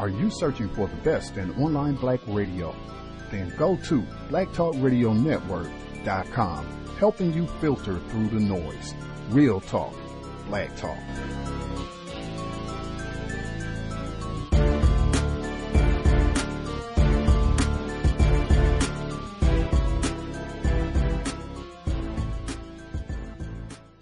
Are you searching for the best in online black radio? Then go to blacktalkradionetwork.com, helping you filter through the noise. Real talk, black talk.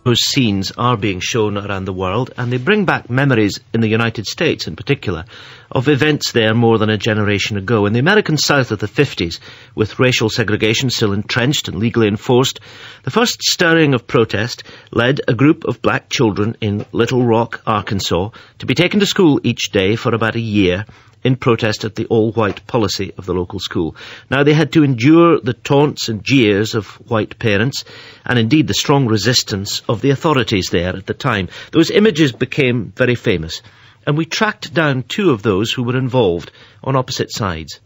Those scenes are being shown around the world, and they bring back memories in the United States in particular of events there more than a generation ago. In the American South of the 50s, with racial segregation still entrenched and legally enforced, the first stirring of protest led a group of black children in Little Rock, Arkansas, to be taken to school each day for about a year in protest at the all-white policy of the local school. Now, they had to endure the taunts and jeers of white parents, and indeed the strong resistance of the authorities there at the time. Those images became very famous, and we tracked down two of those who were involved on opposite sides.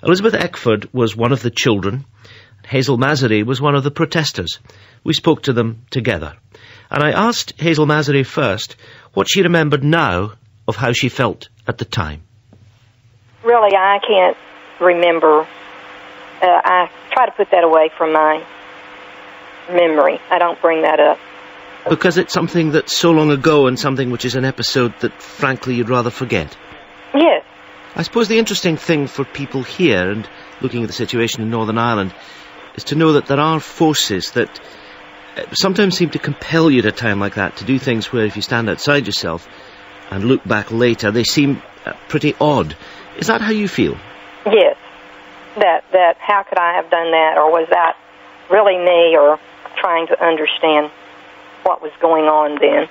Elizabeth Eckford was one of the children. Hazel Massery was one of the protesters. We spoke to them together. And I asked Hazel Massery first what she remembered now of how she felt at the time. Really, I can't remember. I try to put that away from my memory. I don't bring that up. Because it's something that's so long ago and something which is an episode that, frankly, you'd rather forget? Yes. I suppose the interesting thing for people here, and looking at the situation in Northern Ireland, is to know that there are forces that sometimes seem to compel you at a time like that to do things where if you stand outside yourself and look back later, they seem pretty odd. Is that how you feel? Yes. That how could I have done that, or was that really me, or trying to understand what was going on then?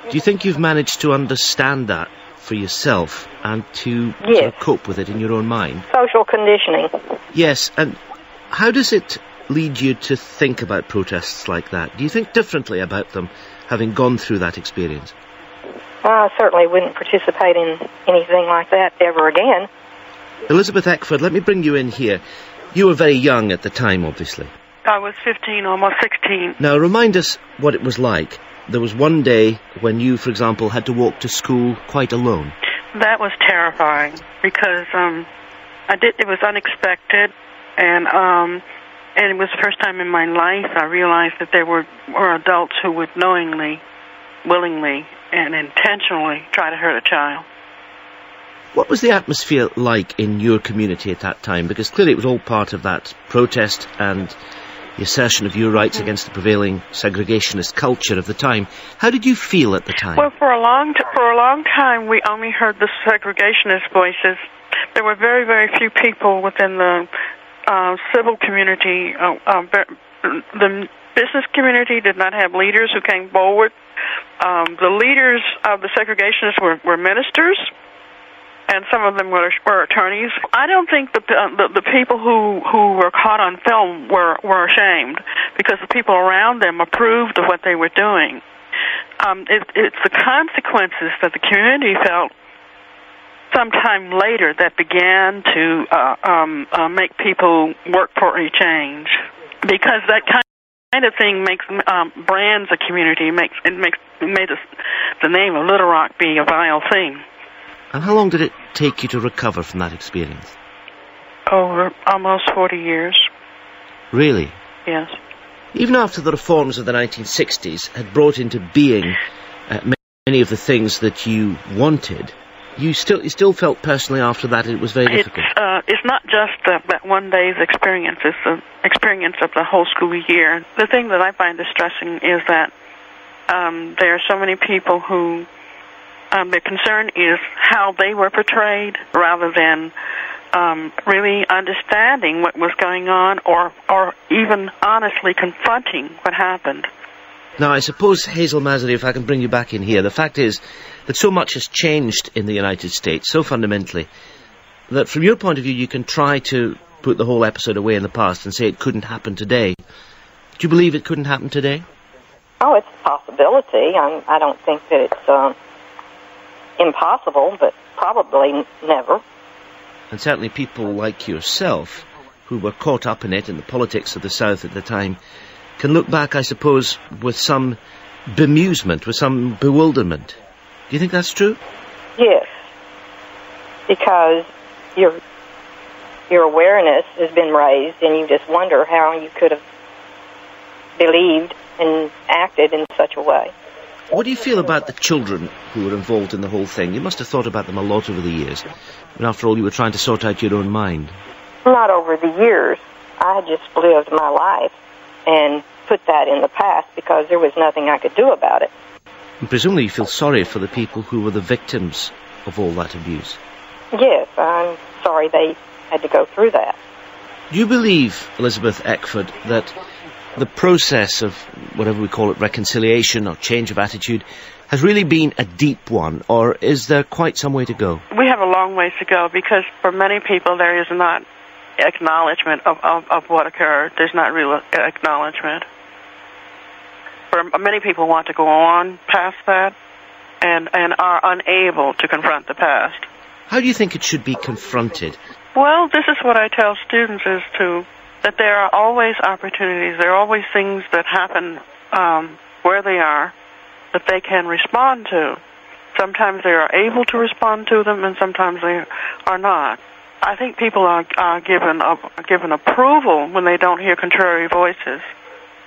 Do you think you've managed to understand that for yourself and to sort of cope with it in your own mind? Social conditioning. Yes, and how does it lead you to think about protests like that? Do you think differently about them, having gone through that experience? I certainly wouldn't participate in anything like that ever again. Elizabeth Eckford, let me bring you in here. You were very young at the time, obviously. I was 15, almost 16. Now, remind us what it was like. There was one day when you, for example, had to walk to school quite alone. That was terrifying because it was unexpected, and it was the first time in my life I realized that there were adults who would knowingly, willingly, and intentionally try to hurt a child. What was the atmosphere like in your community at that time? Because clearly it was all part of that protest and the assertion of your rights against the prevailing segregationist culture of the time. How did you feel at the time? Well, for a long time, we only heard the segregationist voices. There were very, very few people within the civil community. The business community did not have leaders who came forward. The leaders of the segregationists were ministers, and some of them were attorneys. I don't think the people who were caught on film were ashamed, because the people around them approved of what they were doing. It's the consequences that the community felt sometime later that began to make people work for a change, because that kind of thing makes brands a community, made the name of Little Rock be a vile thing. And how long did it take you to recover from that experience? Over almost 40 years. Really? Yes. Even after the reforms of the 1960s had brought into being many of the things that you wanted, you still felt personally after that it was very difficult. It's not just that one day's experience, it's the experience of the whole school year. The thing that I find distressing is that there are so many people who their concern is how they were portrayed rather than really understanding what was going on, or even honestly confronting what happened. Now, I suppose, Hazel Massery, if I can bring you back in here, the fact is that so much has changed in the United States, so fundamentally, that from your point of view, you can try to put the whole episode away in the past and say it couldn't happen today. Do you believe it couldn't happen today? Oh, it's a possibility. I don't think that it's impossible, but probably never. And certainly people like yourself, who were caught up in it, in the politics of the South at the time, can look back, I suppose, with some bemusement, with some bewilderment. Do you think that's true? Yes. because your awareness has been raised, and you just wonder how you could have believed and acted in such a way. What do you feel about the children who were involved in the whole thing? You must have thought about them a lot over the years. And after all, you were trying to sort out your own mind. Not over the years. I had just lived my life and put that in the past because there was nothing I could do about it. And presumably you feel sorry for the people who were the victims of all that abuse. Yes, I'm sorry they had to go through that. Do you believe, Elizabeth Eckford, that the process of, whatever we call it, reconciliation or change of attitude, has really been a deep one, or is there quite some way to go? We have a long ways to go because for many people there is not acknowledgement of what occurred. There's not real acknowledgement. For many people want to go on past that and are unable to confront the past. How do you think it should be confronted? Well, this is what I tell students is that there are always opportunities, there are always things that happen where they are that they can respond to. Sometimes they are able to respond to them, and sometimes they are not. I think people are given approval when they don't hear contrary voices,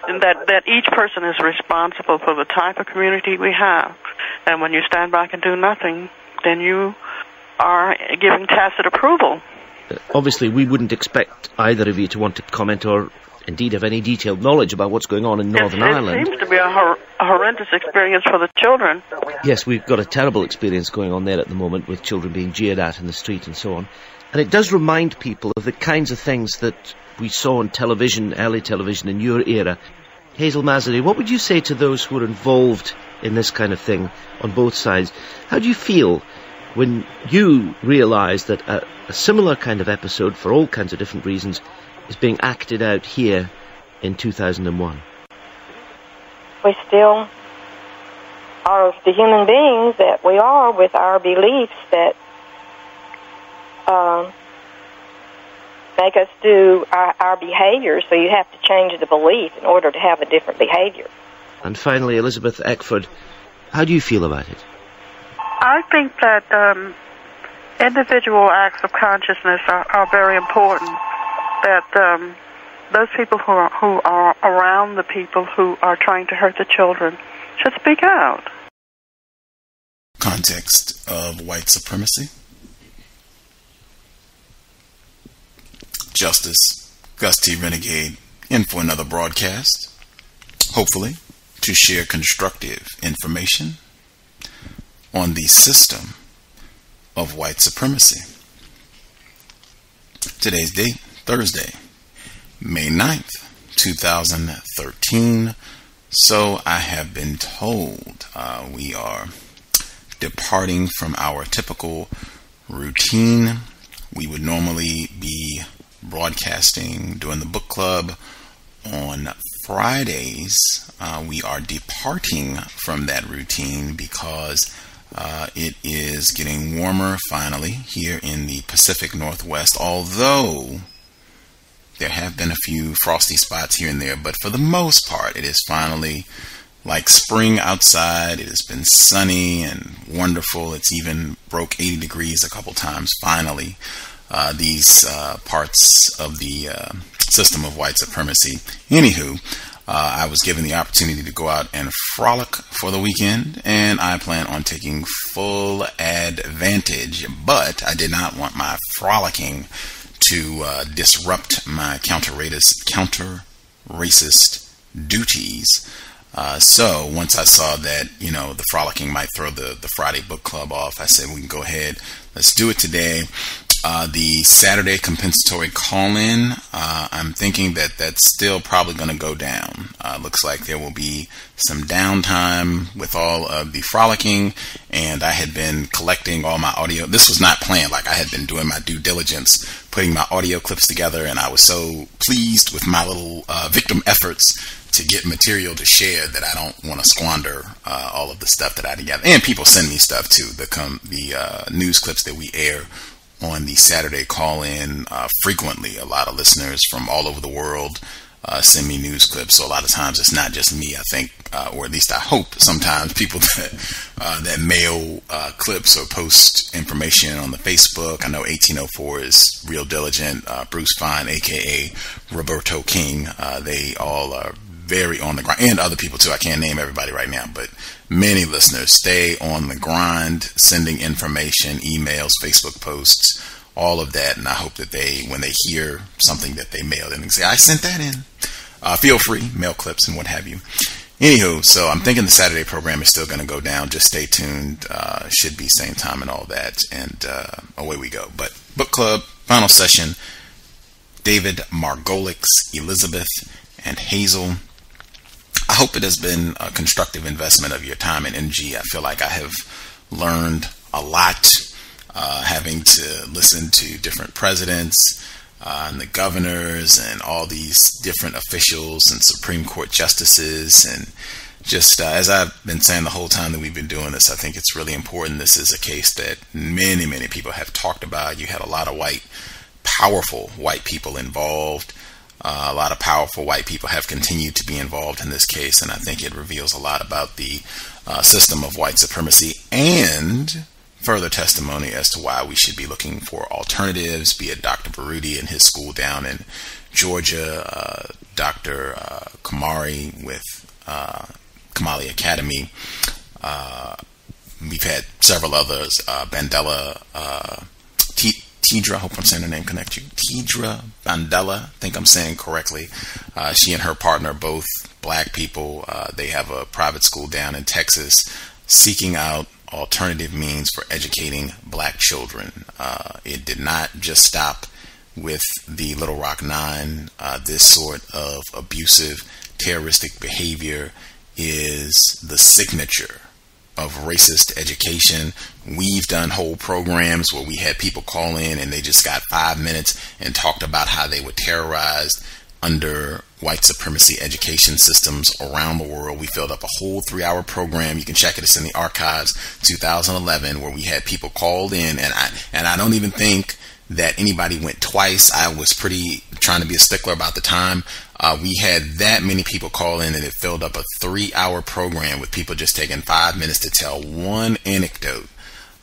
and that each person is responsible for the type of community we have. And when you stand back and do nothing, then you are giving tacit approval. Obviously, we wouldn't expect either of you to want to comment or indeed have any detailed knowledge about what's going on in Northern Ireland. It seems to be a horrendous experience for the children. Yes, we've got a terrible experience going on there at the moment with children being jeered at in the street and so on. And it does remind people of the kinds of things that we saw on television, early television in your era. Hazel Massery, what would you say to those who are involved in this kind of thing on both sides? How do you feel when you realise that a similar kind of episode, for all kinds of different reasons, is being acted out here in 2001? We still are the human beings that we are, with our beliefs that make us do our behavior, so you have to change the belief in order to have a different behavior. And finally, Elizabeth Eckford, how do you feel about it? I think that individual acts of consciousness are very important, that those people who are around the people who are trying to hurt the children should speak out. Context of White Supremacy. Justice Gus T Renegade in for another broadcast, hopefully to share constructive information on the system of white supremacy. Today's date, Thursday, May 9th, 2013. So I have been told we are departing from our typical routine. We would normally be broadcasting during the book club on Fridays. We are departing from that routine because it is getting warmer finally here in the Pacific Northwest, although there have been a few frosty spots here and there, but for the most part it is finally like spring outside. It has been sunny and wonderful. It's even broke 80 degrees a couple times finally. These parts of the system of white supremacy. Anywho, I was given the opportunity to go out and frolic for the weekend, and I plan on taking full advantage, but I did not want my frolicking to disrupt my counter-racist duties. So once I saw that, the frolicking might throw the Friday book club off, I said we can go ahead, let's do it today. The Saturday compensatory call-in, I'm thinking that that's still probably going to go down. Looks like there will be some downtime with all of the frolicking, and I had been collecting all my audio. This was not planned. Like, I had been doing my due diligence, putting my audio clips together, and I was so pleased with my little victim efforts to get material to share that I don't want to squander all of the stuff that I together. And people send me stuff too. The news clips that we air on the Saturday call-in frequently. A lot of listeners from all over the world send me news clips. So a lot of times it's not just me, I think, or at least I hope sometimes people that mail clips or post information on the Facebook. I know 1804 is real diligent. Bruce Fine, aka Roberto King. They all are very on the grind, and other people too. I can't name everybody right now, but many listeners stay on the grind, sending information, emails, Facebook posts, all of that. And I hope that when they hear something that they mailed in, they say, I sent that in. Feel free, mail clips and what have you. Anywho, so I'm thinking the Saturday program is still going to go down. Just stay tuned. Should be same time and all that. And away we go. But book club, final session, David Margolick's Elizabeth and Hazel. I hope it has been a constructive investment of your time and energy. I feel like I have learned a lot, having to listen to different presidents and the governors and all these different officials and Supreme Court justices. And just as I've been saying the whole time that we've been doing this, I think it's really important. This is a case that many, many people have talked about. You had a lot of powerful white people involved. A lot of powerful white people have continued to be involved in this case, and I think it reveals a lot about the system of white supremacy and further testimony as to why we should be looking for alternatives, be it Dr. Baruti and his school down in Georgia, Dr. Kamari with Kamali Academy. We've had several others, Bandela, Tidra, I hope I'm saying her name correctly. Tidra Bandela, I think I'm saying correctly. She and her partner, both black people. They have a private school down in Texas seeking out alternative means for educating black children. It did not just stop with the Little Rock Nine. This sort of abusive, terroristic behavior is the signature of racist education. We've done whole programs where we had people call in and they just got 5 minutes and talked about how they were terrorized under white supremacy education systems around the world. We filled up a whole 3-hour program. You can check it. It's in the archives, 2011, where we had people called in, and I don't even think that anybody went twice. I was trying to be a stickler about the time. We had that many people call in, and it filled up a 3-hour program with people just taking 5 minutes to tell one anecdote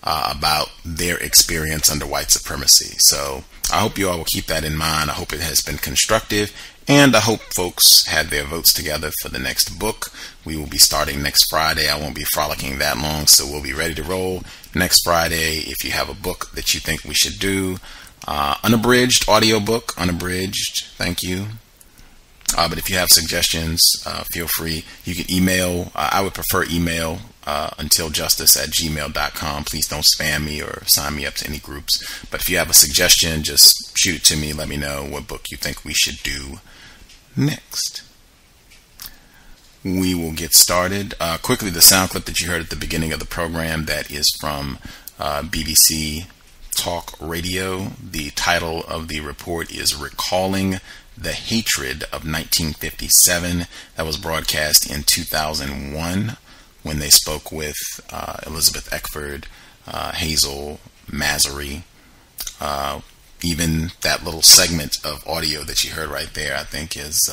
about their experience under white supremacy. So I hope you all will keep that in mind. I hope it has been constructive, and I hope folks had their votes together for the next book. We will be starting next Friday. I won't be frolicking that long, so we'll be ready to roll next Friday. If you have a book that you think we should do, unabridged audiobook, unabridged, thank you. But if you have suggestions, feel free. You can email. I would prefer email, untiljustice@gmail.com. Please don't spam me or sign me up to any groups. But if you have a suggestion, just shoot it to me. Let me know what book you think we should do next. We will get started. Quickly, the sound clip that you heard at the beginning of the program, that is from BBC Talk Radio. The title of the report is Recalling the Hatred of 1957. That was broadcast in 2001 when they spoke with Elizabeth Eckford, Hazel, Massery. Even that little segment of audio that you heard right there, I think is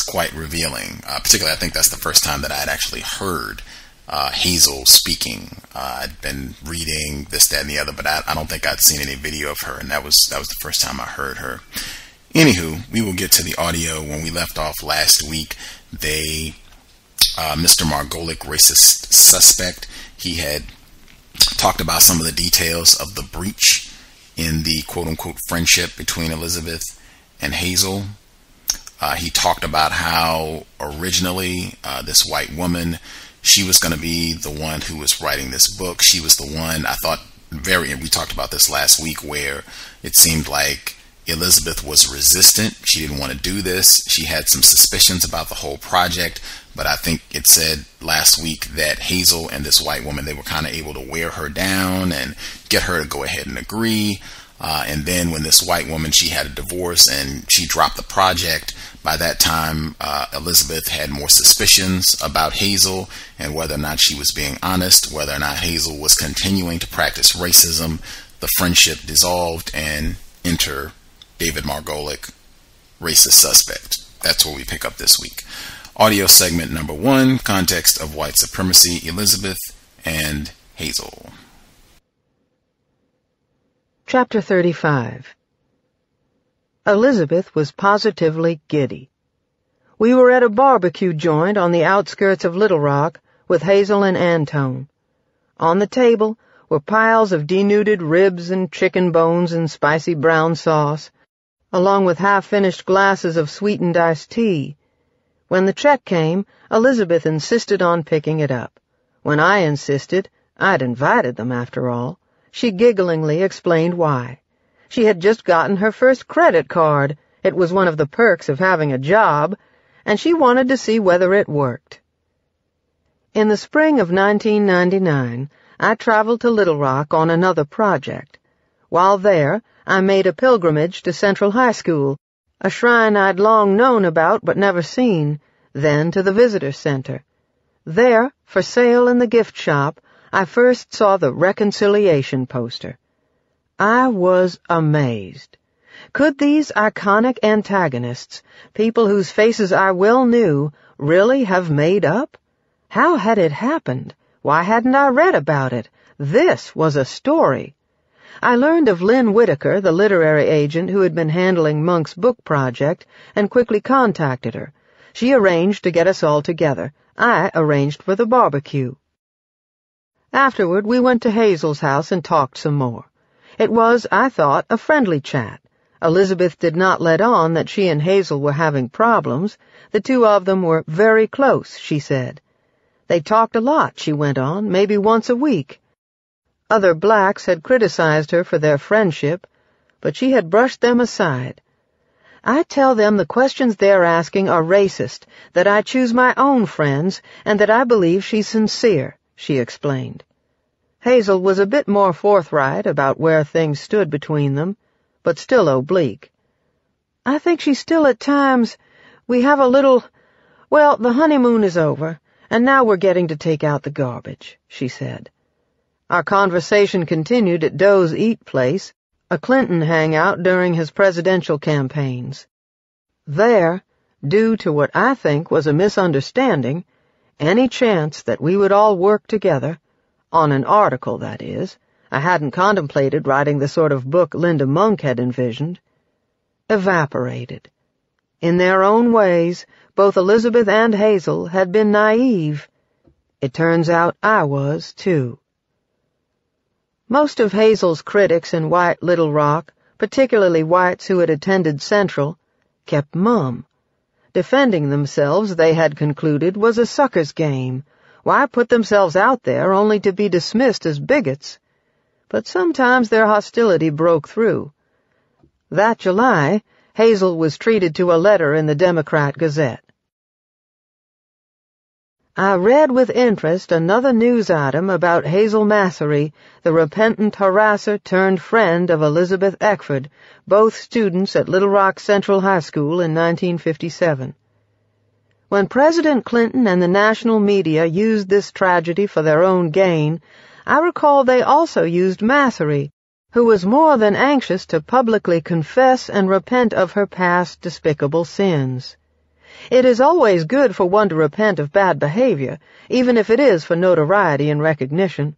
quite revealing. Particularly, I think that's the first time that I had actually heard Hazel speaking. I'd been reading this, that, and the other, but I don't think I'd seen any video of her, and that was the first time I heard her. Anywho, we will get to the audio. When we left off last week, Mr. Margolick, racist suspect, he had talked about some of the details of the breach in the quote-unquote friendship between Elizabeth and Hazel. He talked about how originally this white woman, she was going to be the one who was writing this book. She was the one, I thought, we talked about this last week, where it seemed like Elizabeth was resistant. She didn't want to do this. She had some suspicions about the whole project, but I think it said last week that Hazel and this white woman, they were kind of able to wear her down and get her to go ahead and agree. And then when this white woman, she had a divorce and she dropped the project, by that time, Elizabeth had more suspicions about Hazel and whether or not she was being honest, whether or not Hazel was continuing to practice racism. The friendship dissolved, and enter David Margolick, racist suspect. that's where we pick up this week. Audio segment number 1, Context of White Supremacy, Elizabeth and Hazel. Chapter 35. Elizabeth was positively giddy. We were at a barbecue joint on the outskirts of Little Rock with Hazel and Antone. On the table were piles of denuded ribs and chicken bones and spicy brown sauce, along with half-finished glasses of sweetened iced tea. When the check came, Elizabeth insisted on picking it up. When I insisted, I'd invited them after all, she gigglingly explained why. She had just gotten her first credit card. It was one of the perks of having a job, and she wanted to see whether it worked. In the spring of 1999, I traveled to Little Rock on another project. While there, I made a pilgrimage to Central High School, a shrine I'd long known about but never seen, then to the visitor center. There, for sale in the gift shop, I first saw the reconciliation poster. I was amazed. Could these iconic antagonists, people whose faces I well knew, really have made up? How had it happened? Why hadn't I read about it? This was a story. I learned of Lynn Whitaker, the literary agent who had been handling Monk's book project, and quickly contacted her. She arranged to get us all together. I arranged for the barbecue. Afterward, we went to Hazel's house and talked some more. It was, I thought, a friendly chat. Elizabeth did not let on that she and Hazel were having problems. The two of them were very close, she said. They talked a lot, she went on, maybe once a week. Other blacks had criticized her for their friendship, but she had brushed them aside. I tell them the questions they're asking are racist, that I choose my own friends, and that I believe she's sincere, she explained. Hazel was a bit more forthright about where things stood between them, but still oblique. I think she's still at times, we have a little, well, the honeymoon is over, and now we're getting to take out the garbage, she said. Our conversation continued at Doe's Eat Place, a Clinton hangout during his presidential campaigns. There, due to what I think was a misunderstanding, any chance that we would all work together, on an article, that is, I hadn't contemplated writing the sort of book Linda Monk had envisioned, evaporated. In their own ways, both Elizabeth and Hazel had been naive. It turns out I was, too. Most of Hazel's critics in white Little Rock, particularly whites who had attended Central, kept mum. Defending themselves, they had concluded, was a sucker's game. Why put themselves out there only to be dismissed as bigots? But sometimes their hostility broke through. That July, Hazel was treated to a letter in the Democrat Gazette. I read with interest another news item about Hazel Massery, the repentant harasser turned friend of Elizabeth Eckford, both students at Little Rock Central High School in 1957. When President Clinton and the national media used this tragedy for their own gain, I recall they also used Massery, who was more than anxious to publicly confess and repent of her past despicable sins. It is always good for one to repent of bad behavior, even if it is for notoriety and recognition.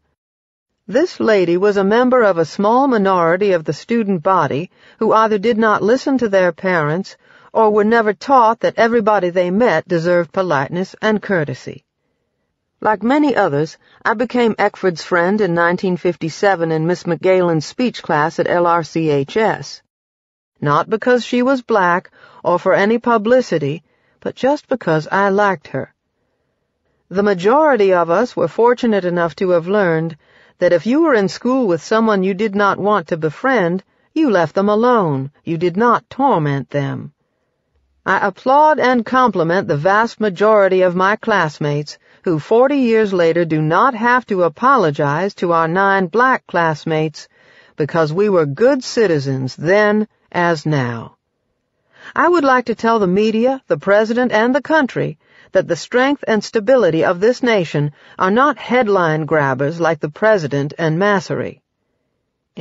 This lady was a member of a small minority of the student body who either did not listen to their parents or were never taught that everybody they met deserved politeness and courtesy. Like many others, I became Eckford's friend in 1957 in Miss McGalen's speech class at LRCHS. Not because she was black or for any publicity, but just because I liked her. The majority of us were fortunate enough to have learned that if you were in school with someone you did not want to befriend, you left them alone, you did not torment them. I applaud and compliment the vast majority of my classmates who 40 years later do not have to apologize to our 9 black classmates because we were good citizens then as now. I would like to tell the media, the president, and the country that the strength and stability of this nation are not headline grabbers like the president and Massery.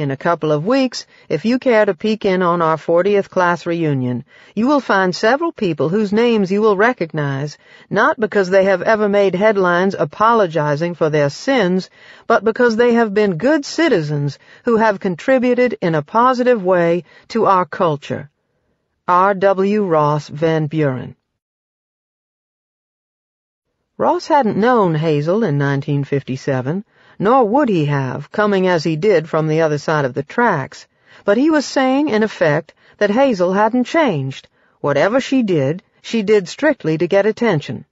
In a couple of weeks, if you care to peek in on our 40th class reunion, you will find several people whose names you will recognize, not because they have ever made headlines apologizing for their sins, but because they have been good citizens who have contributed in a positive way to our culture. R. W. Ross Van Buren. Ross hadn't known Hazel in 1957, nor would he have, coming as he did from the other side of the tracks, but he was saying, in effect, that Hazel hadn't changed. Whatever she did strictly to get attention.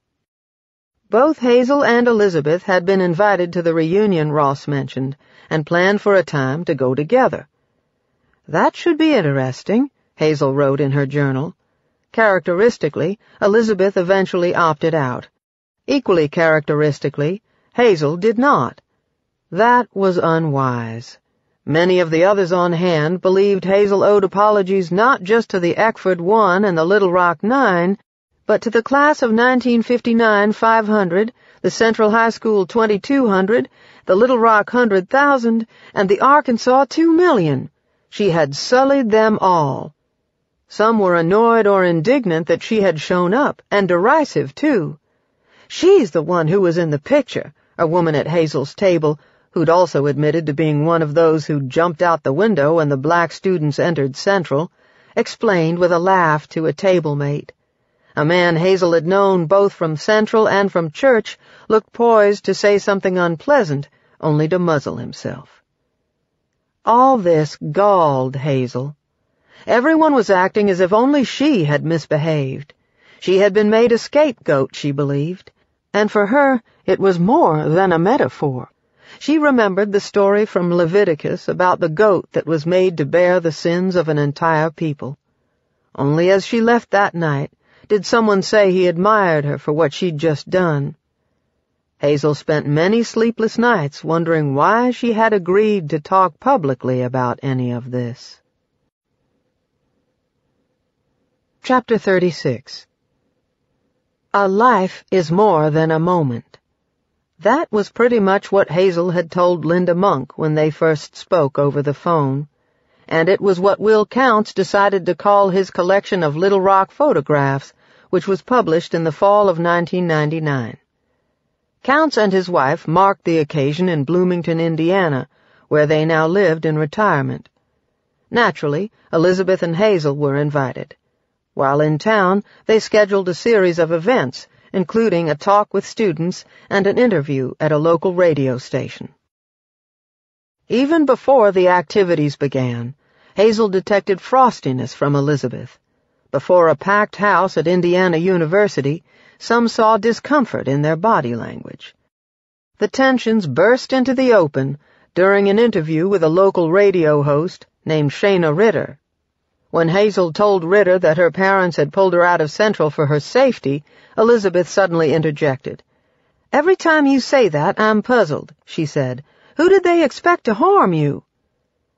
Both Hazel and Elizabeth had been invited to the reunion Ross mentioned, and planned for a time to go together. That should be interesting, Hazel wrote in her journal. Characteristically, Elizabeth eventually opted out. Equally characteristically, Hazel did not. That was unwise. Many of the others on hand believed Hazel owed apologies not just to the Eckford 1 and the Little Rock 9, but to the class of 1959 500, the Central High School 2200, the Little Rock 100,000, and the Arkansas 2 million. She had sullied them all. Some were annoyed or indignant that she had shown up, and derisive, too. "She's the one who was in the picture," a woman at Hazel's table, who'd also admitted to being one of those who jumped out the window when the black students entered Central, explained with a laugh to a table mate. A man Hazel had known both from Central and from church looked poised to say something unpleasant, only to muzzle himself. All this galled Hazel. Everyone was acting as if only she had misbehaved. She had been made a scapegoat, she believed, and for her it was more than a metaphor. She remembered the story from Leviticus about the goat that was made to bear the sins of an entire people. Only as she left that night did someone say he admired her for what she'd just done. Hazel spent many sleepless nights wondering why she had agreed to talk publicly about any of this. Chapter 36. A life is more than a moment. That was pretty much what Hazel had told Linda Monk when they first spoke over the phone, and it was what Will Counts decided to call his collection of Little Rock photographs, which was published in the fall of 1999. Counts and his wife marked the occasion in Bloomington, Indiana, where they now lived in retirement. Naturally, Elizabeth and Hazel were invited. While in town, they scheduled a series of events, including a talk with students and an interview at a local radio station. Even before the activities began, Hazel detected frostiness from Elizabeth. Before a packed house at Indiana University, some saw discomfort in their body language. The tensions burst into the open during an interview with a local radio host named Shana Ritter. When Hazel told Ritter that her parents had pulled her out of Central for her safety, Elizabeth suddenly interjected. "Every time you say that, I'm puzzled," she said. "Who did they expect to harm you?"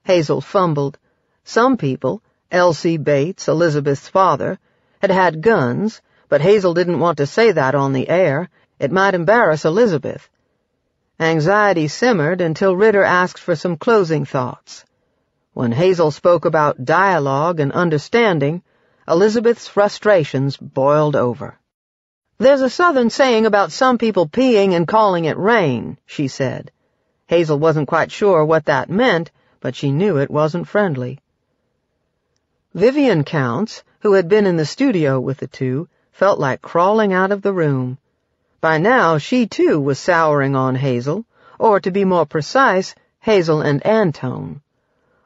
Hazel fumbled. Some people, L.C. Bates, Elizabeth's father, had had guns, but Hazel didn't want to say that on the air. It might embarrass Elizabeth. Anxiety simmered until Ritter asked for some closing thoughts. When Hazel spoke about dialogue and understanding, Elizabeth's frustrations boiled over. "There's a Southern saying about some people peeing and calling it rain," she said. Hazel wasn't quite sure what that meant, but she knew it wasn't friendly. Vivian Counts, who had been in the studio with the two, felt like crawling out of the room. By now, she too was souring on Hazel, or to be more precise, Hazel and Antone.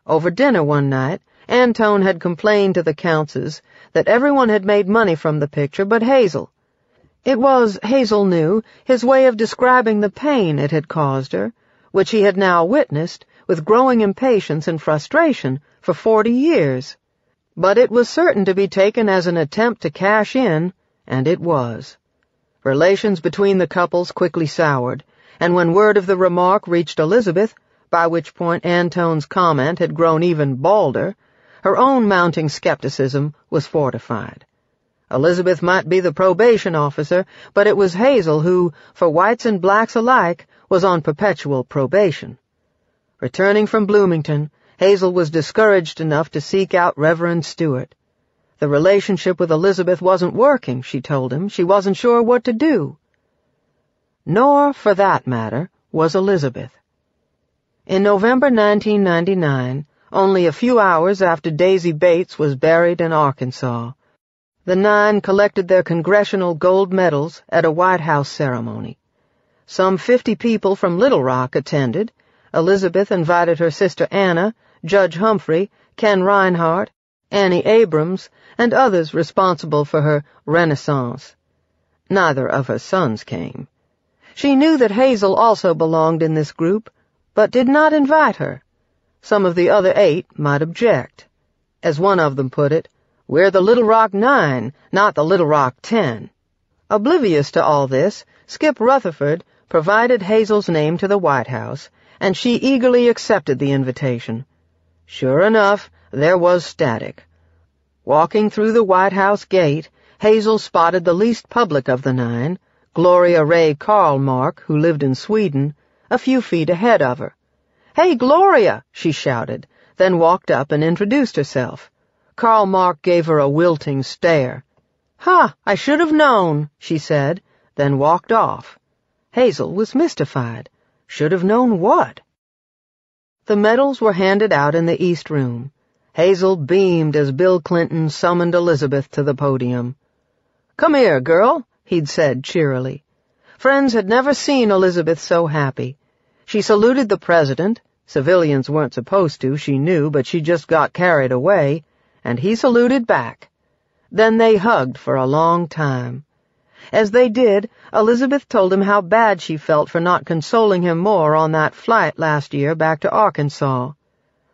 Over dinner one night, Antone had complained to the Countses that everyone had made money from the picture but Hazel. It was, Hazel knew, his way of describing the pain it had caused her, which he had now witnessed with growing impatience and frustration for 40 years. But it was certain to be taken as an attempt to cash in, and it was. Relations between the couples quickly soured, and when word of the remark reached Elizabeth, by which point Antone's comment had grown even balder, her own mounting skepticism was fortified. Elizabeth might be the probation officer, but it was Hazel who, for whites and blacks alike, was on perpetual probation. Returning from Bloomington, Hazel was discouraged enough to seek out Reverend Stewart. The relationship with Elizabeth wasn't working, she told him. She wasn't sure what to do. Nor, for that matter, was Elizabeth. In November 1999, only a few hours after Daisy Bates was buried in Arkansas, the 9 collected their congressional gold medals at a White House ceremony. Some 50 people from Little Rock attended. Elizabeth invited her sister Anna, Judge Humphrey, Ken Reinhardt, Annie Abrams, and others responsible for her renaissance. Neither of her sons came. She knew that Hazel also belonged in this group, but did not invite her. Some of the other 8 might object. As one of them put it, "We're the Little Rock 9, not the Little Rock 10. Oblivious to all this, Skip Rutherford provided Hazel's name to the White House, and she eagerly accepted the invitation. Sure enough, there was static. Walking through the White House gate, Hazel spotted the least public of the 9, Gloria Ray Karlmark, who lived in Sweden, a few feet ahead of her. "Hey, Gloria!" she shouted, then walked up and introduced herself. Karlmark gave her a wilting stare. "Ha, I should have known," she said, then walked off. Hazel was mystified. Should have known what? The medals were handed out in the East Room. Hazel beamed as Bill Clinton summoned Elizabeth to the podium. "Come here, girl," he'd said cheerily. Friends had never seen Elizabeth so happy. She saluted the president. Civilians weren't supposed to, she knew, but she just got carried away, and he saluted back. Then they hugged for a long time. As they did, Elizabeth told him how bad she felt for not consoling him more on that flight last year back to Arkansas.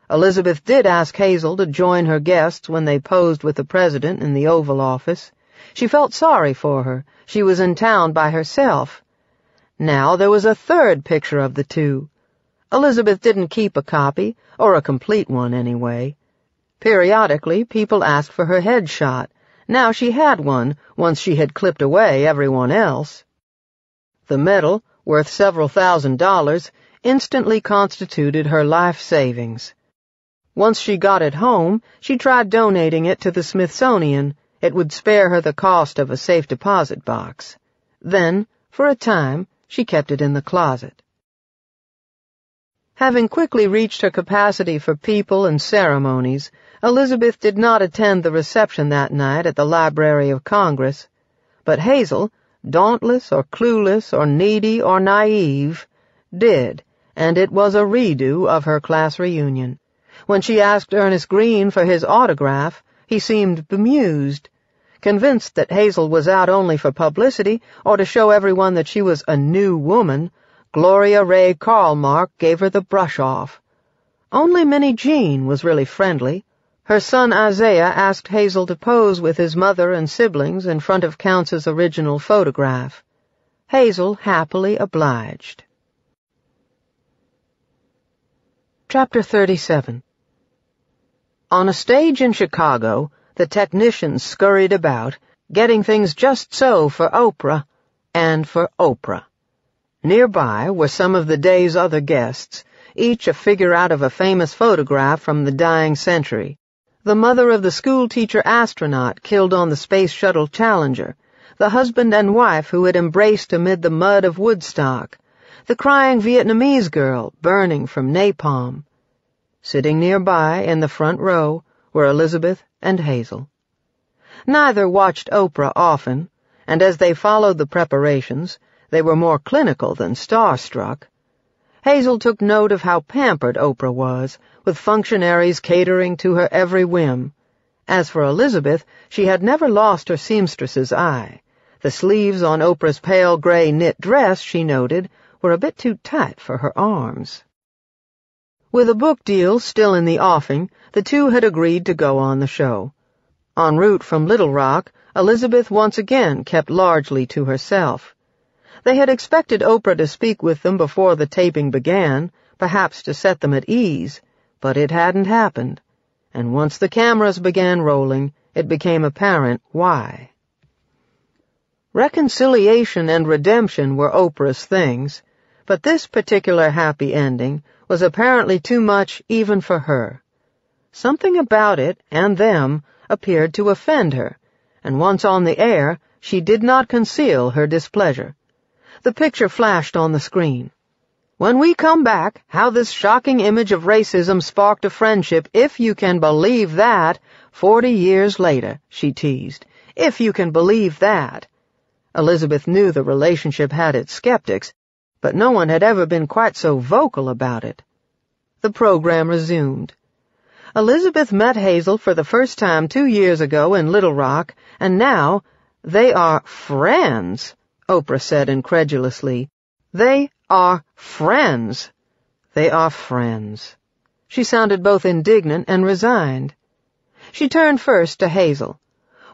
Elizabeth did ask Hazel to join her guests when they posed with the president in the Oval Office. She felt sorry for her. She was in town by herself. Now there was a third picture of the two. Elizabeth didn't keep a copy, or a complete one anyway. Periodically, people asked for her headshot. Now she had one, once she had clipped away everyone else. The medal, worth several $1,000s, instantly constituted her life savings. Once she got it home, she tried donating it to the Smithsonian. It would spare her the cost of a safe deposit box. Then, for a time, she kept it in the closet. Having quickly reached her capacity for people and ceremonies, Elizabeth did not attend the reception that night at the Library of Congress. But Hazel, dauntless or clueless or needy or naive, did, and it was a redo of her class reunion. When she asked Ernest Green for his autograph, he seemed bemused. Convinced that Hazel was out only for publicity or to show everyone that she was a new woman, Gloria Ray Karlmark gave her the brush off. Only Minnie Jean was really friendly. Her son Isaiah asked Hazel to pose with his mother and siblings in front of Counts's original photograph. Hazel happily obliged. Chapter 37. On a stage in Chicago, the technicians scurried about, getting things just so for Oprah and for Oprah. Nearby were some of the day's other guests, each a figure out of a famous photograph from the dying century. The mother of the schoolteacher astronaut killed on the Space Shuttle Challenger, the husband and wife who had embraced amid the mud of Woodstock, the crying Vietnamese girl burning from napalm. Sitting nearby in the front row were Elizabeth and Hazel. Neither watched Oprah often, and as they followed the preparations, they were more clinical than starstruck. Hazel took note of how pampered Oprah was, with functionaries catering to her every whim. As for Elizabeth, she had never lost her seamstress's eye. The sleeves on Oprah's pale gray knit dress, she noted, were a bit too tight for her arms. With a book deal still in the offing, the two had agreed to go on the show. En route from Little Rock, Elizabeth once again kept largely to herself. They had expected Oprah to speak with them before the taping began, perhaps to set them at ease, but it hadn't happened, and once the cameras began rolling, it became apparent why. Reconciliation and redemption were Oprah's things. but this particular happy ending was apparently too much even for her. Something about it, and them, appeared to offend her, and once on the air, she did not conceal her displeasure. The picture flashed on the screen. When we come back, how this shocking image of racism sparked a friendship, if you can believe that, 40 years later, she teased. If you can believe that. Elizabeth knew the relationship had its skeptics, but no one had ever been quite so vocal about it. The program resumed. Elizabeth met Hazel for the first time 2 years ago in Little Rock, and now they are friends, Oprah said incredulously. They are friends. They are friends. She sounded both indignant and resigned. She turned first to Hazel.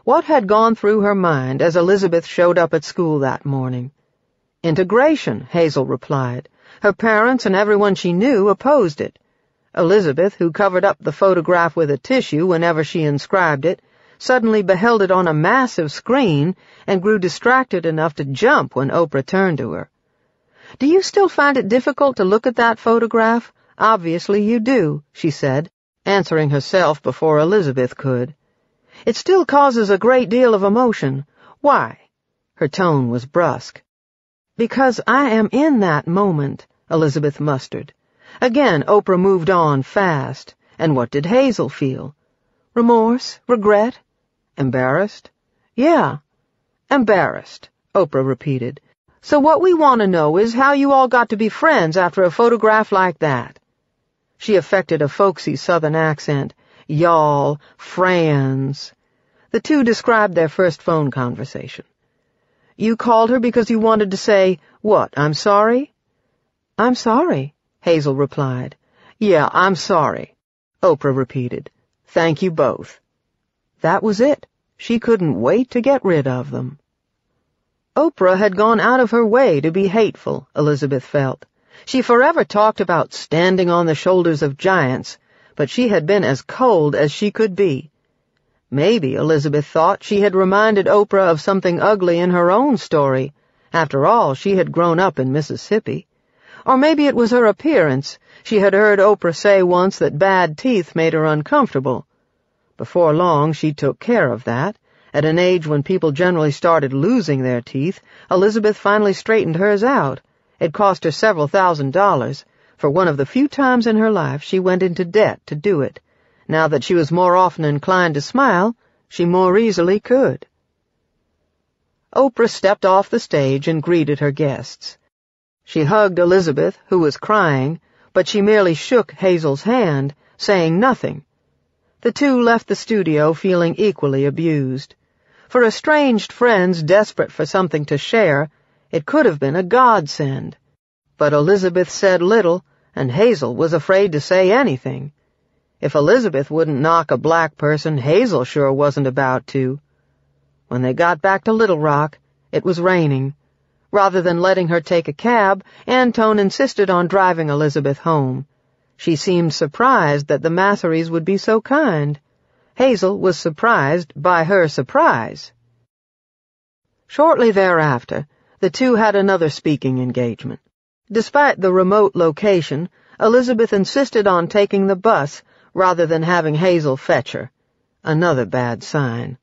What had gone through her mind as Elizabeth showed up at school that morning? Integration, Hazel replied. Her parents and everyone she knew opposed it. Elizabeth, who covered up the photograph with a tissue whenever she inscribed it, suddenly beheld it on a massive screen and grew distracted enough to jump when Oprah turned to her. "Do you still find it difficult to look at that photograph? Obviously you do," she said, answering herself before Elizabeth could. "It still causes a great deal of emotion. Why?" Her tone was brusque. "Because I am in that moment," Elizabeth mustered. Again, Oprah moved on fast. And what did Hazel feel? Remorse? Regret? Embarrassed? Yeah, embarrassed, Oprah repeated. "So what we want to know is how you all got to be friends after a photograph like that." She affected a folksy southern accent. Y'all, friends. The two described their first phone conversation. "You called her because you wanted to say, what, I'm sorry?" "I'm sorry," Hazel replied. "Yeah, I'm sorry," Oprah repeated. "Thank you both." That was it. She couldn't wait to get rid of them. Oprah had gone out of her way to be hateful, Elizabeth felt. She forever talked about standing on the shoulders of giants, but she had been as cold as she could be. Maybe, Elizabeth thought, she had reminded Oprah of something ugly in her own story. After all, she had grown up in Mississippi. Or maybe it was her appearance. She had heard Oprah say once that bad teeth made her uncomfortable. Before long, she took care of that. At an age when people generally started losing their teeth, Elizabeth finally straightened hers out. It cost her several $1,000s. For one of the few times in her life she went into debt to do it. Now that she was more often inclined to smile, she more easily could. Oprah stepped off the stage and greeted her guests. She hugged Elizabeth, who was crying, but she merely shook Hazel's hand, saying nothing. The two left the studio feeling equally abused. For estranged friends desperate for something to share, it could have been a godsend. But Elizabeth said little, and Hazel was afraid to say anything. If Elizabeth wouldn't knock a black person, Hazel sure wasn't about to. When they got back to Little Rock, it was raining. Rather than letting her take a cab, Antone insisted on driving Elizabeth home. She seemed surprised that the Masserys would be so kind. Hazel was surprised by her surprise. Shortly thereafter, the two had another speaking engagement. Despite the remote location, Elizabeth insisted on taking the bus rather than having Hazel fetch her. Another bad sign.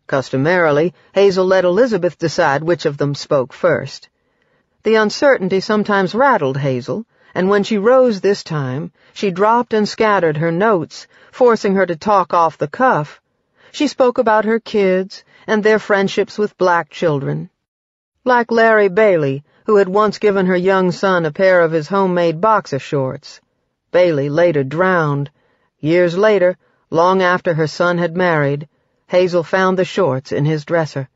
Customarily, Hazel let Elizabeth decide which of them spoke first. The uncertainty sometimes rattled Hazel, and when she rose this time, she dropped and scattered her notes, forcing her to talk off the cuff. She spoke about her kids and their friendships with black children. Like Larry Bailey, who had once given her young son a pair of his homemade boxer shorts. Bailey later drowned. Years later, long after her son had married, Hazel found the shorts in his dresser.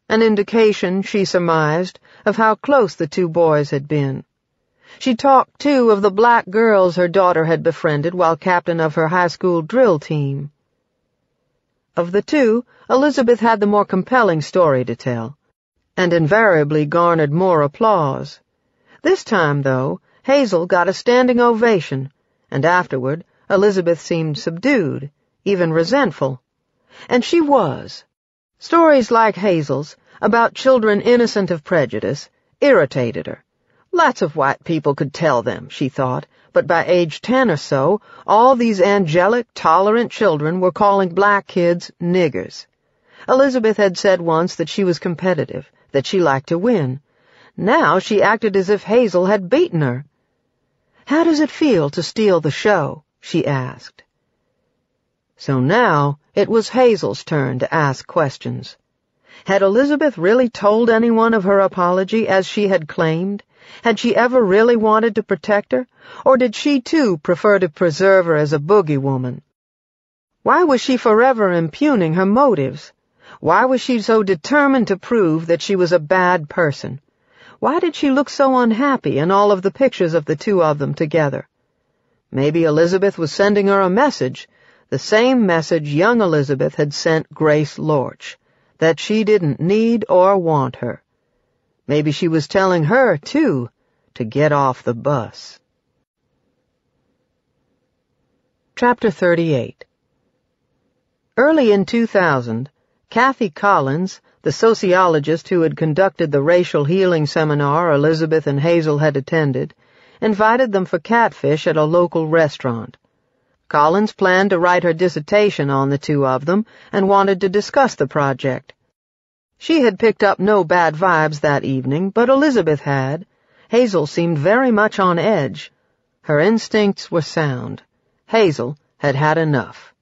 An indication, she surmised, of how close the two boys had been. She talked, too, of the black girls her daughter had befriended while captain of her high school drill team. Of the two, Elizabeth had the more compelling story to tell, and invariably garnered more applause. This time, though, Hazel got a standing ovation, and afterward Elizabeth seemed subdued, even resentful. And she was. Stories like Hazel's, about children innocent of prejudice, irritated her. Lots of white people could tell them, she thought, but by age 10 or so, all these angelic, tolerant children were calling black kids niggers. Elizabeth had said once that she was competitive, that she liked to win. Now she acted as if Hazel had beaten her. "How does it feel to steal the show?" she asked. So now it was Hazel's turn to ask questions. Had Elizabeth really told anyone of her apology as she had claimed? Had she ever really wanted to protect her, or did she too prefer to preserve her as a boogie woman? Why was she forever impugning her motives? Why was she so determined to prove that she was a bad person? Why did she look so unhappy in all of the pictures of the two of them together? Maybe Elizabeth was sending her a message, the same message young Elizabeth had sent Grace Lorch, that she didn't need or want her. Maybe she was telling her, too, to get off the bus. Chapter 38. Early in 2000, Kathy Collins, the sociologist who had conducted the racial healing seminar Elizabeth and Hazel had attended, invited them for catfish at a local restaurant. Collins planned to write her dissertation on the two of them and wanted to discuss the project. She had picked up no bad vibes that evening, but Elizabeth had. Hazel seemed very much on edge. Her instincts were sound. Hazel had had enough.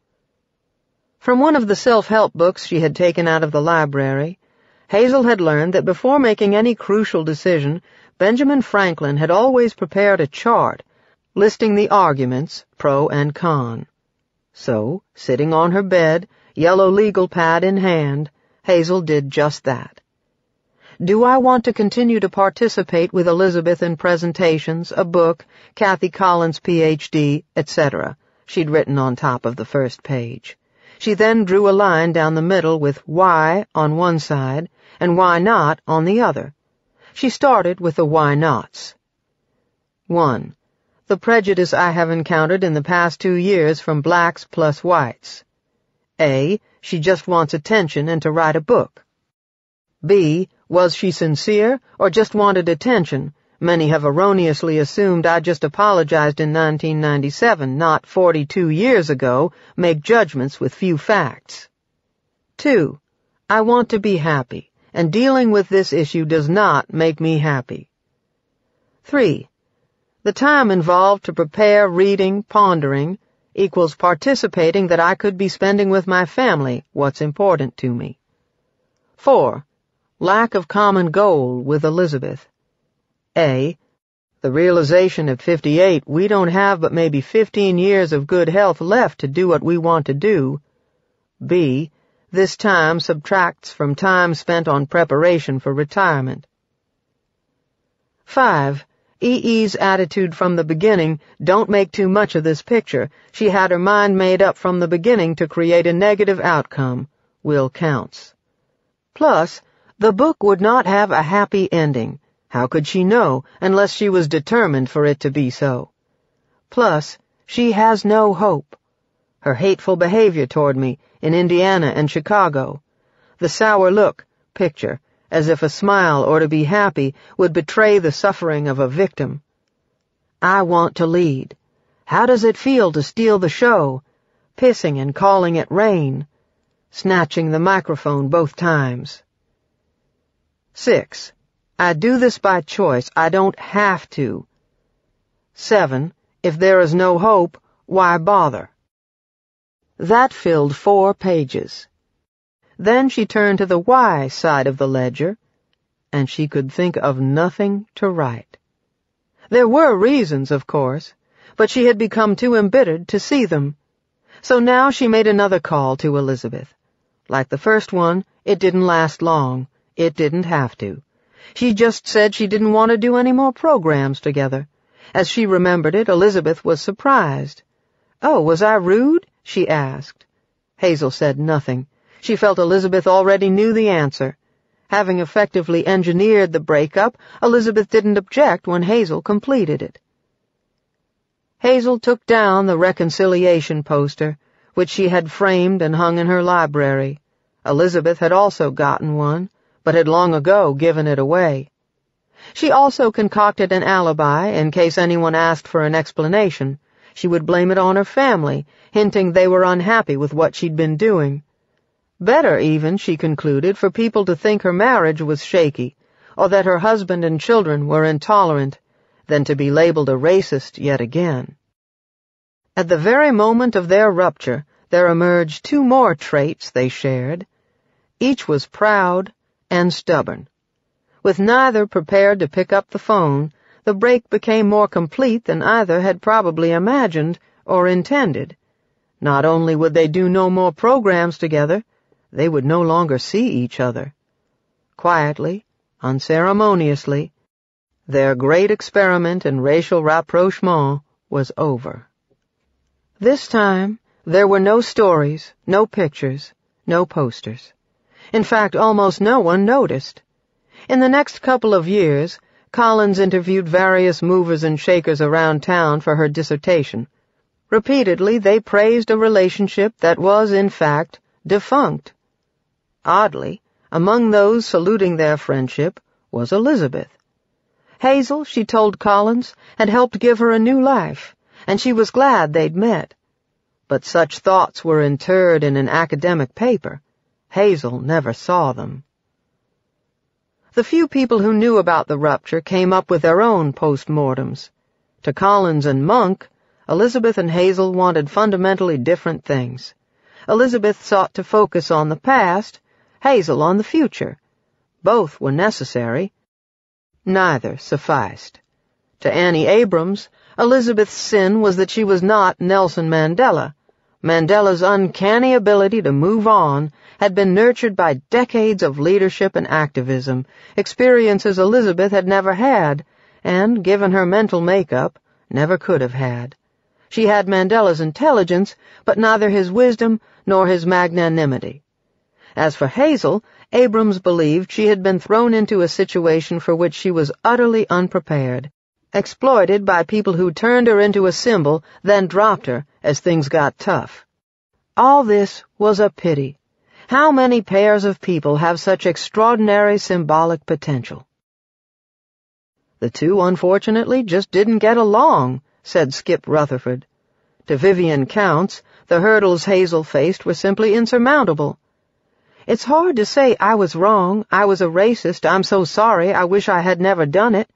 From one of the self-help books she had taken out of the library, Hazel had learned that before making any crucial decision, Benjamin Franklin had always prepared a chart, listing the arguments, pro and con. So, sitting on her bed, yellow legal pad in hand, Hazel did just that. "Do I want to continue to participate with Elizabeth in presentations, a book, Kathy Collins, Ph.D., etc.?" she'd written on top of the first page. She then drew a line down the middle with why on one side and why not on the other. She started with the why nots. 1. The prejudice I have encountered in the past 2 years from blacks plus whites. A. She just wants attention and to write a book. B. Was she sincere or just wanted attention? Many have erroneously assumed I just apologized in 1997, not 42 years ago, make judgments with few facts. 2. I want to be happy, and dealing with this issue does not make me happy. 3. The time involved to prepare, reading, pondering, equals participating that I could be spending with my family what's important to me. 4. Lack of common goal with Elizabeth. A. The realization at 58 we don't have but maybe 15 years of good health left to do what we want to do. B. This time subtracts from time spent on preparation for retirement. 5. E.E.'s attitude from the beginning, don't make too much of this picture. She had her mind made up from the beginning to create a negative outcome. Will counts. Plus, the book would not have a happy ending. How could she know, unless she was determined for it to be so? Plus, she has no hope. Her hateful behavior toward me in Indiana and Chicago. The sour look, picture, as if a smile or to be happy would betray the suffering of a victim. I want to lead. How does it feel to steal the show? Pissing and calling it rain. Snatching the microphone both times. 6. I do this by choice. I don't have to. 7. If there is no hope, why bother? That filled 4 pages. Then she turned to the why side of the ledger, and she could think of nothing to write. There were reasons, of course, but she had become too embittered to see them. So now she made another call to Elizabeth. Like the first one, it didn't last long. It didn't have to. She just said she didn't want to do any more programs together. As she remembered it, Elizabeth was surprised. "Oh, was I rude?" she asked. Hazel said nothing. She felt Elizabeth already knew the answer. Having effectively engineered the breakup, Elizabeth didn't object when Hazel completed it. Hazel took down the reconciliation poster, which she had framed and hung in her library. Elizabeth had also gotten one, but had long ago given it away. She also concocted an alibi in case anyone asked for an explanation. She would blame it on her family, hinting they were unhappy with what she'd been doing. Better even, she concluded, for people to think her marriage was shaky, or that her husband and children were intolerant, than to be labeled a racist yet again. At the very moment of their rupture, there emerged two more traits they shared. Each was proud and stubborn. With neither prepared to pick up the phone, the break became more complete than either had probably imagined or intended. Not only would they do no more programs together, they would no longer see each other. Quietly, unceremoniously, their great experiment in racial rapprochement was over. This time, there were no stories, no pictures, no posters. In fact, almost no one noticed. In the next couple of years, Collins interviewed various movers and shakers around town for her dissertation. Repeatedly, they praised a relationship that was, in fact, defunct. Oddly, among those saluting their friendship was Elizabeth. Hazel, she told Collins, had helped give her a new life, and she was glad they'd met. But such thoughts were interred in an academic paper. Hazel never saw them. The few people who knew about the rupture came up with their own post-mortems. To Collins and Monk, Elizabeth and Hazel wanted fundamentally different things. Elizabeth sought to focus on the past, Hazel on the future. Both were necessary. Neither sufficed. To Annie Abrams, Elizabeth's sin was that she was not Nelson Mandela. Mandela's uncanny ability to move on had been nurtured by decades of leadership and activism, experiences Elizabeth had never had, and, given her mental makeup, never could have had. She had Mandela's intelligence, but neither his wisdom nor his magnanimity. As for Hazel, Abrams believed she had been thrown into a situation for which she was utterly unprepared, exploited by people who turned her into a symbol, then dropped her as things got tough. All this was a pity. How many pairs of people have such extraordinary symbolic potential? The two, unfortunately, just didn't get along, said Skip Rutherford. To Vivian Counts, the hurdles Hazel faced were simply insurmountable. It's hard to say I was wrong, I was a racist, I'm so sorry, I wish I had never done it.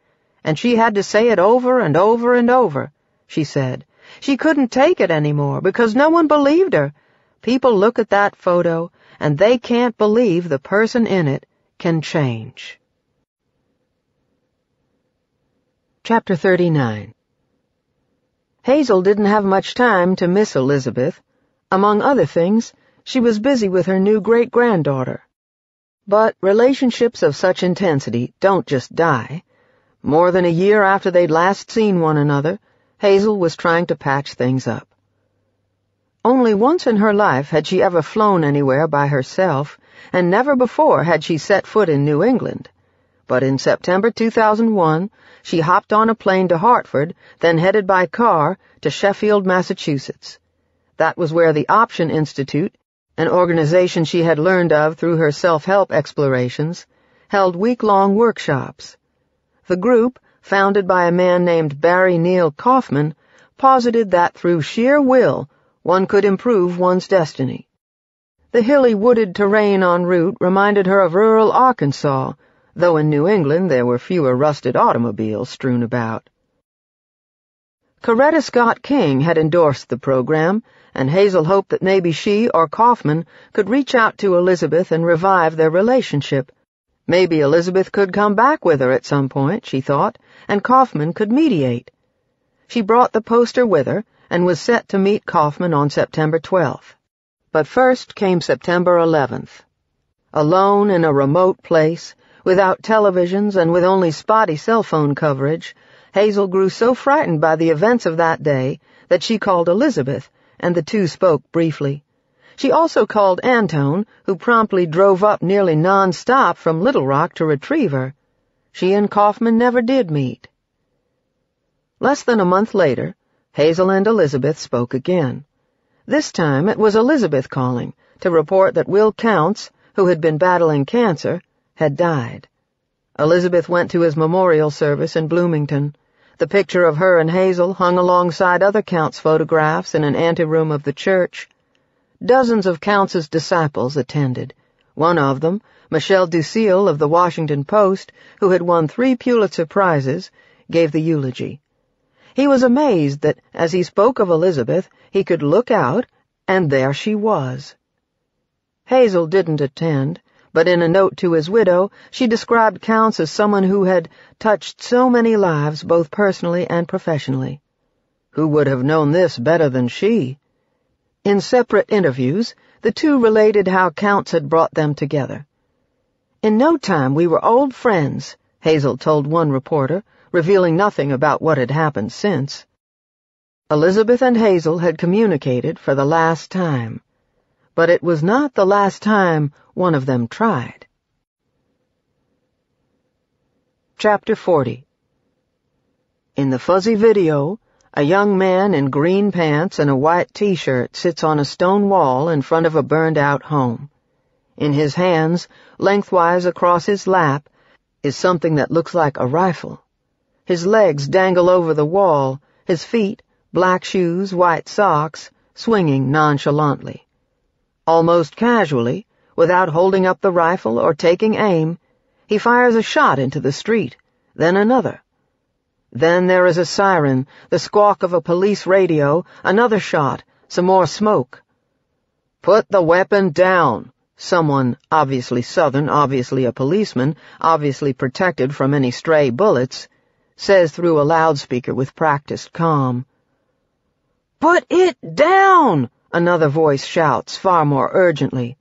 And she had to say it over and over and over, she said. She couldn't take it anymore because no one believed her. People look at that photo and they can't believe the person in it can change. Chapter 39. Hazel didn't have much time to miss Elizabeth. Among other things, she was busy with her new great-granddaughter. But relationships of such intensity don't just die. More than a year after they'd last seen one another, Hazel was trying to patch things up. Only once in her life had she ever flown anywhere by herself, and never before had she set foot in New England. But in September 2001, she hopped on a plane to Hartford, then headed by car to Sheffield, Massachusetts. That was where the Option Institute, an organization she had learned of through her self-help explorations, held week-long workshops. The group, founded by a man named Barry Neal Kaufman, posited that through sheer will, one could improve one's destiny. The hilly wooded terrain en route reminded her of rural Arkansas, though in New England there were fewer rusted automobiles strewn about. Coretta Scott King had endorsed the program, and Hazel hoped that maybe she or Kaufman could reach out to Elizabeth and revive their relationship. Maybe Elizabeth could come back with her at some point, she thought, and Kaufman could mediate. She brought the poster with her and was set to meet Kaufman on September 12th. But first came September 11th. Alone in a remote place, without televisions and with only spotty cell phone coverage, Hazel grew so frightened by the events of that day that she called Elizabeth, and the two spoke briefly. She also called Antone, who promptly drove up nearly non-stop from Little Rock to retrieve her. She and Kaufman never did meet. Less than a month later, Hazel and Elizabeth spoke again. This time it was Elizabeth calling to report that Will Counts, who had been battling cancer, had died. Elizabeth went to his memorial service in Bloomington. The picture of her and Hazel hung alongside other Count's photographs in an anteroom of the church. Dozens of Count's disciples attended. One of them, Michelle Ducille of the Washington Post, who had won 3 Pulitzer Prizes, gave the eulogy. He was amazed that, as he spoke of Elizabeth, he could look out, and there she was. Hazel didn't attend, but in a note to his widow, she described Counts as someone who had touched so many lives both personally and professionally. Who would have known this better than she? In separate interviews, the two related how Counts had brought them together. "In no time we were old friends," Hazel told one reporter, revealing nothing about what had happened since. Elizabeth and Hazel had communicated for the last time. But it was not the last time one of them tried. Chapter 40. In the fuzzy video, a young man in green pants and a white T-shirt sits on a stone wall in front of a burned-out home. In his hands, lengthwise across his lap, is something that looks like a rifle. His legs dangle over the wall, his feet, black shoes, white socks, swinging nonchalantly. Almost casually, without holding up the rifle or taking aim, he fires a shot into the street, then another. Then there is a siren, the squawk of a police radio, another shot, some more smoke. "Put the weapon down," someone, obviously Southern, obviously a policeman, obviously protected from any stray bullets, says through a loudspeaker with practiced calm. "Put it down!" Another voice shouts, far more urgently.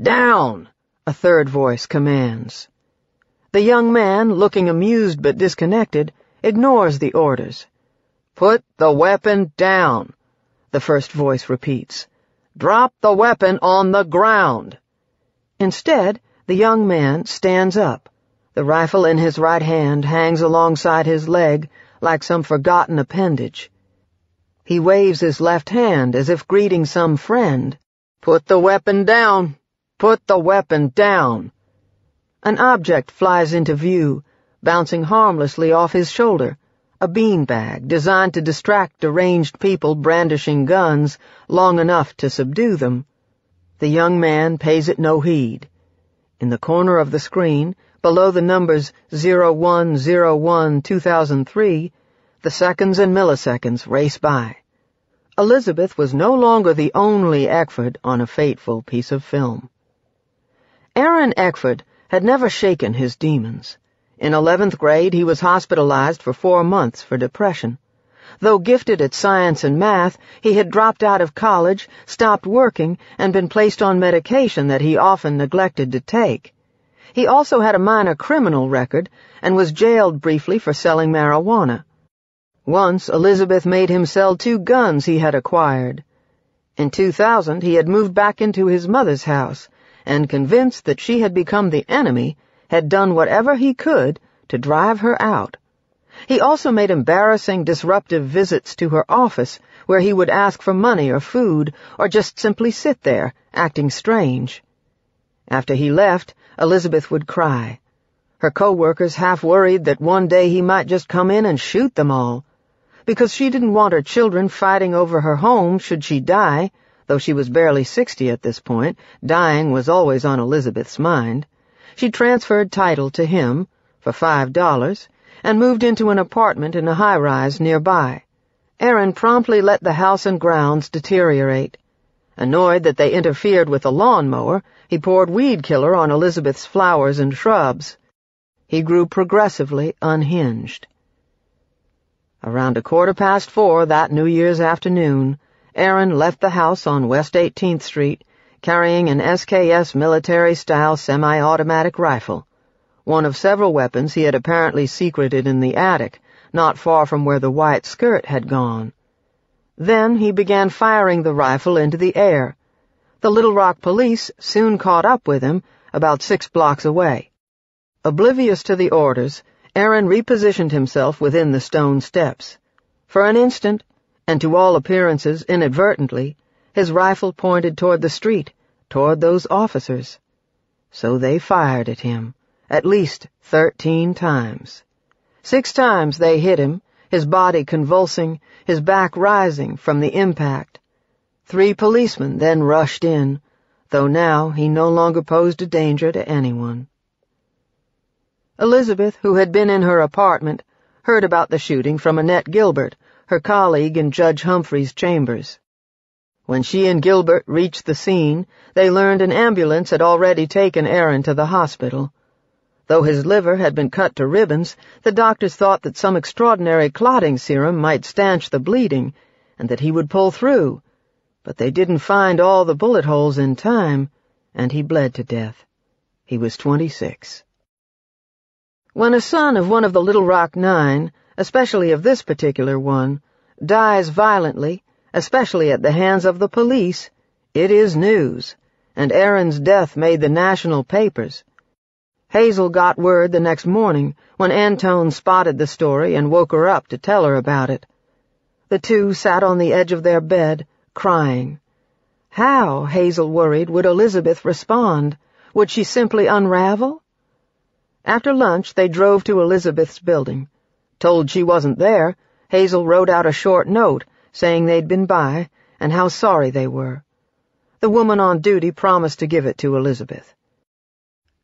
"Down!" a third voice commands. The young man, looking amused but disconnected, ignores the orders. "Put the weapon down," the first voice repeats. "Drop the weapon on the ground." Instead, the young man stands up. The rifle in his right hand hangs alongside his leg like some forgotten appendage. He waves his left hand as if greeting some friend. "Put the weapon down! Put the weapon down!" An object flies into view, bouncing harmlessly off his shoulder, a beanbag designed to distract deranged people brandishing guns long enough to subdue them. The young man pays it no heed. In the corner of the screen, below the numbers 0101-2003, the seconds and milliseconds race by. Elizabeth was no longer the only Eckford on a fateful piece of film. Aaron Eckford had never shaken his demons. In 11th grade, he was hospitalized for 4 months for depression. Though gifted at science and math, he had dropped out of college, stopped working, and been placed on medication that he often neglected to take. He also had a minor criminal record and was jailed briefly for selling marijuana. Once, Elizabeth made him sell 2 guns he had acquired. In 2000, he had moved back into his mother's house, and convinced that she had become the enemy, had done whatever he could to drive her out. He also made embarrassing, disruptive visits to her office, where he would ask for money or food, or just simply sit there, acting strange. After he left, Elizabeth would cry. Her co-workers half worried that one day he might just come in and shoot them all. Because she didn't want her children fighting over her home should she die, though she was barely 60 at this point, dying was always on Elizabeth's mind. She transferred title to him, for $5, and moved into an apartment in a high-rise nearby. Aaron promptly let the house and grounds deteriorate. Annoyed that they interfered with the lawnmower, he poured weed killer on Elizabeth's flowers and shrubs. He grew progressively unhinged. Around 4:15 that New Year's afternoon, Aaron left the house on West 18th Street, carrying an SKS military-style semi-automatic rifle, one of several weapons he had apparently secreted in the attic, not far from where the white skirt had gone. Then he began firing the rifle into the air. The Little Rock police soon caught up with him, about 6 blocks away. Oblivious to the orders, Aaron repositioned himself within the stone steps. For an instant, and to all appearances inadvertently, his rifle pointed toward the street, toward those officers. So they fired at him, at least 13 times. 6 times they hit him, his body convulsing, his back rising from the impact. 3 policemen then rushed in, though now he no longer posed a danger to anyone. Elizabeth, who had been in her apartment, heard about the shooting from Annette Gilbert, her colleague in Judge Humphrey's chambers. When she and Gilbert reached the scene, they learned an ambulance had already taken Aaron to the hospital. Though his liver had been cut to ribbons, the doctors thought that some extraordinary clotting serum might stanch the bleeding, and that he would pull through. But they didn't find all the bullet holes in time, and he bled to death. He was 26. When a son of one of the Little Rock Nine, especially of this particular one, dies violently, especially at the hands of the police, it is news, and Aaron's death made the national papers. Hazel got word the next morning when Antone spotted the story and woke her up to tell her about it. The two sat on the edge of their bed, crying. How, Hazel worried, would Elizabeth respond? Would she simply unravel? After lunch, they drove to Elizabeth's building. Told she wasn't there, Hazel wrote out a short note saying they'd been by and how sorry they were. The woman on duty promised to give it to Elizabeth.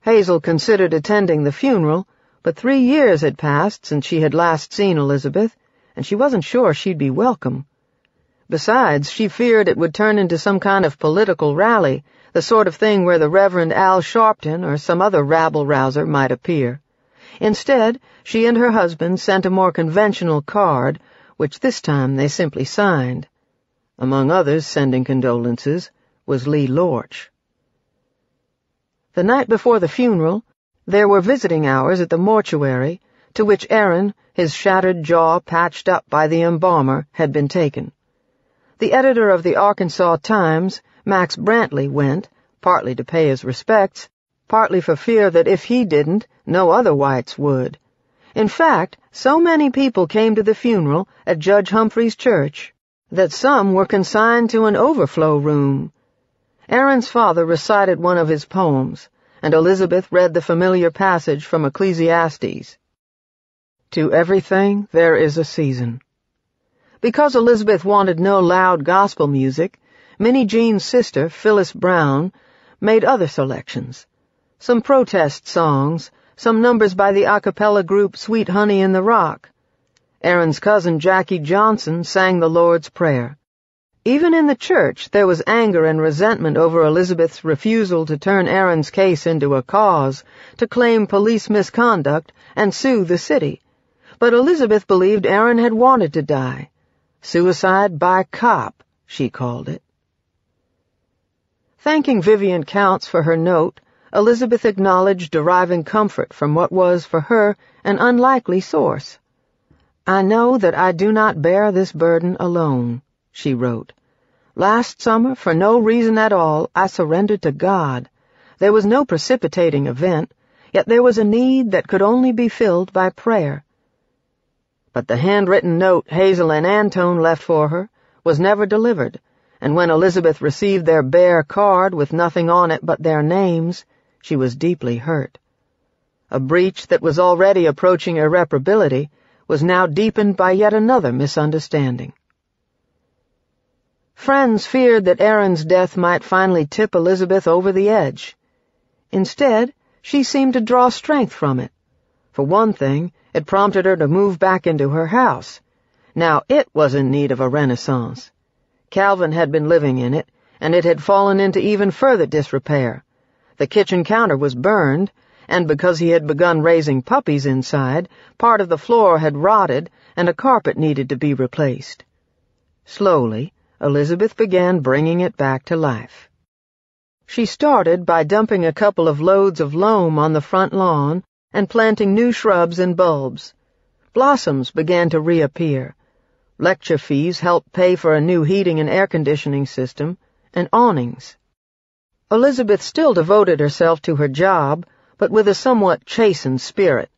Hazel considered attending the funeral, but 3 years had passed since she had last seen Elizabeth, and she wasn't sure she'd be welcome. Besides, she feared it would turn into some kind of political rally, the sort of thing where the Reverend Al Sharpton or some other rabble-rouser might appear. Instead, she and her husband sent a more conventional card, which this time they simply signed. Among others sending condolences was Lee Lorch. The night before the funeral, there were visiting hours at the mortuary, to which Aaron, his shattered jaw patched up by the embalmer, had been taken. The editor of the Arkansas Times, Max Brantley, went, partly to pay his respects, partly for fear that if he didn't, no other whites would. In fact, so many people came to the funeral at Judge Humphrey's church that some were consigned to an overflow room. Aaron's father recited one of his poems, and Elizabeth read the familiar passage from Ecclesiastes. To everything there is a season. Because Elizabeth wanted no loud gospel music, Minnie Jean's sister, Phyllis Brown, made other selections. Some protest songs, some numbers by the a cappella group Sweet Honey in the Rock. Aaron's cousin Jackie Johnson sang the Lord's Prayer. Even in the church there was anger and resentment over Elizabeth's refusal to turn Aaron's case into a cause, to claim police misconduct and sue the city. But Elizabeth believed Aaron had wanted to die. Suicide by cop, she called it. Thanking Vivian Counts for her note, Elizabeth acknowledged deriving comfort from what was, for her, an unlikely source. I know that I do not bear this burden alone, she wrote. Last summer, for no reason at all, I surrendered to God. There was no precipitating event, yet there was a need that could only be filled by prayer. But the handwritten note Hazel and Antone left for her was never delivered, and when Elizabeth received their bare card with nothing on it but their names, she was deeply hurt. A breach that was already approaching irreparability was now deepened by yet another misunderstanding. Friends feared that Aaron's death might finally tip Elizabeth over the edge. Instead, she seemed to draw strength from it. For one thing, it prompted her to move back into her house. Now it was in need of a renaissance. Calvin had been living in it, and it had fallen into even further disrepair. The kitchen counter was burned, and because he had begun raising puppies inside, part of the floor had rotted, and a carpet needed to be replaced. Slowly, Elizabeth began bringing it back to life. She started by dumping a couple of loads of loam on the front lawn and planting new shrubs and bulbs. Blossoms began to reappear. Lecture fees helped pay for a new heating and air conditioning system, and awnings. Elizabeth still devoted herself to her job, but with a somewhat chastened spirit.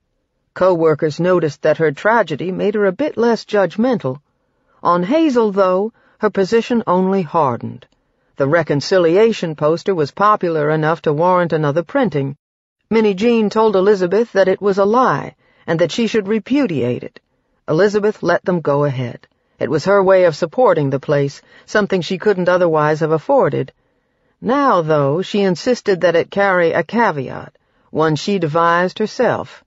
Co-workers noticed that her tragedy made her a bit less judgmental. On Hazel, though, her position only hardened. The reconciliation poster was popular enough to warrant another printing, Minnie Jean told Elizabeth that it was a lie and that she should repudiate it. Elizabeth let them go ahead. It was her way of supporting the place, something she couldn't otherwise have afforded. Now, though, she insisted that it carry a caveat, one she devised herself.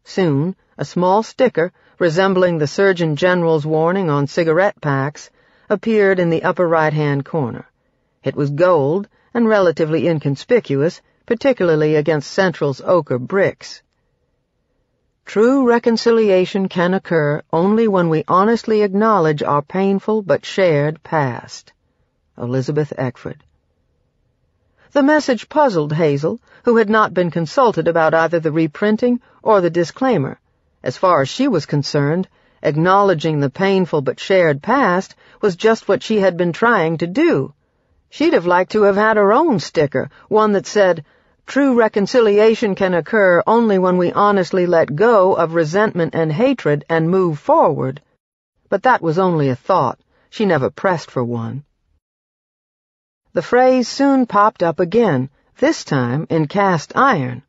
Soon, a small sticker, resembling the Surgeon General's warning on cigarette packs, appeared in the upper right-hand corner. It was gold and relatively inconspicuous, particularly against Central's ochre bricks. True reconciliation can occur only when we honestly acknowledge our painful but shared past. Elizabeth Eckford. The message puzzled Hazel, who had not been consulted about either the reprinting or the disclaimer. As far as she was concerned, acknowledging the painful but shared past was just what she had been trying to do. She'd have liked to have had her own sticker, one that said, "True reconciliation can occur only when we honestly let go of resentment and hatred and move forward." But that was only a thought. She never pressed for one. The phrase soon popped up again, this time in cast iron.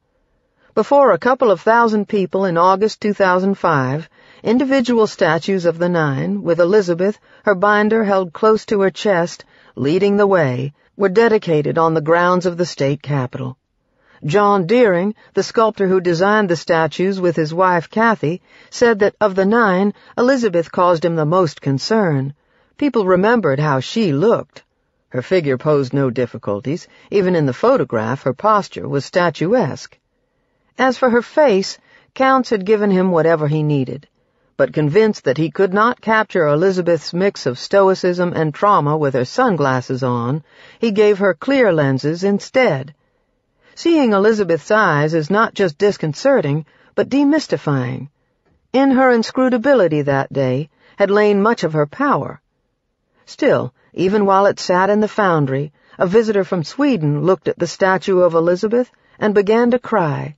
Before a couple of thousand people in August 2005, individual statues of the Nine, with Elizabeth, her binder held close to her chest, leading the way, were dedicated on the grounds of the state capitol. John Deering, the sculptor who designed the statues with his wife Kathy, said that of the Nine, Elizabeth caused him the most concern. People remembered how she looked. Her figure posed no difficulties. Even in the photograph, her posture was statuesque. As for her face, Counts had given him whatever he needed, but convinced that he could not capture Elizabeth's mix of stoicism and trauma with her sunglasses on, he gave her clear lenses instead. Seeing Elizabeth's eyes is not just disconcerting, but demystifying. In her inscrutability that day had lain much of her power. Still, even while it sat in the foundry, a visitor from Sweden looked at the statue of Elizabeth and began to cry.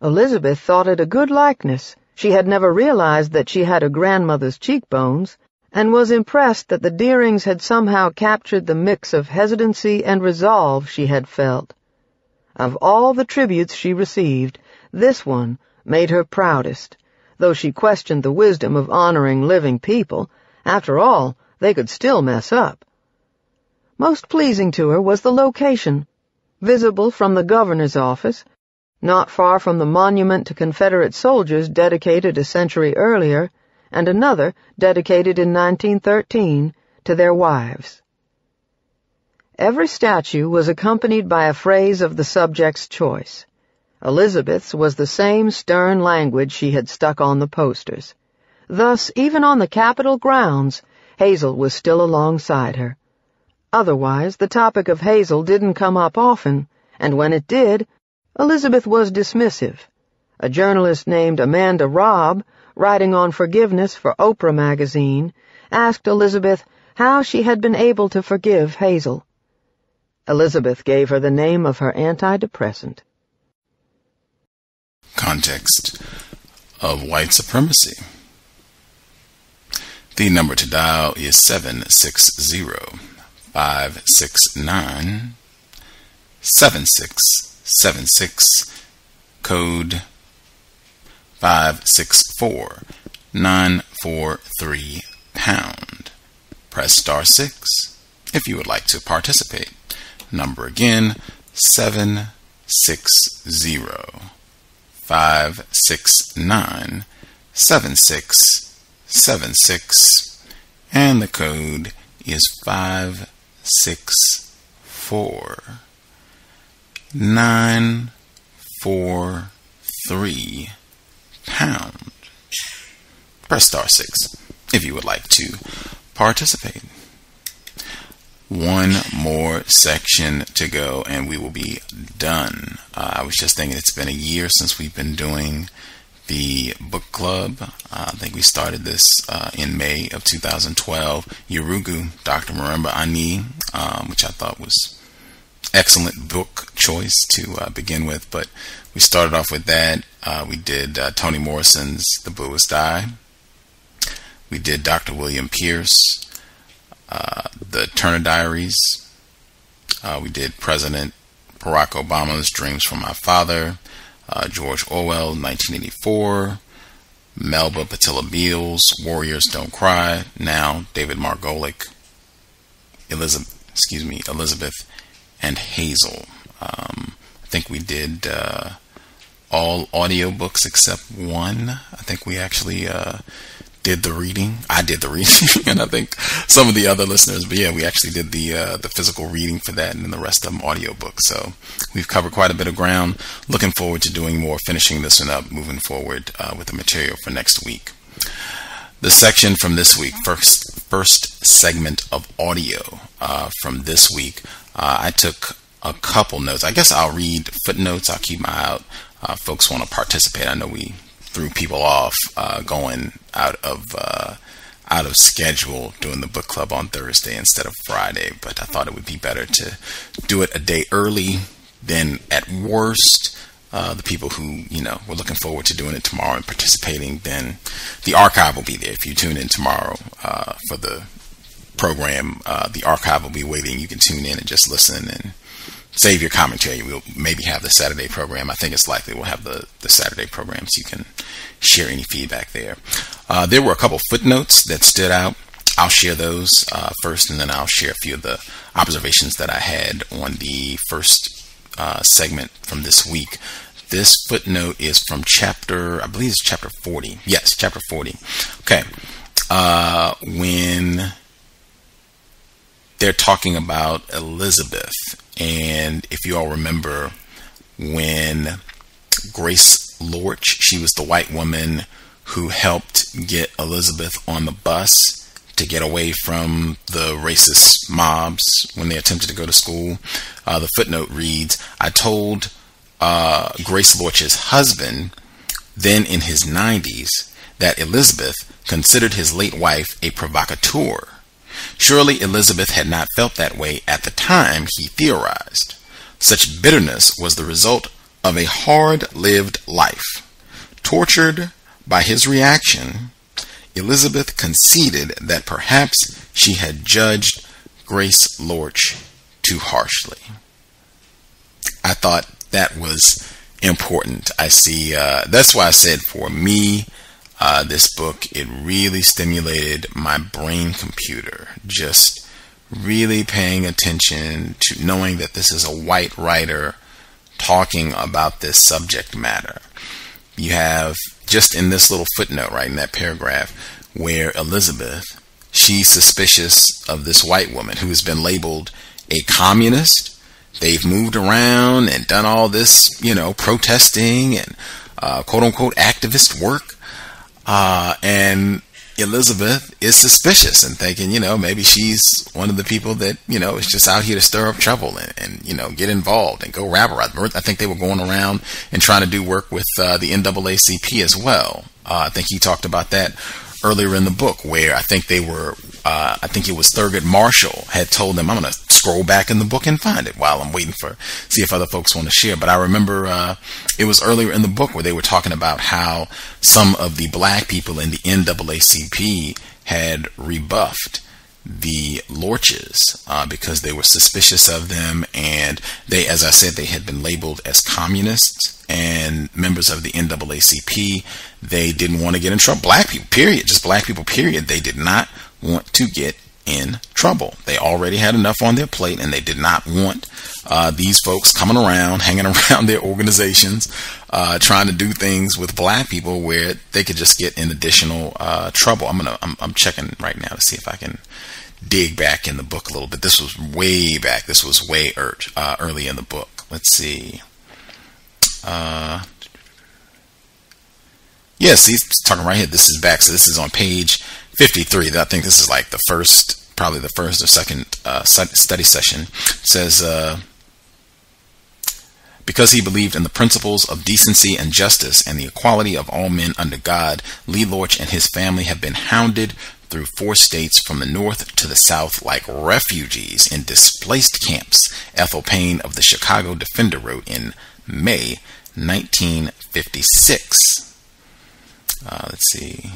Elizabeth thought it a good likeness. She had never realized that she had her grandmother's cheekbones, and was impressed that the Deerings had somehow captured the mix of hesitancy and resolve she had felt. Of all the tributes she received, this one made her proudest, though she questioned the wisdom of honoring living people. After all, they could still mess up. Most pleasing to her was the location, visible from the governor's office, not far from the monument to Confederate soldiers dedicated a century earlier, and another dedicated in 1913 to their wives. Every statue was accompanied by a phrase of the subject's choice. Elizabeth's was the same stern language she had stuck on the posters. Thus, even on the Capitol grounds, Hazel was still alongside her. Otherwise, the topic of Hazel didn't come up often, and when it did, Elizabeth was dismissive. A journalist named Amanda Robb, writing on forgiveness for Oprah magazine, asked Elizabeth how she had been able to forgive Hazel. Elizabeth gave her the name of her antidepressant. Context of White Supremacy. The number to dial is 760-569-7676, code 564-943#. Press *6 if you would like to participate. Number again, 760-569-7676, and the code is 564-943#. Press *6 if you would like to participate. One more section to go and we will be done. I was just thinking it's been a year since we've been doing the book club. I think we started this in May of 2012. Yurugu, Dr. Maremba Ani, which I thought was excellent book choice to begin with, but we started off with that. We did Toni Morrison's The Buddhist Eye. We did Dr. William Pierce, the Turner Diaries. We did President Barack Obama's Dreams from My Father, George Orwell, 1984, Melba Patilla Beals, Warriors Don't Cry, now David Margolick, Elizabeth, and Hazel. I think we did all audiobooks except one. I think we actually did the reading. I did the reading, and I think some of the other listeners, but yeah, we actually did the physical reading for that, and then the rest of them audiobooks. So we've covered quite a bit of ground. Looking forward to doing more, finishing this one up, moving forward with the material for next week. The section from this week, first segment of audio from this week, I took a couple notes. I guess I'll read footnotes. I'll keep my eye out. Folks want to participate. I know we threw people off going out of schedule doing the book club on Thursday instead of Friday, but I thought it would be better to do it a day early than at worst. The people who, were looking forward to doing it tomorrow and participating, then the archive will be there. If you tune in tomorrow for the program, the archive will be waiting. You can tune in and just listen and save your commentary. We'll maybe have the Saturday program. I think it's likely we'll have the Saturday program, so you can share any feedback there. There were a couple footnotes that stood out. I'll share those first, and then I'll share a few of the observations that I had on the first segment from this week. This footnote is from chapter 40. Yes, chapter 40. Okay. When they're talking about Elizabeth, and if you all remember when Grace Lorch, she was the white woman who helped get Elizabeth on the bus to get away from the racist mobs when they attempted to go to school. The footnote reads, I told Grace Lorch's husband, then in his 90s, that Elizabeth considered his late wife a provocateur. Surely Elizabeth had not felt that way at the time, he theorized. Such bitterness was the result of a hard-lived life. Tortured by his reaction, Elizabeth conceded that perhaps she had judged Grace Lorch too harshly. I thought that was important. I see, that's why I said for me, this book, it really stimulated my brain computer. Just really paying attention to knowing that this is a white writer talking about this subject matter. You have just in this little footnote, right in that paragraph, where Elizabeth, she's suspicious of this white woman who has been labeled a communist. They've moved around and done all this, protesting and quote unquote activist work. And Elizabeth is suspicious and thinking, maybe she's one of the people that, is just out here to stir up trouble and get involved and go rabble. I think they were going around and trying to do work with the NAACP as well. I think he talked about that earlier in the book, where I think they were, I think it was Thurgood Marshall had told them, I'm going to scroll back in the book and find it while I'm waiting see if other folks want to share. But I remember it was earlier in the book where they were talking about how some of the black people in the NAACP had rebuffed the Lorches because they were suspicious of them, and they, as I said, they had been labeled as communists and members of the NAACP. They didn't want to get in trouble. Black people, period. Just black people, period. They did not want to get in trouble. They already had enough on their plate, and they did not want these folks coming around, hanging around their organizations, trying to do things with black people where they could just get in additional trouble. I'm checking right now to see if I can dig back in the book a little bit. This was way back. This was way early in the book. Let's see. Yes, he's talking right here. This is back. So this is on page 53. I think this is like probably the first or second study session. It says, because he believed in the principles of decency and justice and the equality of all men under God, Lee Lorch and his family have been hounded through 4 states from the north to the south like refugees in displaced camps, Ethel Payne of the Chicago Defender wrote in May 1956. Let's see.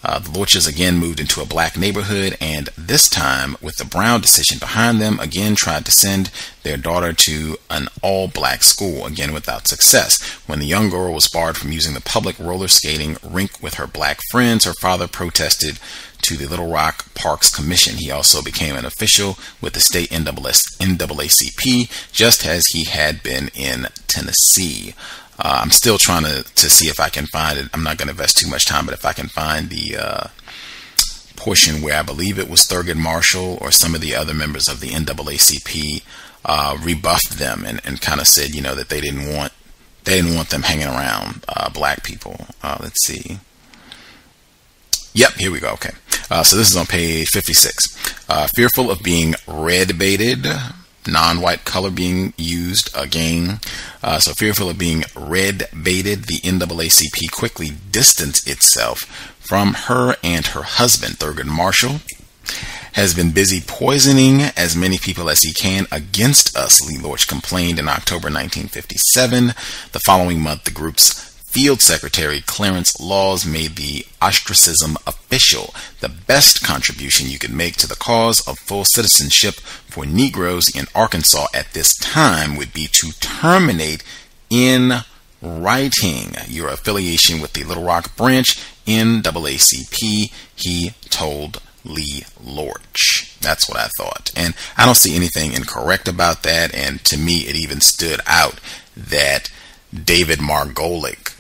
The Lorches again moved into a black neighborhood, and this time, with the Brown decision behind them, again tried to send their daughter to an all-black school, again without success. When the young girl was barred from using the public roller skating rink with her black friends, her father protested to the Little Rock Parks Commission. He also became an official with the state NAACP, just as he had been in Tennessee. I'm still trying to see if I can find it. I'm not going to invest too much time, but if I can find the portion where I believe it was Thurgood Marshall or some of the other members of the NAACP rebuffed them and kind of said, that they didn't want them hanging around black people. Let's see. Yep, here we go. Okay. So this is on page 56. Fearful of being red-baited, non-white color being used again. So fearful of being red-baited, the NAACP quickly distanced itself from her and her husband. Thurgood Marshall has been busy poisoning as many people as he can against us, Lee Lorch complained in October 1957. The following month, the group's Field Secretary Clarence Laws made the ostracism official. The best contribution you could make to the cause of full citizenship for Negroes in Arkansas at this time would be to terminate in writing your affiliation with the Little Rock branch NAACP, he told Lee Lorch. That's what I thought. And I don't see anything incorrect about that. And to me, it even stood out that David Margolick,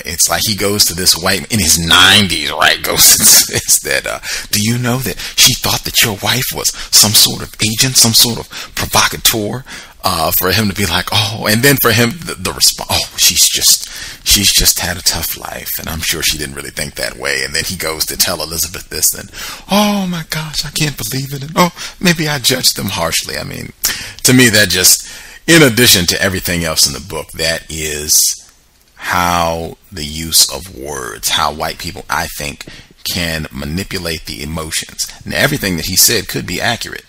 it's like he goes to this white in his 90s, right? Goes and says that, do you know that she thought that your wife was some sort of agent, some sort of provocateur? For him to be like, oh, and then for him the response, oh, she's just had a tough life, and I'm sure she didn't really think that way. And then he goes to tell Elizabeth this, and oh my gosh, I can't believe it. And oh, maybe I judged them harshly. I mean, to me, that just, in addition to everything else in the book, that is how the use of words, how white people, I think, can manipulate the emotions. Now, everything that he said could be accurate,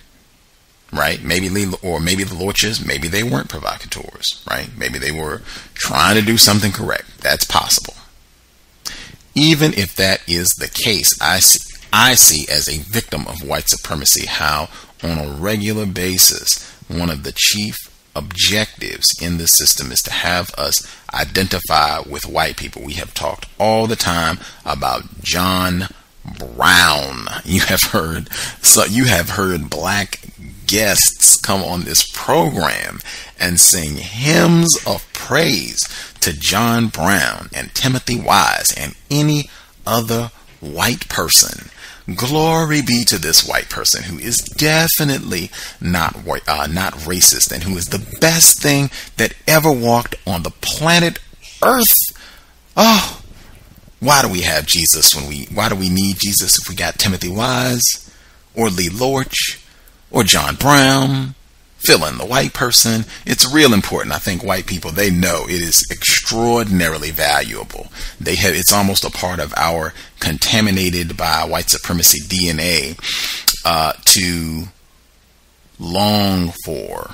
right? Maybe the Lorches, maybe they weren't provocateurs, right? Maybe they were trying to do something correct. That's possible. Even if that is the case, I see as a victim of white supremacy how, on a regular basis, one of the chief objectives in this system is to have us identify with white people. We have talked all the time about John Brown. You have heard black guests come on this program and sing hymns of praise to John Brown and Timothy Wise and any other white person. Glory be to this white person who is definitely not racist and who is the best thing that ever walked on the planet Earth. Oh, why do we have Jesus why do we need Jesus if we got Timothy Wise or Lee Lorch or John Brown? Fill in the white person. It's real important. I think white people, they know it is extraordinarily valuable. It's almost a part of our contaminated by white supremacy DNA to long for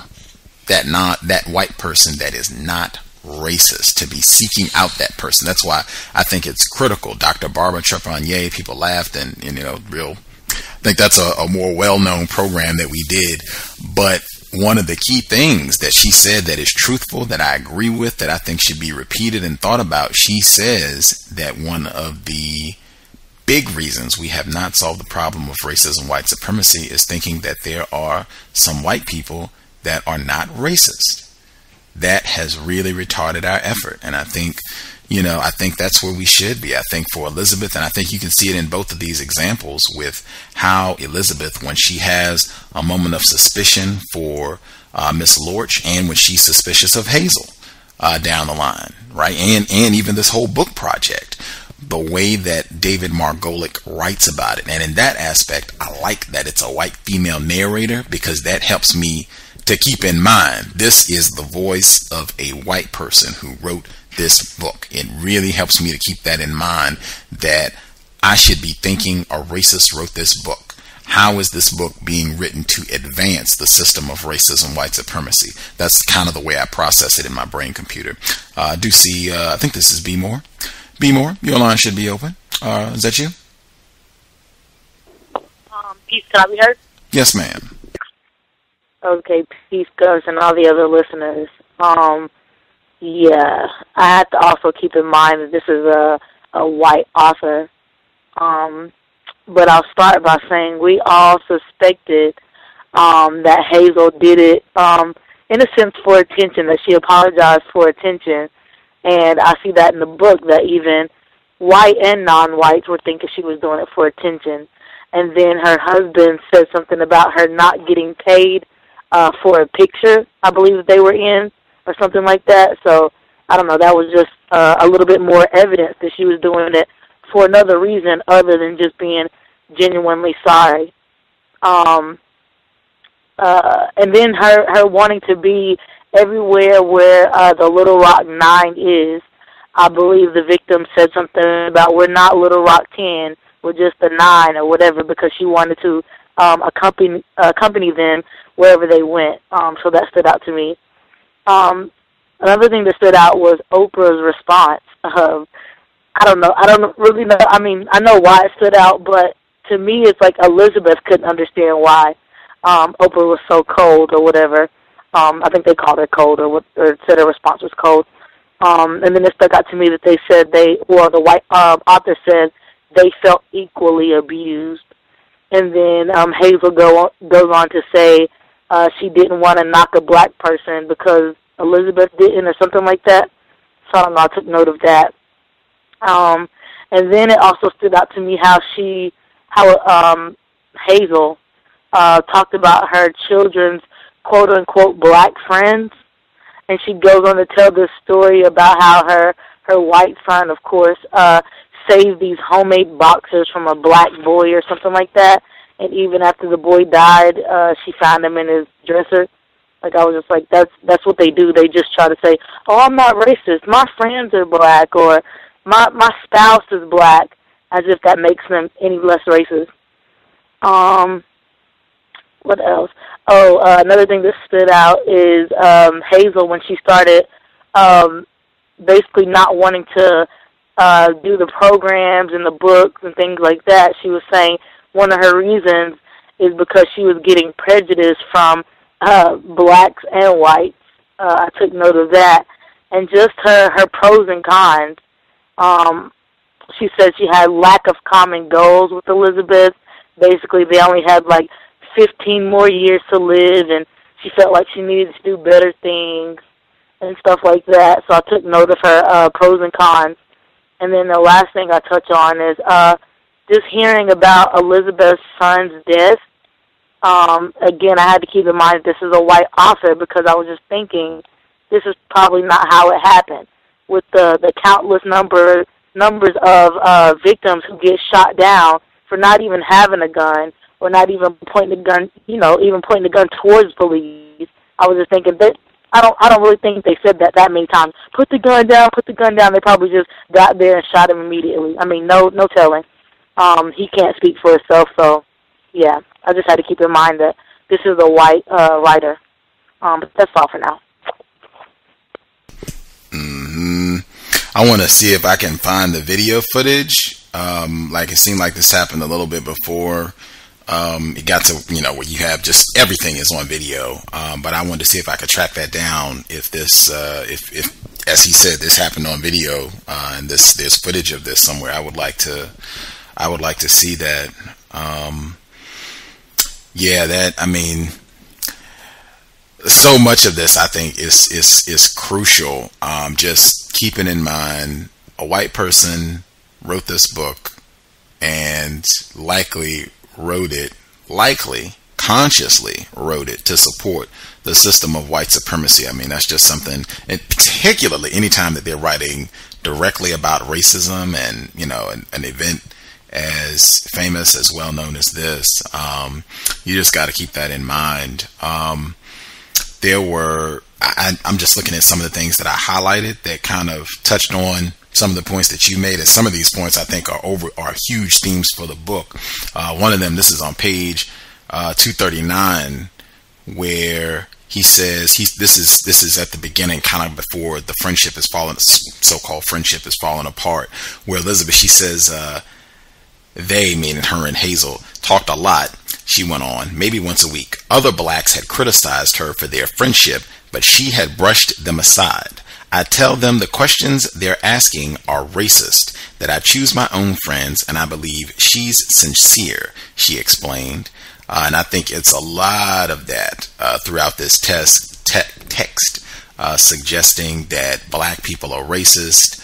that white person that is not racist, to be seeking out that person. That's why I think it's critical. Dr. Barbara Trepanier, people laughed and I think that's a more well-known program that we did. But one of the key things that she said that is truthful, that I agree with, that I think should be repeated and thought about, she says that one of the big reasons we have not solved the problem of racism, white supremacy, is thinking that there are some white people that are not racist. That has really retarded our effort. And I think that's where we should be. I think for Elizabeth, and I think you can see it in both of these examples with how Elizabeth, when she has a moment of suspicion for Miss Lorch and when she's suspicious of Hazel down the line, right? And even this whole book project, the way that David Margolick writes about it. And in that aspect, I like that it's a white female narrator, because that helps me to keep in mind this is the voice of a white person who wrote this book. It really helps me to keep that in mind, that I should be thinking a racist wrote this book. How is this book being written to advance the system of racism, white supremacy? That's kind of the way I process it in my brain computer. I do see, I think this is B More. B More, your line should be open. Is that you? Peace, can I be heard? Yes, ma'am. Okay, peace, Gus, and all the other listeners. Yeah, I have to also keep in mind that this is a white author. But I'll start by saying we all suspected that Hazel did it, in a sense, for attention, that she apologized for attention. And I see that in the book, that even white and non-whites were thinking she was doing it for attention. And then her husband said something about her not getting paid for a picture, I believe, that they were in, or something like that. So, I don't know, that was just a little bit more evidence that she was doing it for another reason other than just being genuinely sorry. And then her wanting to be everywhere where the Little Rock 9 is. I believe the victim said something about, we're not Little Rock 10, we're just the 9 or whatever, because she wanted to accompany them wherever they went. So that stood out to me. Another thing that stood out was Oprah's response. I don't really know. I mean, I know why it stood out, but to me it's like Elizabeth couldn't understand why Oprah was so cold or whatever. I think they called her cold, or said her response was cold. And then it stuck out to me that they said the white author said they felt equally abused. And then Hazel goes on to say she didn't want to knock a black person because Elizabeth didn't, or something like that. So I don't know, I took note of that. And then it also stood out to me how Hazel talked about her children's quote-unquote black friends. And she goes on to tell this story about how her white son, of course, saved these homemade boxers from a black boy or something like that. And even after the boy died, she found him in his dresser. Like, I was just like, that's what they do. They just try to say, oh, I'm not racist. My friends are black, or my spouse is black, as if that makes them any less racist. What else? Oh, another thing that stood out is Hazel, when she started basically not wanting to do the programs and the books and things like that. She was saying one of her reasons is because she was getting prejudice from blacks and whites. I took note of that. And just her pros and cons. She said she had lack of common goals with Elizabeth. Basically, they only had like 15 more years to live, and she felt like she needed to do better things and stuff like that. So I took note of her pros and cons. And then the last thing I touch on is just hearing about Elizabeth's son's death. Again, I had to keep in mind this is a white author, because I was just thinking this is probably not how it happened, with the countless numbers of victims who get shot down for not even having a gun, or not even pointing the gun, even pointing the gun towards police. I was just thinking that I don't really think they said that many times. Put the gun down, put the gun down. They probably just got there and shot him immediately. I mean, no telling. He can't speak for himself, so yeah. I just had to keep in mind that this is a white writer. But that's all for now. I want to see if I can find the video footage. Like, it seemed like this happened a little bit before. It got to, where you have just everything is on video. But I wanted to see if I could track that down. If this, if as he said, this happened on video, and there's footage of this somewhere, I would like to see that. So much of this, I think, is crucial. Just keeping in mind, a white person wrote this book and likely consciously wrote it to support the system of white supremacy. I mean, that's just something, and particularly anytime that they're writing directly about racism and, an event as famous, as well known as this, you just got to keep that in mind. I'm just looking at some of the things that I highlighted that kind of touched on some of the points that you made, and some of these points I think are huge themes for the book. One of them, this is on page 239, where he says this is at the beginning, kind of before the so-called friendship is falling apart, where Elizabeth, she says, They, meaning her and Hazel, talked a lot. She went on, maybe once a week. Other blacks had criticized her for their friendship, but she had brushed them aside. I tell them the questions they're asking are racist, that I choose my own friends, and I believe she's sincere, she explained. And I think it's a lot of that throughout this text, suggesting that black people are racist,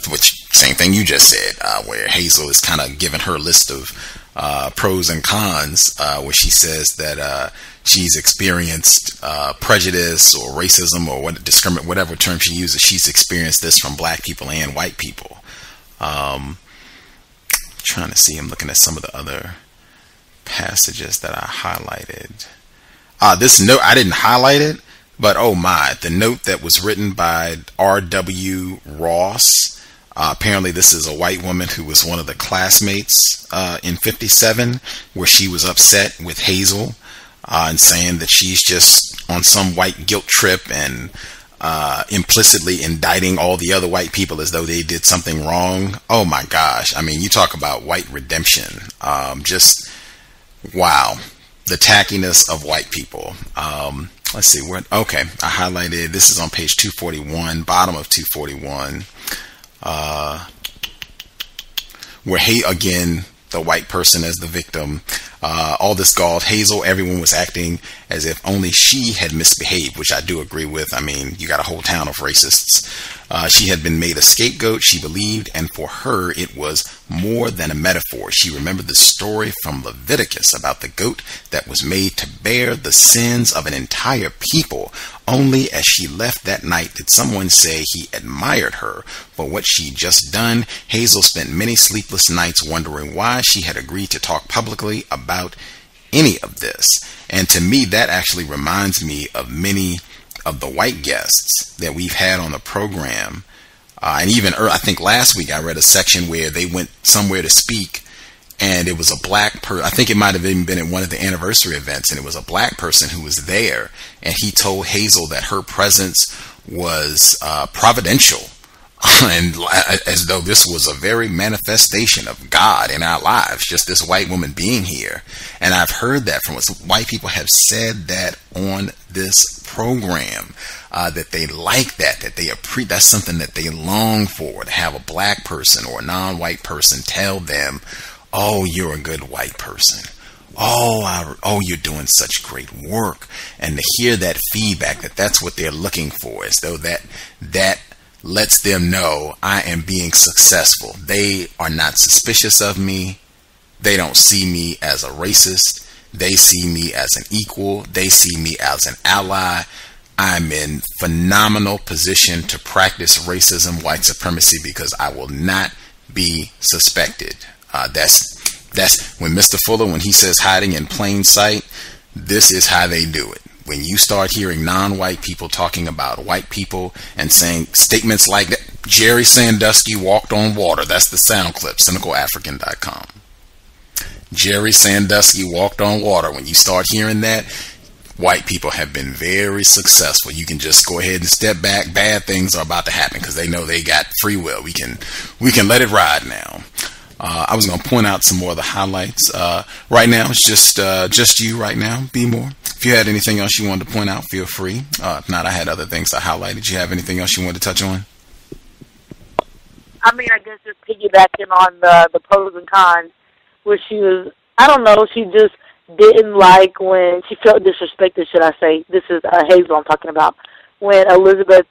which same thing you just said, where Hazel is kind of giving her list of pros and cons, where she says that she's experienced prejudice or racism or whatever term she uses. She's experienced this from black people and white people. Trying to see, I'm looking at some of the other passages that I highlighted. This note, I didn't highlight it, but oh my, the note that was written by R.W. Ross. Apparently this is a white woman who was one of the classmates in 57, where she was upset with Hazel and saying that she's just on some white guilt trip and implicitly indicting all the other white people as though they did something wrong. Oh my gosh. I mean, you talk about white redemption. Just wow. The tackiness of white people. Let's see. Okay. I highlighted, this is on page 241, bottom of 241. Where again, the white person as the victim, all this galled Hazel, everyone was acting as if only she had misbehaved, which I do agree with. I mean, you got a whole town of racists. She had been made a scapegoat, she believed, and for her it was more than a metaphor. She remembered the story from Leviticus about the goat that was made to bear the sins of an entire people. Only as she left that night did someone say he admired her for what she'd just done. Hazel spent many sleepless nights wondering why she had agreed to talk publicly about any of this. And to me, that actually reminds me of many of the white guests that we've had on the program. And even, I think last week I read a section where they went somewhere to speak, and it was a black person. I think it might have even been at one of the anniversary events, and it was a black person who was there, and he told Hazel that her presence was providential, and as though this was a very manifestation of God in our lives, just this white woman being here. And I've heard that from white people have said that on this program, that they like that they that's something that they long for, to have a black person or a non-white person tell them, oh, you're a good white person. Oh, you're doing such great work. And to hear that feedback, that's what they're looking for, as though that lets them know I am being successful. They are not suspicious of me. They don't see me as a racist. They see me as an equal. They see me as an ally. I'm in phenomenal position to practice racism, white supremacy, because I will not be suspected. That's when Mr. Fuller, when he says hiding in plain sight, this is how they do it. When you start hearing non-white people talking about white people and saying statements like that, Jerry Sandusky walked on water. That's the sound clip, cynicalafrican.com. Jerry Sandusky walked on water. When you start hearing that, white people have been very successful. You can just go ahead and step back. Bad things are about to happen because they know they got free will. We can let it ride now. I was going to point out some more of the highlights. Right now, it's just you right now. Be more. If you had anything else you wanted to point out, feel free. If not, I had other things I highlighted. Did you have anything else you wanted to touch on? I mean, I guess just piggybacking on the pros and cons, where she was, I don't know, she just didn't like when she felt disrespected, should I say. This is Hazel I'm talking about. When Elizabeth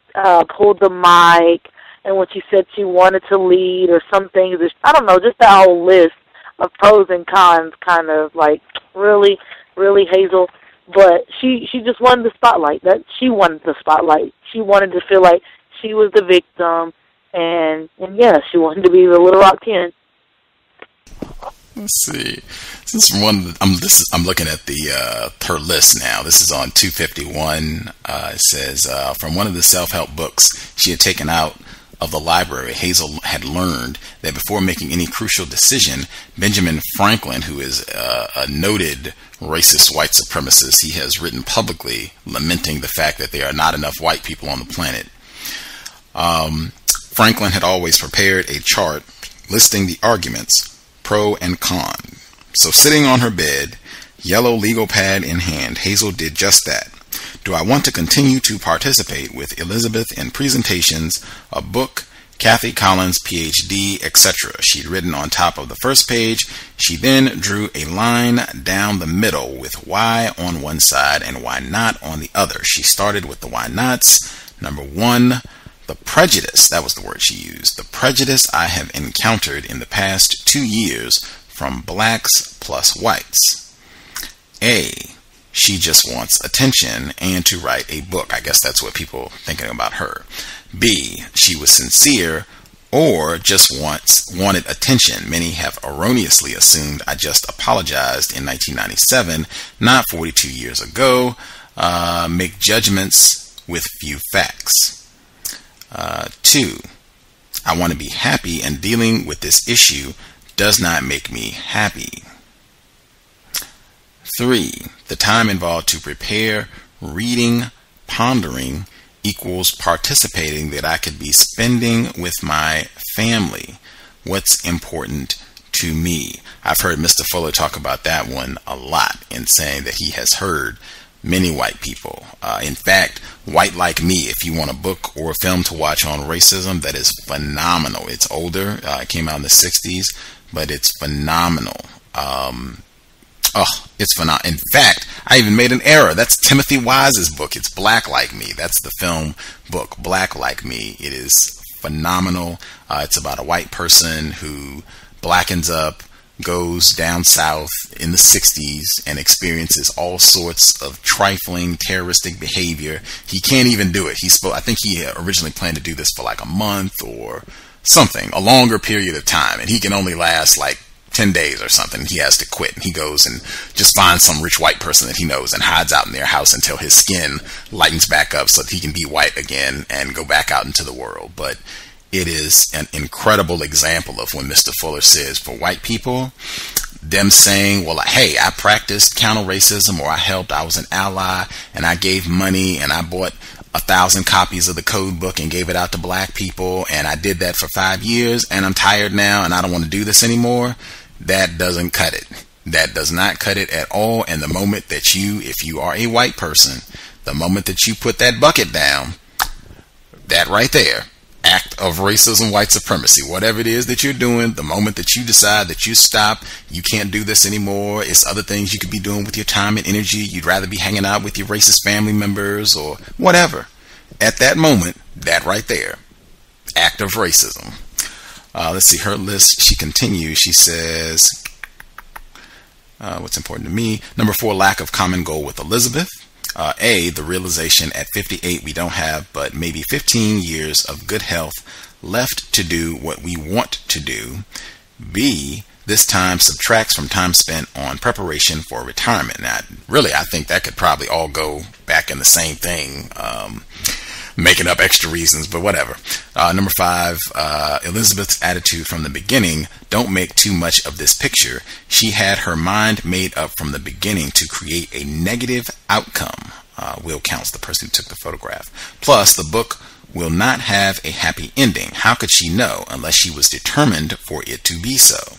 pulled the mic, and when she said she wanted to lead or some things, I don't know, just that whole list of pros and cons, kind of like, really, really, Hazel? But she just wanted the spotlight. She wanted the spotlight. She wanted to feel like she was the victim, and yeah, she wanted to be the Little Rock 10. Let's see. This is one. I'm looking at her list now. This is on 251. It says from one of the self-help books she had taken out of the library, Hazel had learned that before making any crucial decision, Benjamin Franklin, who is a noted racist white supremacist, he has written publicly lamenting the fact that there are not enough white people on the planet. Franklin had always prepared a chart listing the arguments pro and con. So sitting on her bed, yellow legal pad in hand, Hazel did just that. Do I want to continue to participate with Elizabeth in presentations, a book, Kathy Collins, PhD, etc. She'd written on top of the first page. She then drew a line down the middle with why on one side and why not on the other. She started with the why nots. Number 1, the prejudice, that was the word she used, the prejudice I have encountered in the past 2 years from blacks plus whites. A, she just wants attention and to write a book. I guess that's what people are thinking about her. B, she was sincere or just wanted attention. Many have erroneously assumed I just apologized in 1997, not 42 years ago. Make judgments with few facts. 2, I want to be happy and dealing with this issue does not make me happy. 3, the time involved to prepare, reading, pondering equals participating that I could be spending with my family. What's important to me? I've heard Mr. Fuller talk about that one a lot in saying that he has heard many white people. In fact, White Like Me, if you want a book or a film to watch on racism, that is phenomenal. It's older. It came out in the 60s, but it's phenomenal. It's phenomenal. In fact, I even made an error. That's Timothy Wise's book. It's Black Like Me. That's the film book, Black Like Me. It is phenomenal. It's about a white person who blackens up, goes down south in the 60s and experiences all sorts of trifling terroristic behavior. He can't even do it. I think he originally planned to do this for like a month or something, a longer period of time, and he can only last like 10 days or something. He has to quit, and he goes and just finds some rich white person that he knows and hides out in their house until his skin lightens back up so that he can be white again and go back out into the world. But it is an incredible example of when Mr. Fuller says for white people, them saying, well, hey, I practiced counter-racism, or I was an ally, and I gave money, and I bought 1,000 copies of the code book and gave it out to black people, and I did that for 5 years, and I'm tired now, and I don't want to do this anymore. That doesn't cut it. That does not cut it at all. And the moment that if you are a white person, the moment that you put that bucket down, that right there, act of racism, white supremacy, whatever it is that you're doing, the moment that you decide that you stop, you can't do this anymore, it's other things you could be doing with your time and energy, you'd rather be hanging out with your racist family members or whatever. At that moment, that right there, act of racism. Let's see her list. She continues. She says, what's important to me? Number 4, lack of common goal with Elizabeth. A, the realization at 58 we don't have but maybe 15 years of good health left to do what we want to do. B, this time subtracts from time spent on preparation for retirement. Now, really, I think that could probably all go back in the same thing, making up extra reasons, but whatever. Number 5, Elizabeth's attitude from the beginning, don't make too much of this picture. She had her mind made up from the beginning to create a negative outcome. Will counts the person who took the photograph. Plus, the book will not have a happy ending. How could she know unless she was determined for it to be so?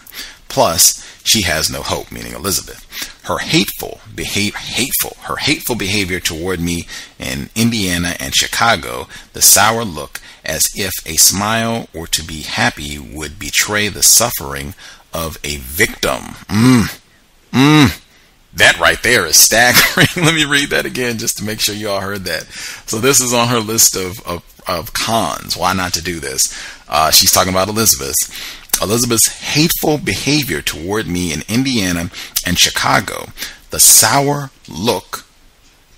Plus, she has no hope, meaning Elizabeth. Her hateful behavior toward me in Indiana and Chicago, the sour look as if a smile or to be happy would betray the suffering of a victim. That right there is staggering. Let me read that again just to make sure you all heard that. So this is on her list of cons. Why not to do this? She's talking about Elizabeth's hateful behavior toward me in Indiana and Chicago. The sour look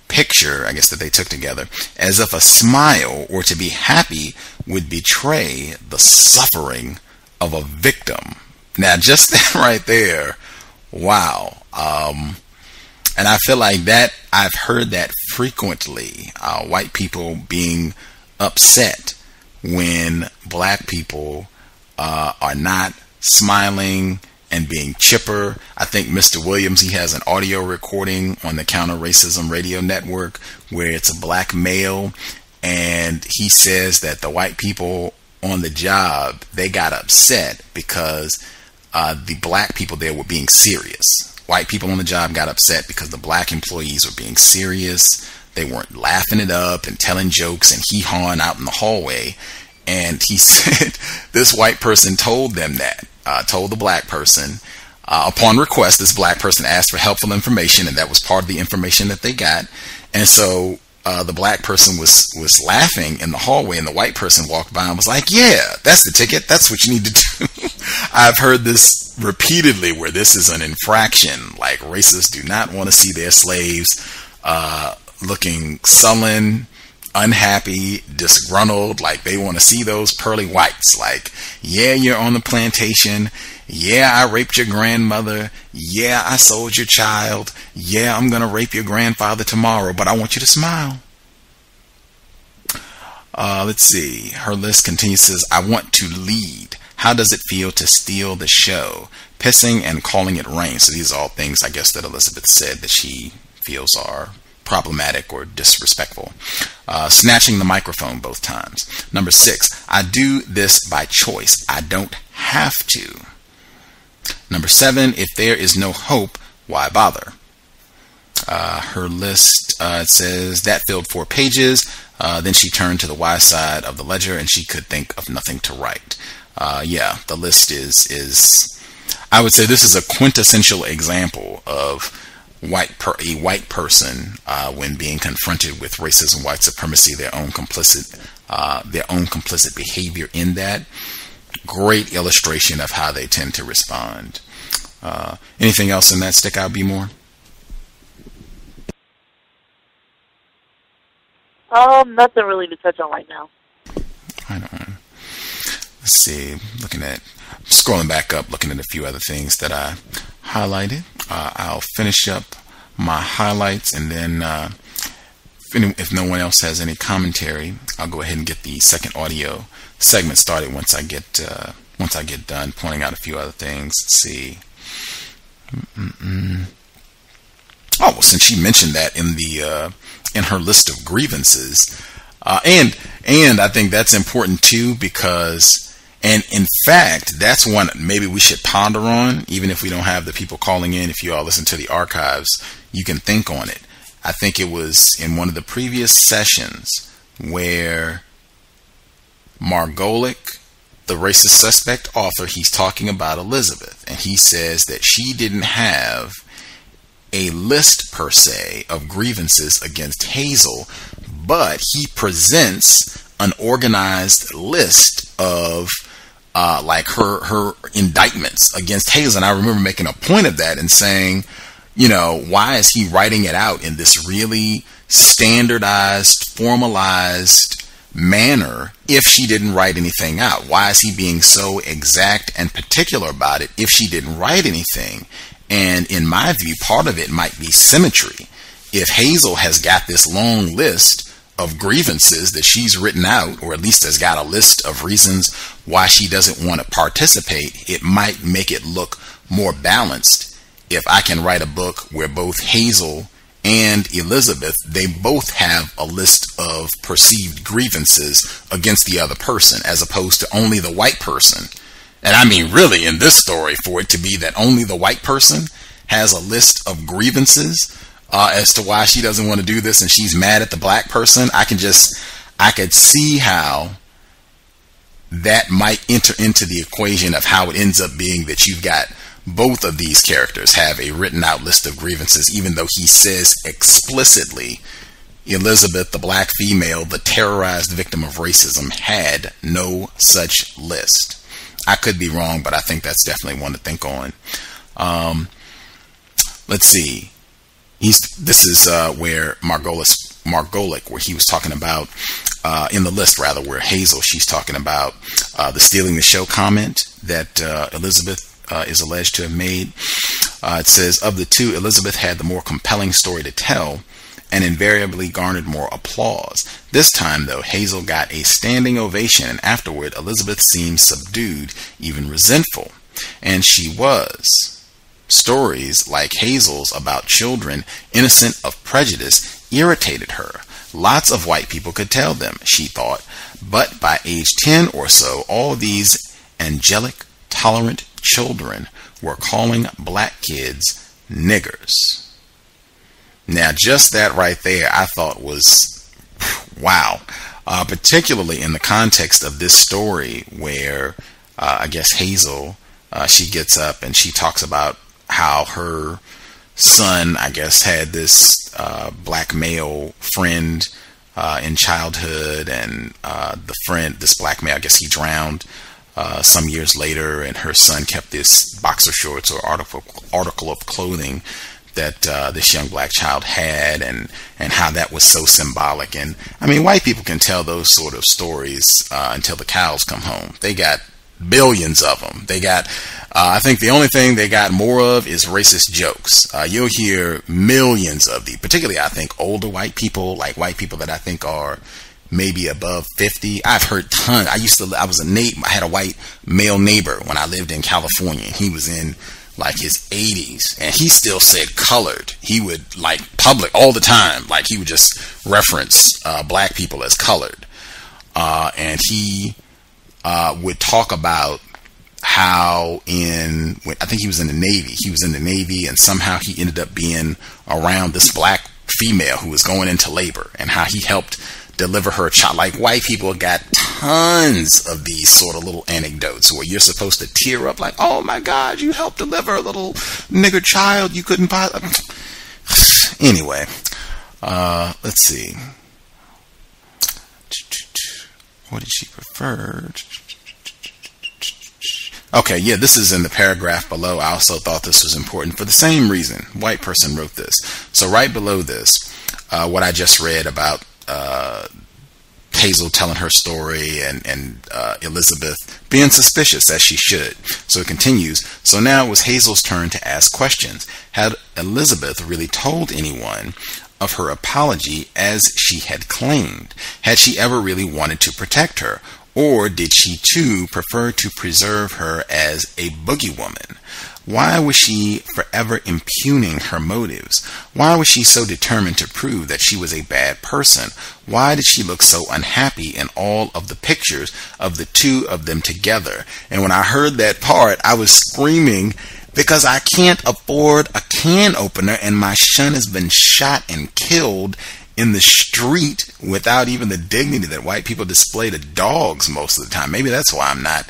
picture, I guess, that they took together, as if a smile or to be happy would betray the suffering of a victim. Now, just that right there, wow. And I feel like that, I've heard that frequently, white people being upset when black people are not smiling and being chipper. I think Mr. Williams, he has an audio recording on the Counter Racism Radio Network where it's a black male, and he says that the white people on the job, they got upset because the black people there were being serious. White people on the job got upset because the black employees were being serious. They weren't laughing it up and telling jokes and hee-hawing out in the hallway. And he said this white person told them that, told the black person. Upon request, this black person asked for helpful information, and that was part of the information that they got. And so the black person was laughing in the hallway, and the white person walked by and was like, yeah, that's the ticket. That's what you need to do. I've heard this repeatedly where this is an infraction. Like, racists do not want to see their slaves looking sullen, unhappy, disgruntled, like they want to see those pearly whites. Like, yeah, you're on the plantation. Yeah, I raped your grandmother. Yeah, I sold your child. Yeah, I'm going to rape your grandfather tomorrow, but I want you to smile. Let's see. Her list continues, says, I want to lead. How does it feel to steal the show? Pissing and calling it rain. So these are all things, I guess, that Elizabeth said that she feels are problematic or disrespectful. Snatching the microphone both times. Number 6, I do this by choice. I don't have to. Number 7, if there is no hope, why bother? Her list, it says, that filled 4 pages. Then she turned to the Y side of the ledger and she could think of nothing to write. Yeah, the list is I would say this is a quintessential example of a white person when being confronted with racism, white supremacy, their own complicit behavior in that. Great illustration of how they tend to respond. Anything else in that stick out, B-More? Nothing really to touch on right now. I don't know. Let's see. Scrolling back up, looking at a few other things that I highlighted. I'll finish up my highlights, and then if no one else has any commentary, I'll go ahead and get the second audio segment started once I get done pointing out a few other things. Let's see. Oh, well, since she mentioned that in her list of grievances, and I think that's important too, because, and in fact, that's one maybe we should ponder on, even if we don't have the people calling in. If you all listen to the archives, you can think on it. I think it was in one of the previous sessions where Margolick, the racist suspect author, he's talking about Elizabeth, and he says that she didn't have a list per se of grievances against Hazel, but he presents an organized list of like her indictments against Hazel. And I remember making a point of that and saying, you know, why is he writing it out in this really standardized, formalized manner if she didn't write anything out? Why is he being so exact and particular about it if she didn't write anything? And in my view, part of it might be symmetry. If Hazel has got this long list of grievances that she's written out, or at least has got a list of reasons why she doesn't want to participate, it might make it look more balanced if I can write a book where both Hazel and Elizabeth, they both have a list of perceived grievances against the other person, as opposed to only the white person. And I mean, really, in this story, for it to be that only the white person has a list of grievances as to why she doesn't want to do this, and she's mad at the black person, I could see how that might enter into the equation of how it ends up being that you've got both of these characters have a written out list of grievances, even though he says explicitly Elizabeth, the black female, the terrorized victim of racism, had no such list. I could be wrong, but I think that's definitely one to think on. Let's see. This is where Margolick, where he was talking about, in the list rather, where Hazel, she's talking about the stealing the show comment that Elizabeth is alleged to have made. It says, of the two, Elizabeth had the more compelling story to tell and invariably garnered more applause. This time, though, Hazel got a standing ovation, and afterward, Elizabeth seemed subdued, even resentful. And she was. Stories like Hazel's about children innocent of prejudice irritated her. Lots of white people could tell them, she thought. But by age 10 or so, all these angelic, tolerant children were calling black kids niggers. Now, just that right there, I thought was, wow. Particularly in the context of this story where, I guess Hazel, she gets up and she talks about how her son, I guess, had this black male friend in childhood, and this black male, I guess he drowned some years later, and her son kept this boxer shorts or article of clothing that this young black child had, and how that was so symbolic. And I mean, white people can tell those sort of stories until the cows come home. They got billions of them. They got, I think the only thing they got more of is racist jokes. You'll hear millions of these, particularly I think older white people, like white people that I think are maybe above 50. I've heard tons. I had a white male neighbor when I lived in California. He was in like his 80s, and he still said colored. He would, like, public all the time, like he would just reference black people as colored. And he would talk about how I think he was in the Navy, and somehow he ended up being around this black female who was going into labor, and how he helped deliver her child. Like, white people got tons of these sort of little anecdotes where you're supposed to tear up, like, oh my God, you helped deliver a little nigger child you couldn't buy. Anyway, let's see. What did she prefer? Okay, yeah, this is in the paragraph below. I also thought this was important for the same reason. White person wrote this. So right below this, what I just read about Hazel telling her story and Elizabeth being suspicious, as she should. So it continues. So now it was Hazel's turn to ask questions. Had Elizabeth really told anyone of her apology as she had claimed? Had she ever really wanted to protect her? Or did she too prefer to preserve her as a boogie woman? Why was she forever impugning her motives? Why was she so determined to prove that she was a bad person? Why did she look so unhappy in all of the pictures of the two of them together? And when I heard that part, I was screaming because I can't afford a can opener, and my son has been shot and killed in the street without even the dignity that white people display to dogs most of the time. Maybe that's why I'm not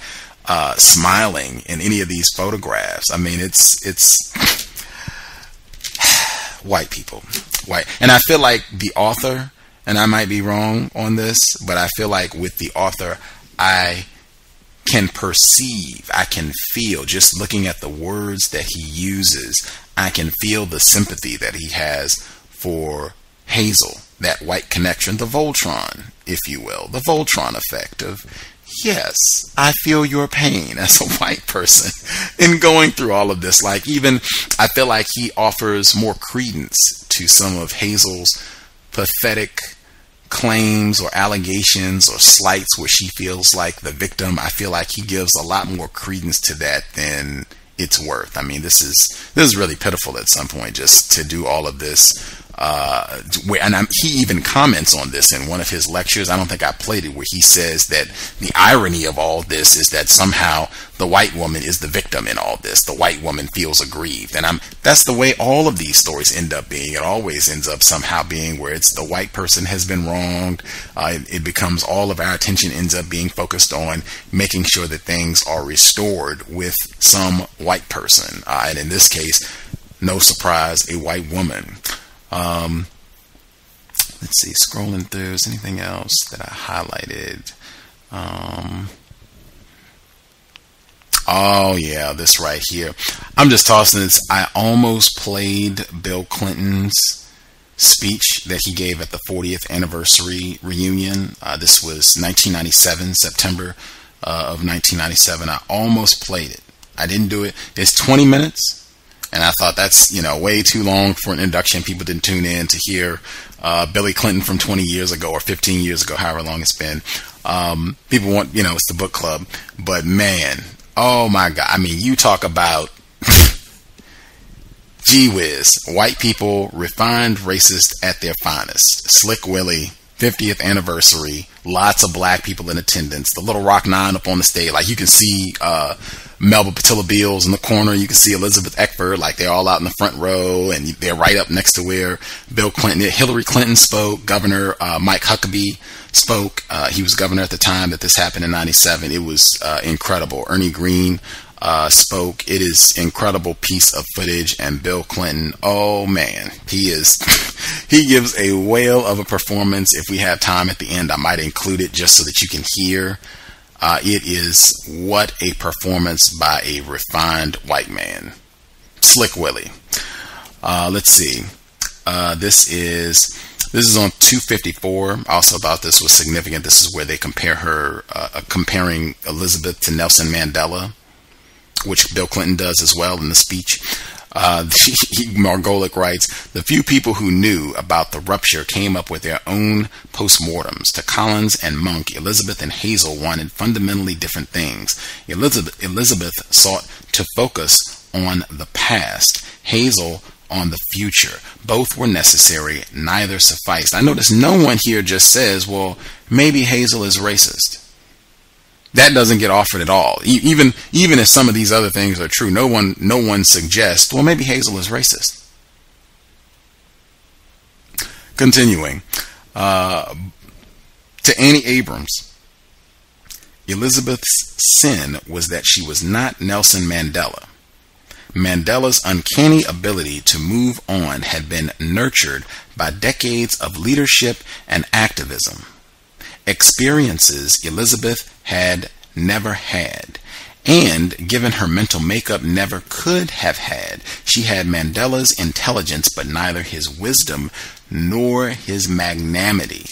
smiling in any of these photographs. I mean, it's white people. And I feel like the author, and I might be wrong on this, but I feel like with the author, I can perceive, I can feel, just looking at the words that he uses, I can feel the sympathy that he has for Hazel, that white connection, the Voltron, if you will, the Voltron effect of, yes, I feel your pain as a white person in going through all of this. Like, even, I feel like he offers more credence to some of Hazel's pathetic claims or allegations or slights where she feels like the victim. I feel like he gives a lot more credence to that than it's worth. I mean, this is really pitiful at some point, just to do all of this. He even comments on this in one of his lectures. I don't think I played it, where he says that the irony of all this is that somehow the white woman is the victim in all this. The white woman feels aggrieved, and that's the way all of these stories end up being. It always ends up somehow being where it's the white person has been wronged. It becomes all of our attention ends up being focused on making sure that things are restored with some white person, and in this case, no surprise, a white woman. Let's see, scrolling through, is anything else that I highlighted? Oh yeah, this right here. I'm just tossing this. I almost played Bill Clinton's speech that he gave at the 40th anniversary reunion. This was 1997, September of 1997. I almost played it. I didn't do it. It's 20 minutes. And I thought that's, way too long for an introduction. People didn't tune in to hear Billy Clinton from 20 years ago or 15 years ago, however long it's been. People want, it's the book club. But man, oh my God. I mean, you talk about, gee whiz, white people, refined racist at their finest. Slick Willie, 50th anniversary. Lots of black people in attendance. The Little Rock Nine up on the stage. Like, you can see Melba Patilla Beals in the corner. You can see Elizabeth Eckford. Like, they're all out in the front row, and they're right up next to where Bill Clinton, Hillary Clinton spoke. Governor Mike Huckabee spoke. He was governor at the time that this happened in 97. It was incredible. Ernie Green spoke. It is incredible piece of footage. And Bill Clinton, oh man, he gives a whale of a performance. If we have time at the end, I might include it just so that you can hear. It is what a performance by a refined white man. Slick Willie. Let's see. This is on 254. I also thought this was significant. This is where they compare her, comparing Elizabeth to Nelson Mandela, which Bill Clinton does as well in the speech. Margolick writes, the few people who knew about the rupture came up with their own postmortems. To Collins and Monk, Elizabeth and Hazel wanted fundamentally different things. Elizabeth sought to focus on the past. Hazel on the future. Both were necessary. Neither sufficed. I notice no one here just says, well, maybe Hazel is racist. That doesn't get offered at all. Even if some of these other things are true, no one suggests, well, maybe Hazel is racist. Continuing. To Annie Abrams, Elizabeth's sin was that she was not Nelson Mandela. Mandela's uncanny ability to move on had been nurtured by decades of leadership and activism. Experiences Elizabeth had never had, and given her mental makeup never could have had. She had Mandela's intelligence, but neither his wisdom nor his magnanimity.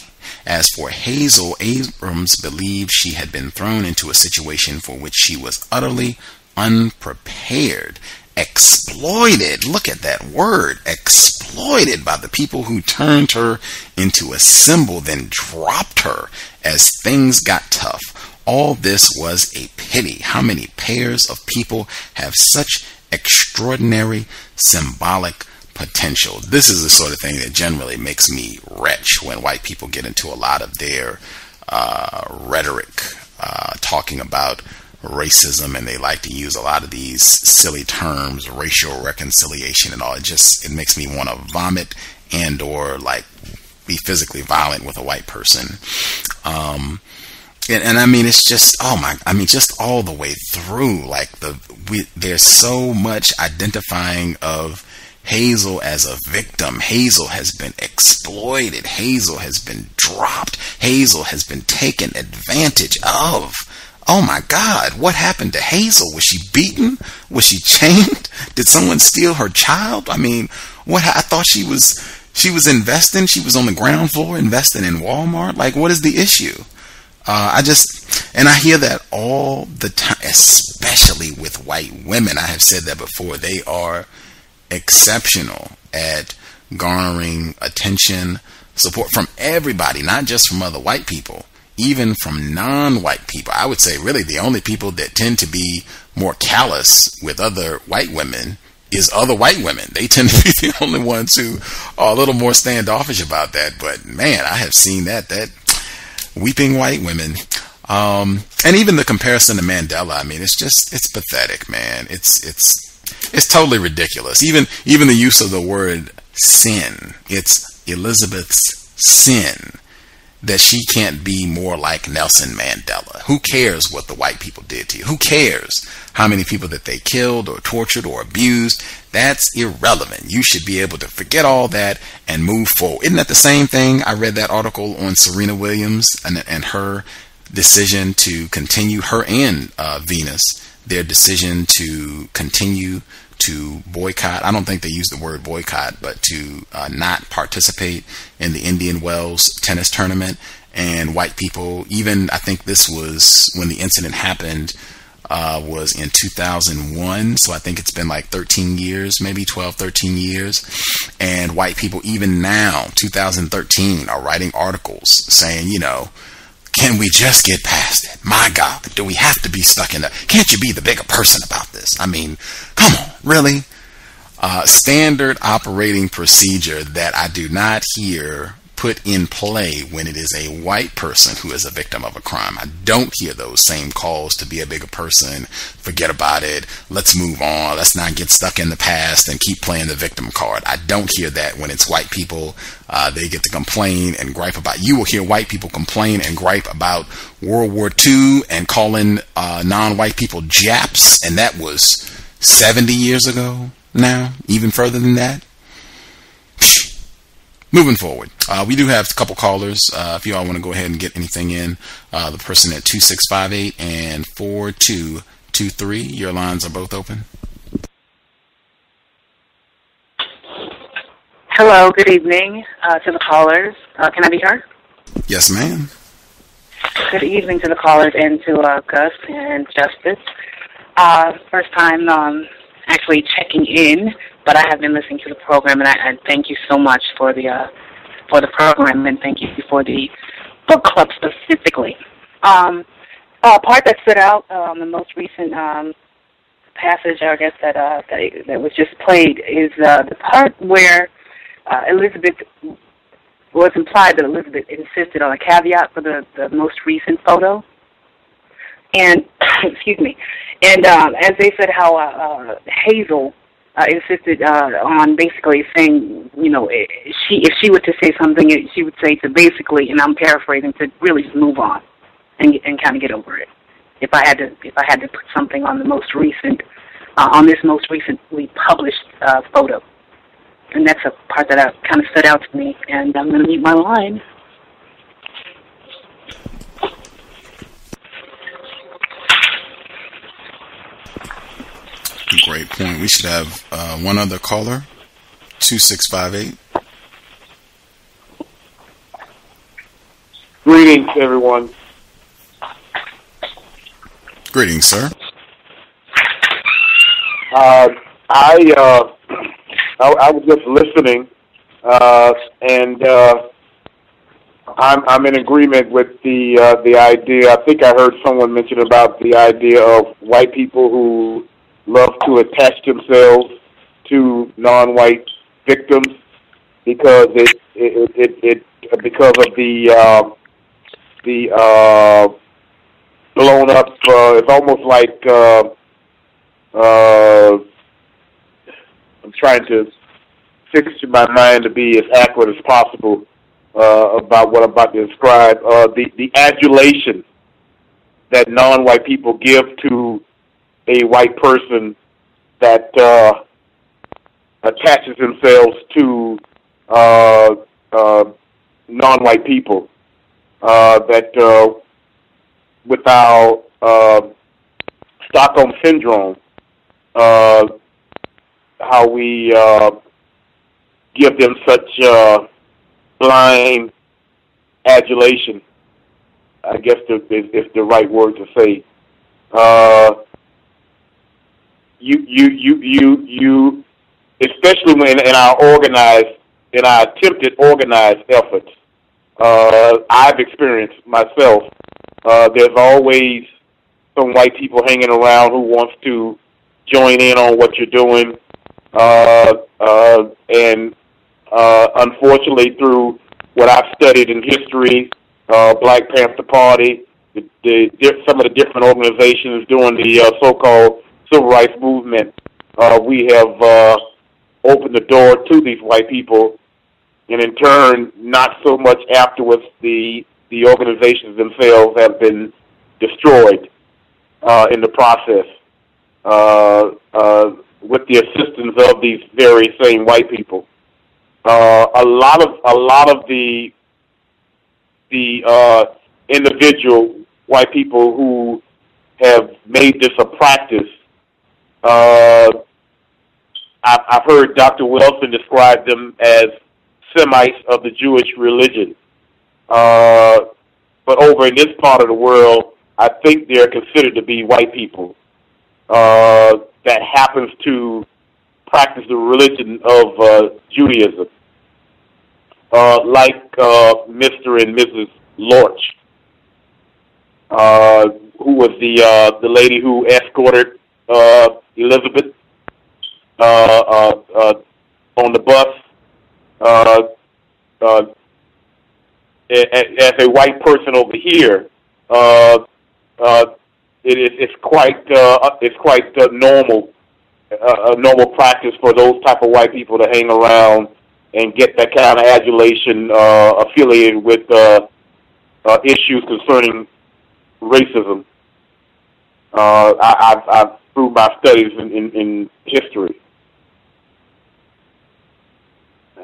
As for Hazel, Abrams believed she had been thrown into a situation for which she was utterly unprepared. Exploited, look at that word, exploited by the people who turned her into a symbol, then dropped her as things got tough. All this was a pity. How many pairs of people have such extraordinary symbolic potential? This is the sort of thing that generally makes me retch when white people get into a lot of their rhetoric, talking about racism, and they like to use a lot of these silly terms, racial reconciliation and all. It makes me want to vomit and or like be physically violent with a white person. And I mean, it's just, just all the way through, like there's so much identifying of Hazel as a victim. Hazel has been exploited. Hazel has been dropped. Hazel has been taken advantage of. Oh my God, what happened to Hazel? Was she beaten? Was she chained? Did someone steal her child? I mean, I thought she was investing. She was on the ground floor investing in Walmart. Like, what is the issue? And I hear that all the time, especially with white women. I have said that before. They are exceptional at garnering attention, support from everybody, not just from other white people. Even from non-white people. I would say really the only people that tend to be more callous with other white women is other white women. They tend to be the only ones who are a little more standoffish about that. But man, I have seen that weeping white women. And even the comparison to Mandela, I mean, it's pathetic, man. It's totally ridiculous. Even the use of the word sin. It's Elizabeth's sin that she can't be more like Nelson Mandela. Who cares what the white people did to you? Who cares how many people that they killed or tortured or abused? That's irrelevant. You should be able to forget all that and move forward. Isn't that the same thing? I read that article on Serena Williams and her decision to continue, her and Venus, their decision to continue to boycott. I don't think they used the word boycott, but to not participate in the Indian Wells tennis tournament. And white people, even I think this was when the incident happened, was in 2001. So I think it's been like 13 years, maybe 12, 13 years. And white people, even now, 2013, are writing articles saying, can we just get past it? My God, do we have to be stuck in that? Can't you be the bigger person about this? I mean, come on, really? Standard operating procedure that I do not hear put in play when it is a white person who is a victim of a crime. I don't hear those same calls to be a bigger person, forget about it, let's move on, let's not get stuck in the past and keep playing the victim card. I don't hear that when it's white people. They get to complain and gripe about. You will hear white people complain and gripe about World War II and calling non-white people Japs, and that was 70 years ago now, even further than that. Moving forward, we do have a couple callers. If you all want to go ahead and get anything in, the person at 2658 and 4223, your lines are both open. Hello, good evening to the callers. Can I be heard? Yes, ma'am. Good evening to the callers and to Gus and Justice. First time actually checking in, but I have been listening to the program, and I thank you so much for the program, and thank you for the book club specifically. Part that stood out, the most recent passage, I guess that was just played, is the part where Elizabeth was implied that Elizabeth insisted on a caveat for the most recent photo. And, excuse me, and as they said how Hazel insisted on basically saying, you know, if she were to say something, she would say to basically, and I'm paraphrasing, to really just move on and kind of get over it. If I had to put something on the most recent, on this most recently published photo. And that's a part that kind of stood out to me, and I'm going to mute my line. Great point. We should have one other caller, 2658. Greetings, everyone. Greetings, sir. I was just listening, and I'm in agreement with the idea. I think I heard someone mention about the idea of white people who love to attach themselves to non-white victims because because of the blown up. It's almost like I'm trying to fix my mind to be as accurate as possible about what I'm about to describe. The adulation that non-white people give to a white person that attaches themselves to non-white people, that without Stockholm Syndrome, how we give them such blind adulation, I guess is the right word to say. You, especially when in our attempted organized efforts, I've experienced myself. There's always some white people hanging around who wants to join in on what you're doing, and unfortunately, through what I've studied in history, Black Panther Party, some of the different organizations doing the so-called civil rights movement, we have opened the door to these white people, and in turn, not so much afterwards, the organizations themselves have been destroyed in the process with the assistance of these very same white people. A lot of the individual white people who have made this a practice. I've heard Dr. Wilson describe them as Semites of the Jewish religion. But over in this part of the world, I think they're considered to be white people that happens to practice the religion of Judaism, like Mr. and Mrs. Lorch, who was the lady who escorted Elizabeth on the bus as a white person over here, it's quite normal, a normal practice for those type of white people to hang around and get that kind of adulation affiliated with issues concerning racism. I've through my studies in history,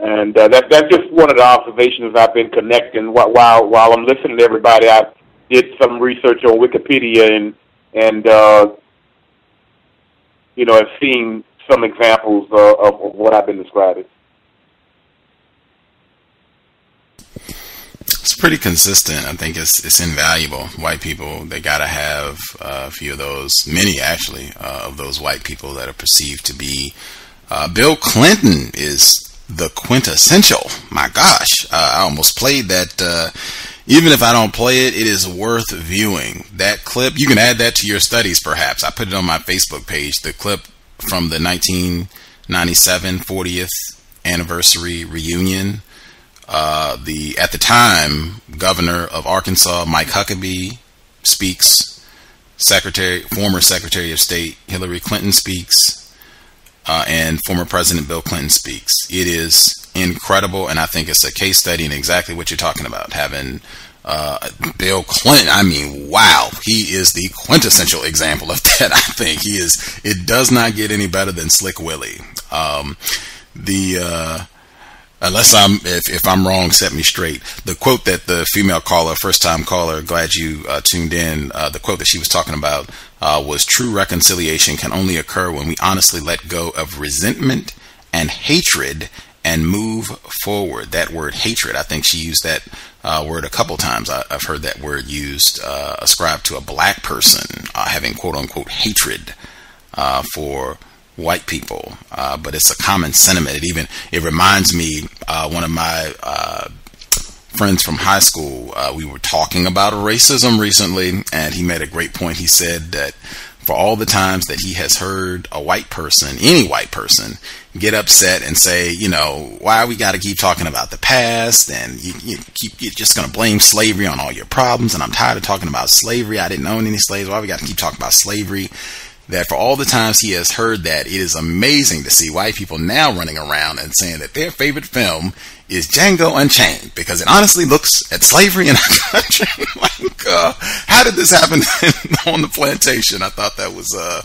and that's just one of the observations I've been connecting while I'm listening to everybody. I did some research on Wikipedia and have seen some examples of what I've been describing. It's pretty consistent. I think it's invaluable. White people, they got to have a few of those, many actually, of those white people that are perceived to be. Bill Clinton is the quintessential. My gosh, I almost played that. Even if I don't play it, it is worth viewing. That clip, you can add that to your studies perhaps. I put it on my Facebook page, the clip from the 1997 40th anniversary reunion. At the time, Governor of Arkansas, Mike Huckabee, speaks. Former Secretary of State Hillary Clinton speaks. And former President Bill Clinton speaks. It is incredible, and I think it's a case study in exactly what you're talking about. Having Bill Clinton, I mean, wow, he is the quintessential example of that. I think he is. It does not get any better than Slick Willie. Unless if I'm wrong, set me straight. The quote that the female caller, first time caller, glad you tuned in. The quote that she was talking about was, "True reconciliation can only occur when we honestly let go of resentment and hatred and move forward." That word hatred, I think she used that word a couple times. I've heard that word used, ascribed to a black person having quote unquote hatred for white people, but it's a common sentiment. It reminds me, one of my friends from high school, we were talking about racism recently, and he made a great point. He said that for all the times that he has heard a white person, any white person, get upset and say, why we got to keep talking about the past, and you're just going to blame slavery on all your problems, and I'm tired of talking about slavery. I didn't own any slaves. Why we got to keep talking about slavery? That for all the times he has heard that, it is amazing to see white people now running around and saying that their favorite film is Django Unchained because it honestly looks at slavery in our country. How did this happen on the plantation? I thought that was a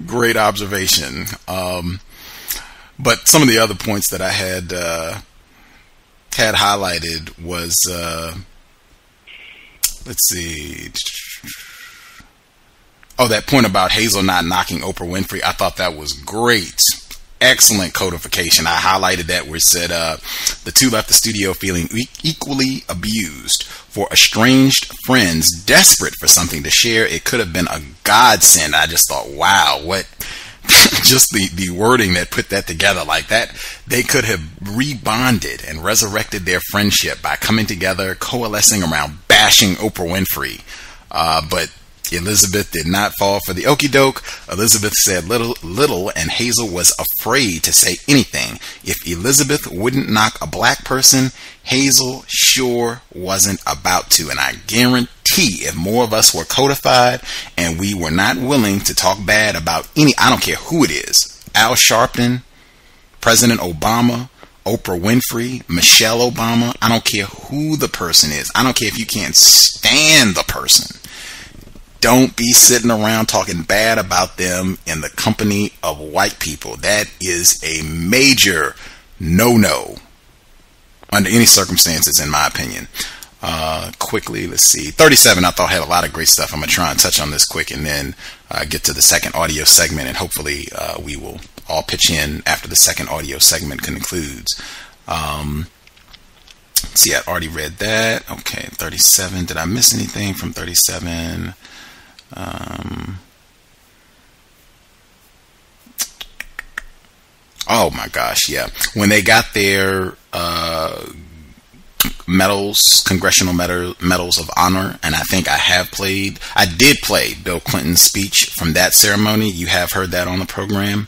great observation. But some of the other points that I had highlighted was, let's see. Oh, that point about Hazel not knocking Oprah Winfrey, I thought that was great. Excellent codification. I highlighted that where it said the two left the studio feeling equally abused. For estranged friends desperate for something to share, it could have been a godsend. I just thought, wow, what just the wording that put that together like that. They could have rebonded and resurrected their friendship by coming together, coalescing around bashing Oprah Winfrey. But Elizabeth did not fall for the okie doke. Elizabeth said little, and Hazel was afraid to say anything. If Elizabeth wouldn't knock a black person, Hazel sure wasn't about to. And I guarantee if more of us were codified and we were not willing to talk bad about I don't care who it is, Al Sharpton, President Obama, Oprah Winfrey, Michelle Obama, I don't care who the person is. I don't care if you can't stand the person. Don't be sitting around talking bad about them in the company of white people. That is a major no-no under any circumstances, in my opinion. Quickly, let's see. 37, I thought had a lot of great stuff. I'm going to try and touch on this quick and then get to the second audio segment, and hopefully we will all pitch in after the second audio segment concludes. See, I already read that. Okay, 37. Did I miss anything from 37? Oh my gosh, yeah. When they got their medals, congressional medals of honor, and I think I did play Bill Clinton's speech from that ceremony. You have heard that on the program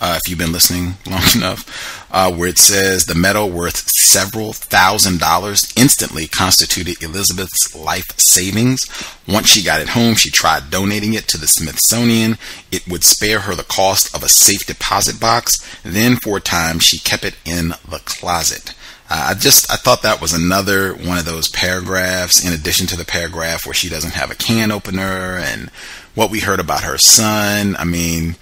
if you've been listening long enough. where it says the medal worth several $1,000s instantly constituted Elizabeth's life savings. Once she got it home, she tried donating it to the Smithsonian. It would spare her the cost of a safe deposit box. Then for a time, she kept it in the closet. I thought that was another one of those paragraphs, in addition to the paragraph where she doesn't have a can opener and what we heard about her son. I mean,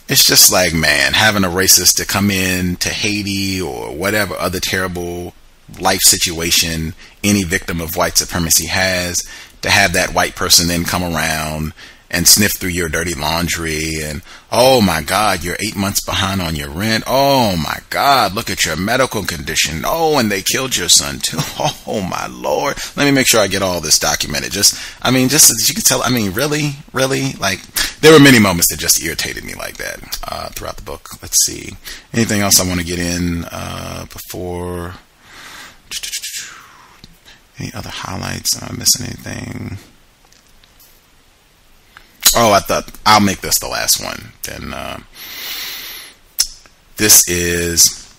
it's just like, man, having a racist to come in to Haiti or whatever other terrible life situation any victim of white supremacy has, to have that white person then come around and sniff through your dirty laundry and, oh my God, you're 8 months behind on your rent. Oh my God, look at your medical condition. Oh, and they killed your son too. Oh my Lord. Let me make sure I get all this documented. Just so that you can tell, really, like, there were many moments that just irritated me like that throughout the book. Let's see. Anything else I want to get in before? Any other highlights? Am I missing anything? Oh, I thought I'll make this the last one. Then this is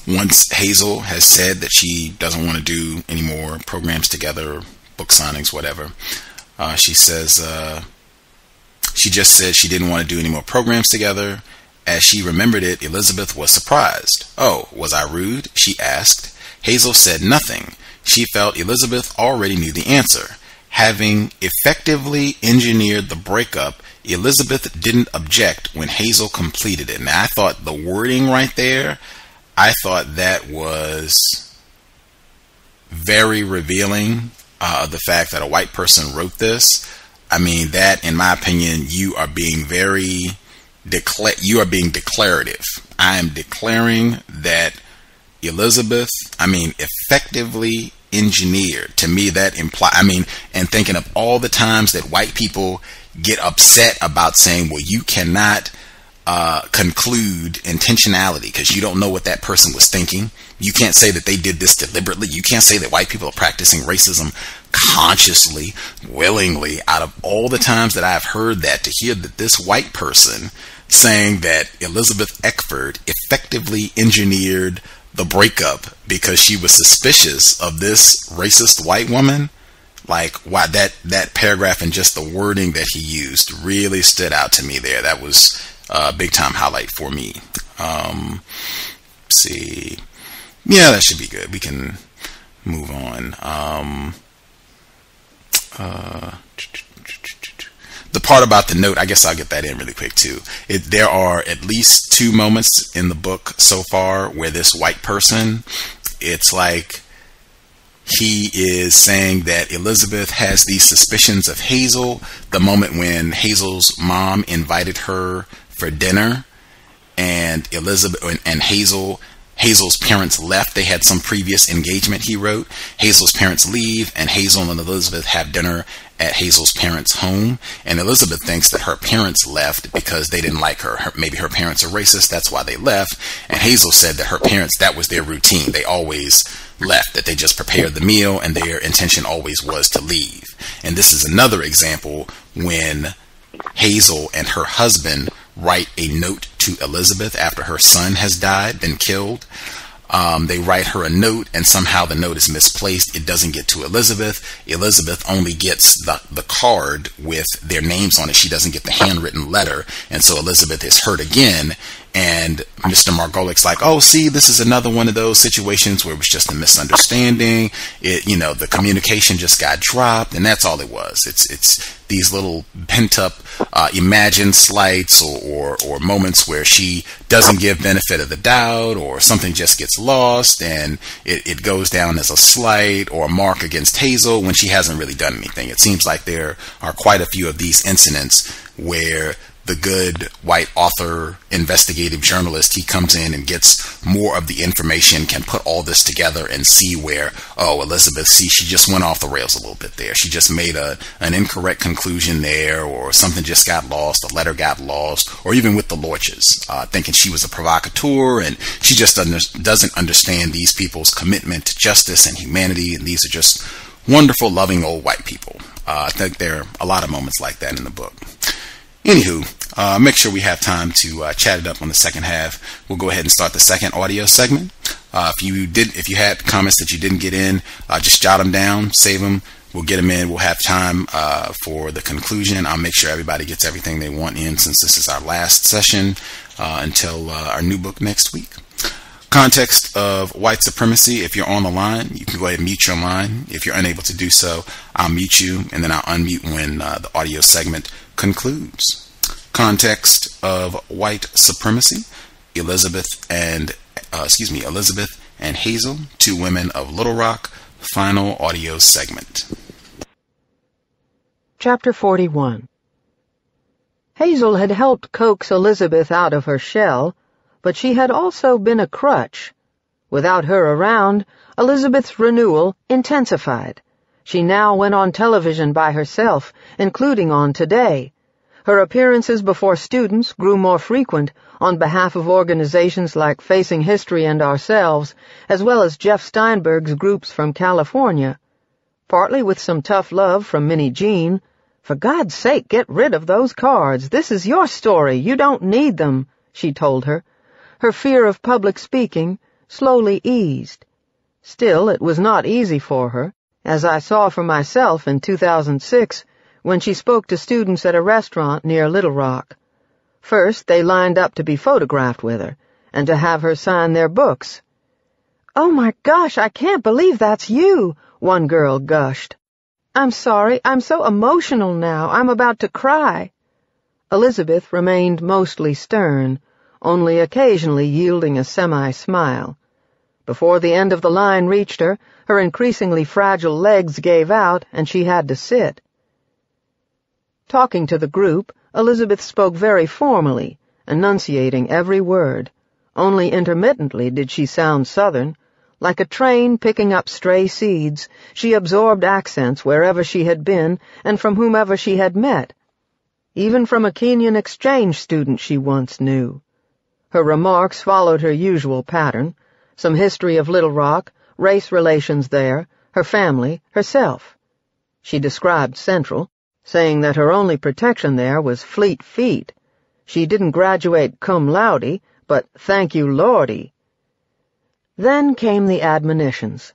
once Hazel has said that she doesn't want to do any more programs together, book signings, whatever. She says she just said she didn't want to do any more programs together. As she remembered it, Elizabeth was surprised. Oh, was I rude? She asked. Hazel said nothing. She felt Elizabeth already knew the answer. Having effectively engineered the breakup, Elizabeth didn't object when Hazel completed it. Now, I thought the wording right there, I thought that was very revealing of the fact that a white person wrote this. I mean, that, in my opinion, you are being declarative. I am declaring that Elizabeth, effectively engineered. To me, that and thinking of all the times that white people get upset about saying, well, you cannot conclude intentionality because you don't know what that person was thinking. You can't say that they did this deliberately. You can't say that white people are practicing racism consciously, willingly. Out of all the times that I've heard that, to hear that this white person saying that Elizabeth Eckford effectively engineered the breakup because she was suspicious of this racist white woman, like, wow, that paragraph and just the wording that he used really stood out to me there. That was a big time highlight for me. Let's see. Yeah, that should be good. We can move on. The part about the note, I guess I'll get that in really quick too. There are at least 2 moments in the book so far where this white person, it's like he is saying that Elizabeth has these suspicions of Hazel. The moment when Hazel's mom invited her for dinner and Elizabeth and Hazel's parents left. They had some previous engagement, he wrote. Hazel's parents leave, and Hazel and Elizabeth have dinner at Hazel's parents' home. And Elizabeth thinks that her parents left because they didn't like her. Maybe her parents are racist, that's why they left. And Hazel said that her parents, that was their routine. They always left, that they just prepared the meal, and their intention always was to leave. And this is another example when Hazel and her husband write a note to Elizabeth after her son has died, been killed. They write her a note, and somehow the note is misplaced. It doesn't get to Elizabeth. Elizabeth only gets the card with their names on it. She doesn't get the handwritten letter, and so Elizabeth is hurt again. And Mr. Margolick's like, oh, see, this is another one of those situations where it was just a misunderstanding. The communication just got dropped, and that's all it was. It's these little pent-up imagined slights or moments where she doesn't give benefit of the doubt, or something just gets lost, and it goes down as a slight or a mark against Hazel when she hasn't really done anything. It seems like there are quite a few of these incidents where the good white author, investigative journalist, he comes in and gets more of the information, can put all this together and see where, oh, Elizabeth, see, she just went off the rails a little bit there. She just made an incorrect conclusion there, or something just got lost, a letter got lost, or even with the Lorches, thinking she was a provocateur, and she just doesn't understand these people's commitment to justice and humanity, and these are just wonderful, loving old white people. I think there are a lot of moments like that in the book. Anywho, make sure we have time to chat it up on the second half. We'll go ahead and start the second audio segment. If you had comments that you didn't get in, just jot them down, save them. We'll get them in. We'll have time for the conclusion. I'll make sure everybody gets everything they want in, since this is our last session until our new book next week. Context of White Supremacy. If you're on the line, you can go ahead and mute your line. If you're unable to do so, I'll mute you, and then I'll unmute when the audio segment concludes. Context of White Supremacy. Elizabeth and Hazel, two women of Little Rock. Final audio segment. Chapter 41. Hazel had helped coax Elizabeth out of her shell, but she had also been a crutch. Without her around, Elizabeth's renewal intensified. She now went on television by herself, including on Today. Her appearances before students grew more frequent on behalf of organizations like Facing History and Ourselves, as well as Jeff Steinberg's groups from California. Partly with some tough love from Minnie Jean. "For God's sake, get rid of those cards. This is your story. You don't need them," she told her. Her fear of public speaking slowly eased. Still, it was not easy for her, as I saw for myself in 2006 when she spoke to students at a restaurant near Little Rock. First, they lined up to be photographed with her and to have her sign their books. "Oh my gosh, I can't believe that's you," one girl gushed. "I'm sorry, I'm so emotional now, I'm about to cry." Elizabeth remained mostly stern, only occasionally yielding a semi-smile. Before the end of the line reached her, her increasingly fragile legs gave out, and she had to sit. Talking to the group, Elizabeth spoke very formally, enunciating every word. Only intermittently did she sound Southern. Like a train picking up stray seeds, she absorbed accents wherever she had been and from whomever she had met. Even from a Kenyan exchange student she once knew. Her remarks followed her usual pattern: some history of Little Rock, race relations there, her family, herself. She described Central, saying that her only protection there was fleet feet. She didn't graduate cum laude, but thank you lordy. Then came the admonitions.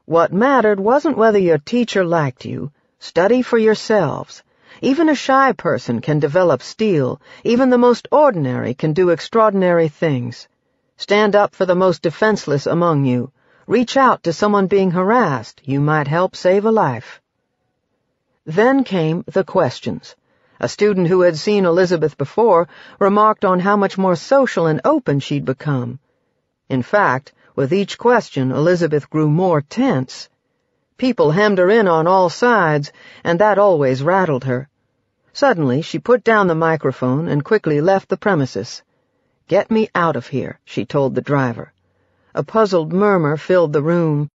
What mattered wasn't whether your teacher liked you. Study for yourselves. Even a shy person can develop steel. Even the most ordinary can do extraordinary things. Stand up for the most defenseless among you. Reach out to someone being harassed. You might help save a life. Then came the questions. A student who had seen Elizabeth before remarked on how much more social and open she'd become. In fact, with each question, Elizabeth grew more tense. People hemmed her in on all sides, and that always rattled her. Suddenly, she put down the microphone and quickly left the premises. "Get me out of here," she told the driver. A puzzled murmur filled the room,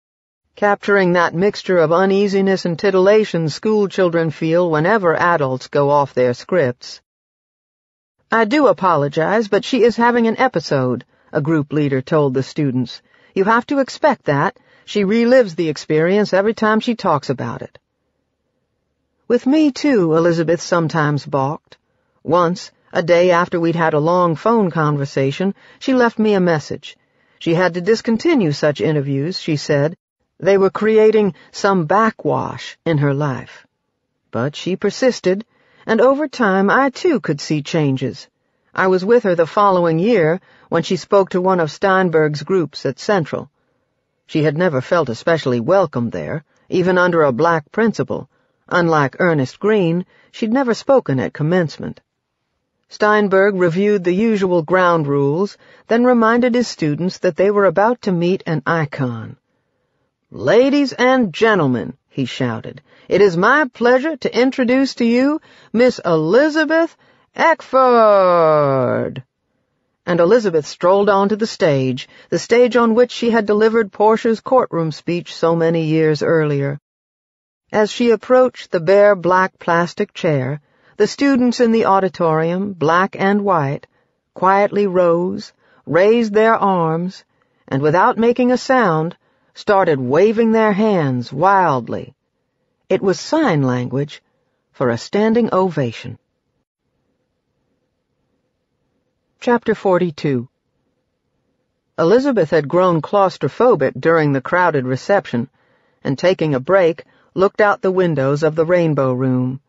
capturing that mixture of uneasiness and titillation schoolchildren feel whenever adults go off their scripts. "I do apologize, but she is having an episode," a group leader told the students. "You have to expect that. She relives the experience every time she talks about it." With me, too, Elizabeth sometimes balked. Once, a day after we'd had a long phone conversation, she left me a message. She had to discontinue such interviews, she said. They were creating some backwash in her life. But she persisted, and over time I too could see changes. I was with her the following year when she spoke to one of Steinberg's groups at Central. She had never felt especially welcome there, even under a black principal. Unlike Ernest Green, she'd never spoken at commencement. Steinberg reviewed the usual ground rules, then reminded his students that they were about to meet an icon. "Ladies and gentlemen," he shouted, "it is my pleasure to introduce to you Miss Elizabeth Eckford." And Elizabeth strolled onto the stage on which she had delivered Portia's courtroom speech so many years earlier. As she approached the bare black plastic chair, the students in the auditorium, black and white, quietly rose, raised their arms, and without making a sound, started waving their hands wildly. It was sign language for a standing ovation. Chapter 42. Elizabeth had grown claustrophobic during the crowded reception, and taking a break, looked out the windows of the Rainbow Room.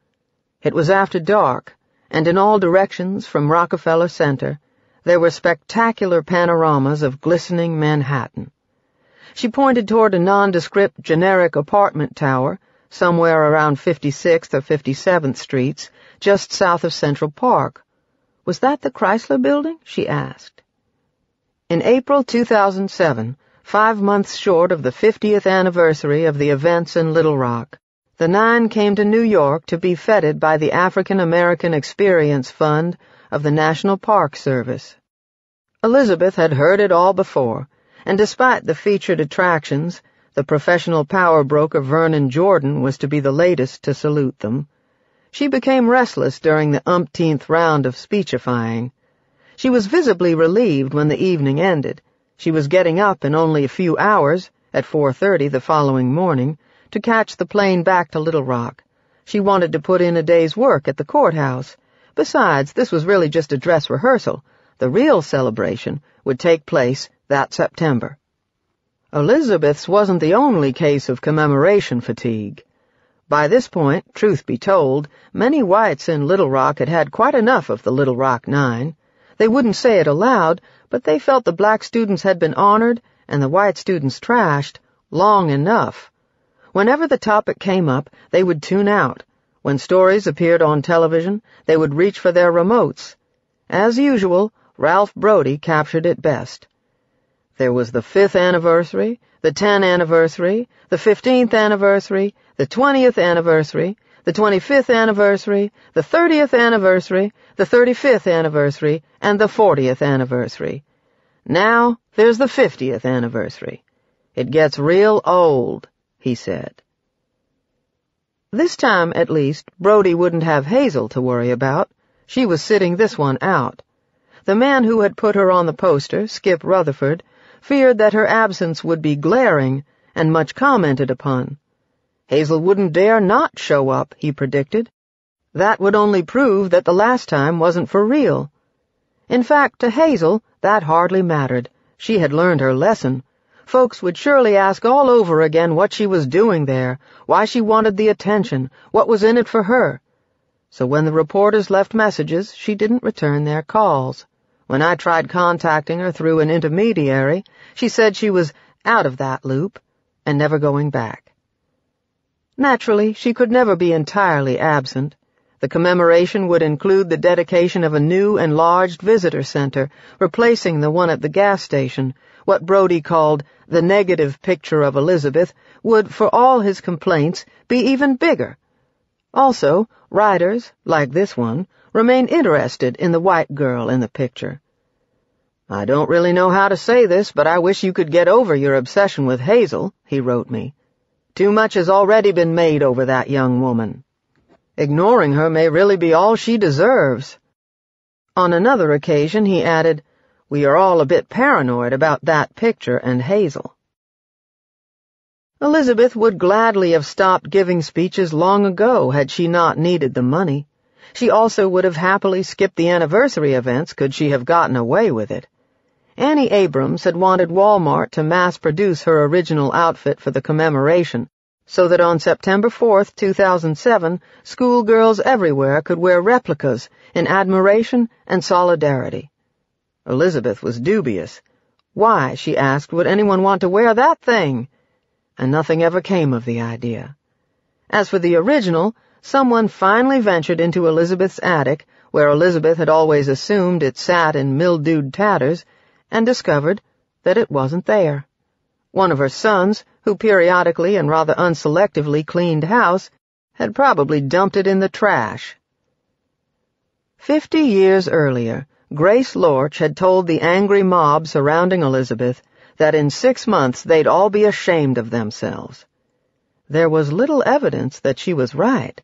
It was after dark, and in all directions from Rockefeller Center, there were spectacular panoramas of glistening Manhattan. She pointed toward a nondescript generic apartment tower, somewhere around 56th or 57th Streets, just south of Central Park. Was that the Chrysler Building? She asked. In April 2007, 5 months short of the 50th anniversary of the events in Little Rock, the 9 came to New York to be feted by the African American Experience Fund of the National Park Service. Elizabeth had heard it all before, and despite the featured attractions, the professional power broker Vernon Jordan was to be the latest to salute them. She became restless during the umpteenth round of speechifying. She was visibly relieved when the evening ended. She was getting up in only a few hours, at 4:30 the following morning, to catch the plane back to Little Rock. She wanted to put in a day's work at the courthouse. Besides, this was really just a dress rehearsal. The real celebration would take place that September. Elizabeth's wasn't the only case of commemoration fatigue. By this point, truth be told, many whites in Little Rock had had quite enough of the Little Rock 9. They wouldn't say it aloud, but they felt the black students had been honored and the white students trashed long enough. Whenever the topic came up, they would tune out. When stories appeared on television, they would reach for their remotes. As usual, Ralph Brody captured it best. There was the 5th anniversary, the 10th anniversary, the 15th anniversary, the 20th anniversary, the 25th anniversary, the 30th anniversary, the 35th anniversary, and the 40th anniversary. Now there's the 50th anniversary. It gets real old, he said. This time, at least, Brody wouldn't have Hazel to worry about. She was sitting this one out. The man who had put her on the poster, Skip Rutherford, feared that her absence would be glaring and much commented upon. Hazel wouldn't dare not show up, he predicted. That would only prove that the last time wasn't for real. In fact, to Hazel, that hardly mattered. She had learned her lesson. Folks would surely ask all over again what she was doing there, why she wanted the attention, what was in it for her. So when the reporters left messages, she didn't return their calls. When I tried contacting her through an intermediary, she said she was out of that loop and never going back. Naturally, she could never be entirely absent. The commemoration would include the dedication of a new enlarged visitor center, replacing the one at the gas station. What Brody called the negative picture of Elizabeth would, for all his complaints, be even bigger. Also, writers, like this one, remain interested in the white girl in the picture. I don't really know how to say this, but I wish you could get over your obsession with Hazel, he wrote me. Too much has already been made over that young woman. Ignoring her may really be all she deserves. On another occasion, he added, we are all a bit paranoid about that picture and Hazel. Elizabeth would gladly have stopped giving speeches long ago had she not needed the money. She also would have happily skipped the anniversary events could she have gotten away with it. Annie Abrams had wanted Walmart to mass-produce her original outfit for the commemoration, so that on September 4th, 2007, schoolgirls everywhere could wear replicas in admiration and solidarity. Elizabeth was dubious. Why, she asked, would anyone want to wear that thing? And nothing ever came of the idea. As for the original, someone finally ventured into Elizabeth's attic, where Elizabeth had always assumed it sat in mildewed tatters, and discovered that it wasn't there. One of her sons, who periodically and rather unselectively cleaned house, had probably dumped it in the trash. 50 years earlier, Grace Lorch had told the angry mob surrounding Elizabeth that in 6 months they'd all be ashamed of themselves. There was little evidence that she was right.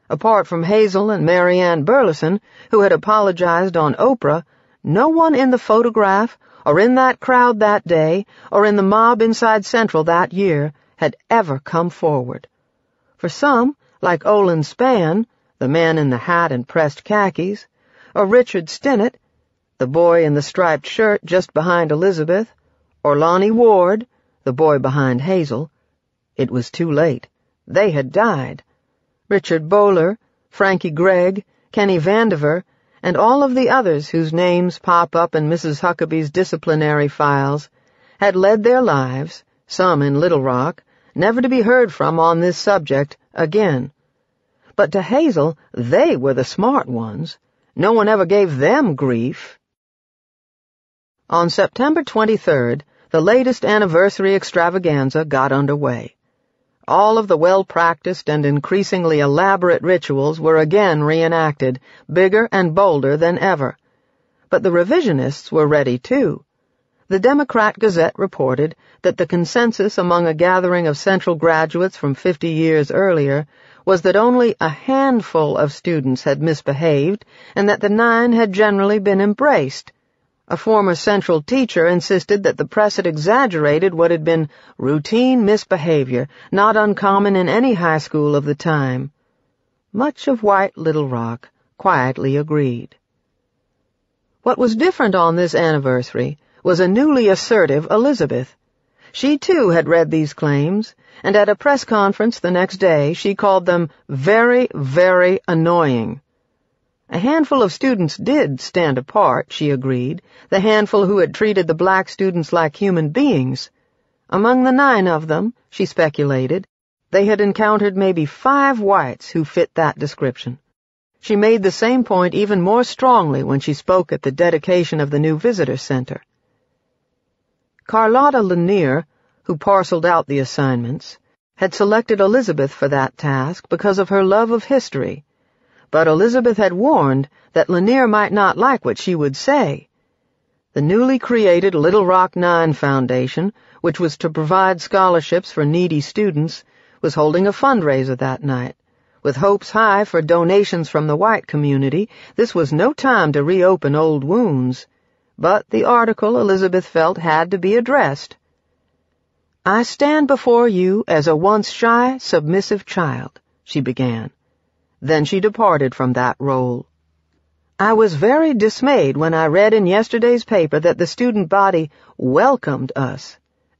Apart from Hazel and Mary Ann Burleson, who had apologized on Oprah, no one in the photograph, or in that crowd that day, or in the mob inside Central that year, had ever come forward. For some, like Olin Spann, the man in the hat and pressed khakis, or Richard Stinnett, the boy in the striped shirt just behind Elizabeth, or Lonnie Ward, the boy behind Hazel. It was too late. They had died. Richard Bowler, Frankie Gregg, Kenny Vandiver, and all of the others whose names pop up in Mrs. Huckabee's disciplinary files had led their lives, some in Little Rock, never to be heard from on this subject again. But to Hazel, they were the smart ones. No one ever gave them grief. On September 23rd, the latest anniversary extravaganza got underway. All of the well-practiced and increasingly elaborate rituals were again reenacted, bigger and bolder than ever. But the revisionists were ready too. The Democrat Gazette reported that the consensus among a gathering of Central graduates from 50 years earlier was that only a handful of students had misbehaved and that the 9 had generally been embraced. A former Central teacher insisted that the press had exaggerated what had been routine misbehavior, not uncommon in any high school of the time. Much of white Little Rock quietly agreed. What was different on this anniversary was a newly assertive Elizabeth. She, too, had read these claims, and at a press conference the next day she called them very, very annoying. A handful of students did stand apart, she agreed, the handful who had treated the black students like human beings. Among the 9 of them, she speculated, they had encountered maybe 5 whites who fit that description. She made the same point even more strongly when she spoke at the dedication of the new visitor center. Carlotta Lanier, who parceled out the assignments, had selected Elizabeth for that task because of her love of history. But Elizabeth had warned that Lanier might not like what she would say. The newly created Little Rock 9 Foundation, which was to provide scholarships for needy students, was holding a fundraiser that night. With hopes high for donations from the white community, this was no time to reopen old wounds. But the article, Elizabeth felt, had to be addressed. "I stand before you as a once shy, submissive child," she began. Then she departed from that role. "I was very dismayed when I read in yesterday's paper that the student body welcomed us.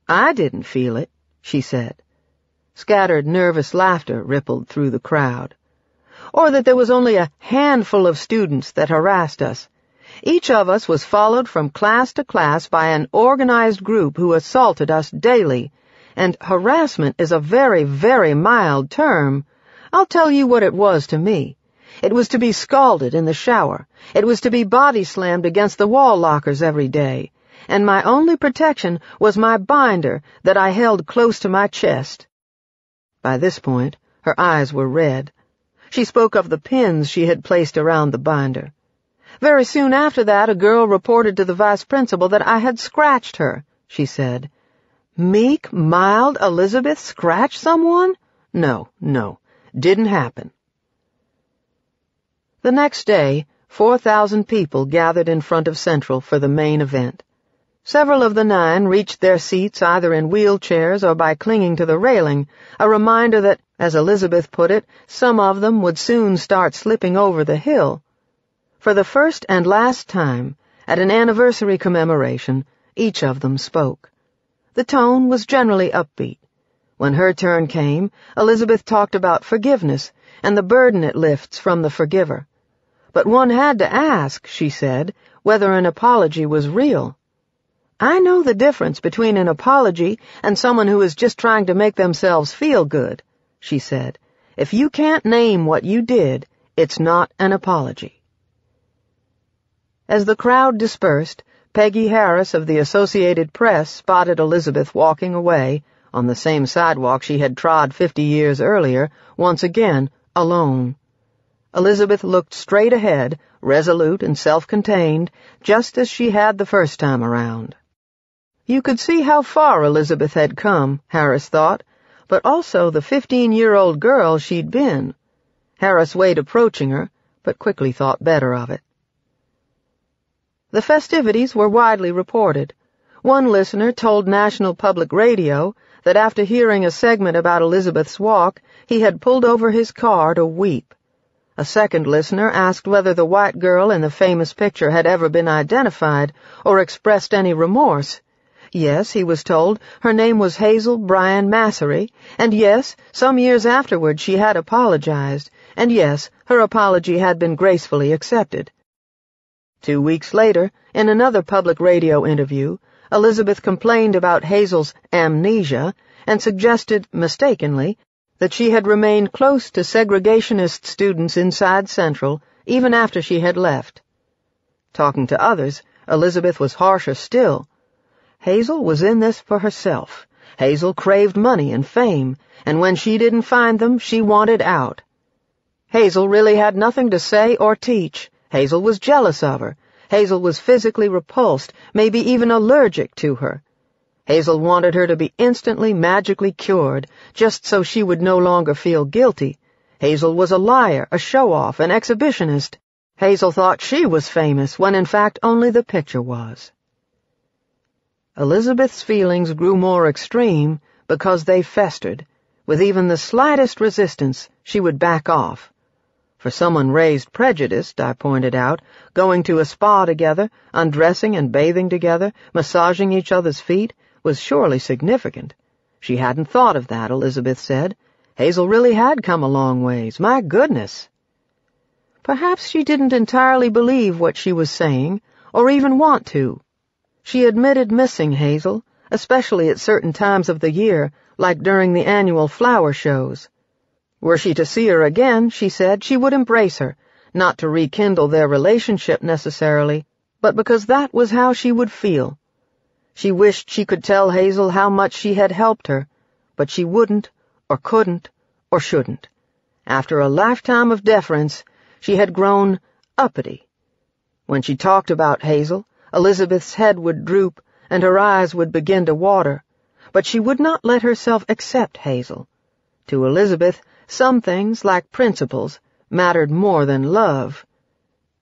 I didn't feel it," she said. Scattered, nervous laughter rippled through the crowd. "Or that there was only a handful of students that harassed us. Each of us was followed from class to class by an organized group who assaulted us daily, and harassment is a very, very mild term. I'll tell you what it was to me. It was to be scalded in the shower. It was to be body-slammed against the wall lockers every day. And my only protection was my binder that I held close to my chest." By this point, her eyes were red. She spoke of the pins she had placed around the binder. "Very soon after that, a girl reported to the vice principal that I had scratched her," she said. Meek, mild Elizabeth scratch someone? No. Didn't happen. The next day, 4,000 people gathered in front of Central for the main event. Several of the 9 reached their seats either in wheelchairs or by clinging to the railing, a reminder that, as Elizabeth put it, some of them would soon start slipping over the hill. For the first and last time, at an anniversary commemoration, each of them spoke. The tone was generally upbeat. When her turn came, Elizabeth talked about forgiveness and the burden it lifts from the forgiver. But one had to ask, she said, whether an apology was real. "I know the difference between an apology and someone who is just trying to make themselves feel good," she said. "If you can't name what you did, it's not an apology." As the crowd dispersed, Peggy Harris of the Associated Press spotted Elizabeth walking away, on the same sidewalk she had trod 50 years earlier, once again alone. Elizabeth looked straight ahead, resolute and self-contained, just as she had the first time around. You could see how far Elizabeth had come, Harris thought, but also the 15-year-old girl she'd been. Harris weighed approaching her, but quickly thought better of it. The festivities were widely reported. One listener told National Public Radio that after hearing a segment about Elizabeth's walk, he had pulled over his car to weep. A second listener asked whether the white girl in the famous picture had ever been identified or expressed any remorse. Yes, he was told, her name was Hazel Bryan Massery, and yes, some years afterward she had apologized, and yes, her apology had been gracefully accepted. 2 weeks later, in another public radio interview, Elizabeth complained about Hazel's amnesia and suggested, mistakenly, that she had remained close to segregationist students inside Central even after she had left. Talking to others, Elizabeth was harsher still. Hazel was in this for herself. Hazel craved money and fame, and when she didn't find them, she wanted out. Hazel really had nothing to say or teach. Hazel was jealous of her. Hazel was physically repulsed, maybe even allergic to her. Hazel wanted her to be instantly, magically cured, just so she would no longer feel guilty. Hazel was a liar, a show-off, an exhibitionist. Hazel thought she was famous, when in fact only the picture was. Elizabeth's feelings grew more extreme because they festered. With even the slightest resistance, she would back off. For someone raised prejudiced, I pointed out, going to a spa together, undressing and bathing together, massaging each other's feet, was surely significant. She hadn't thought of that, Elizabeth said. Hazel really had come a long ways. My goodness. Perhaps she didn't entirely believe what she was saying, or even want to. She admitted missing Hazel, especially at certain times of the year, like during the annual flower shows. Were she to see her again, she said, she would embrace her, not to rekindle their relationship necessarily, but because that was how she would feel. She wished she could tell Hazel how much she had helped her, but she wouldn't, or couldn't, or shouldn't. After a lifetime of deference, she had grown uppity. When she talked about Hazel, Elizabeth's head would droop and her eyes would begin to water, but she would not let herself accept Hazel. To Elizabeth, some things, like principles, mattered more than love.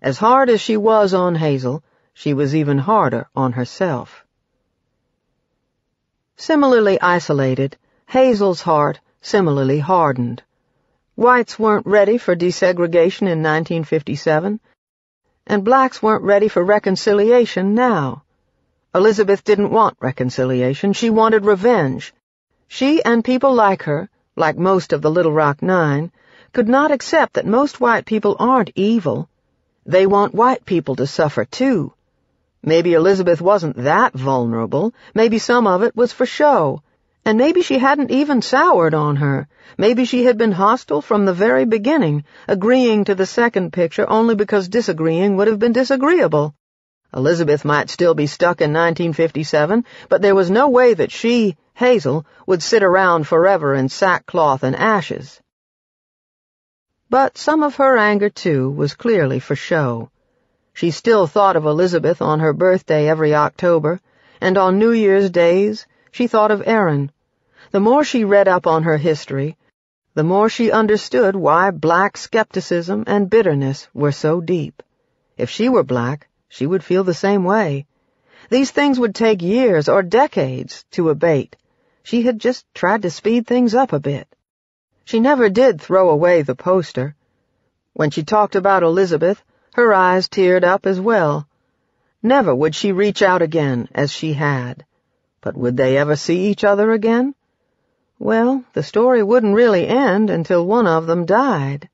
As hard as she was on Hazel, she was even harder on herself. Similarly isolated, Hazel's heart similarly hardened. Whites weren't ready for desegregation in 1957, and blacks weren't ready for reconciliation now. Elizabeth didn't want reconciliation. She wanted revenge. She and people like her, like most of the Little Rock Nine, could not accept that most white people aren't evil. They want white people to suffer, too. Maybe Elizabeth wasn't that vulnerable. Maybe some of it was for show. And maybe she hadn't even soured on her. Maybe she had been hostile from the very beginning, agreeing to the second picture only because disagreeing would have been disagreeable. Elizabeth might still be stuck in 1957, but there was no way that she, Hazel, would sit around forever in sackcloth and ashes. But some of her anger, too, was clearly for show. She still thought of Elizabeth on her birthday every October, and on New Year's days she thought of Erin. The more she read up on her history, the more she understood why black skepticism and bitterness were so deep. If she were black, she would feel the same way. These things would take years or decades to abate. She had just tried to speed things up a bit. She never did throw away the poster. When she talked about Elizabeth, her eyes teared up as well. Never would she reach out again as she had. But would they ever see each other again? Well, the story wouldn't really end until one of them died.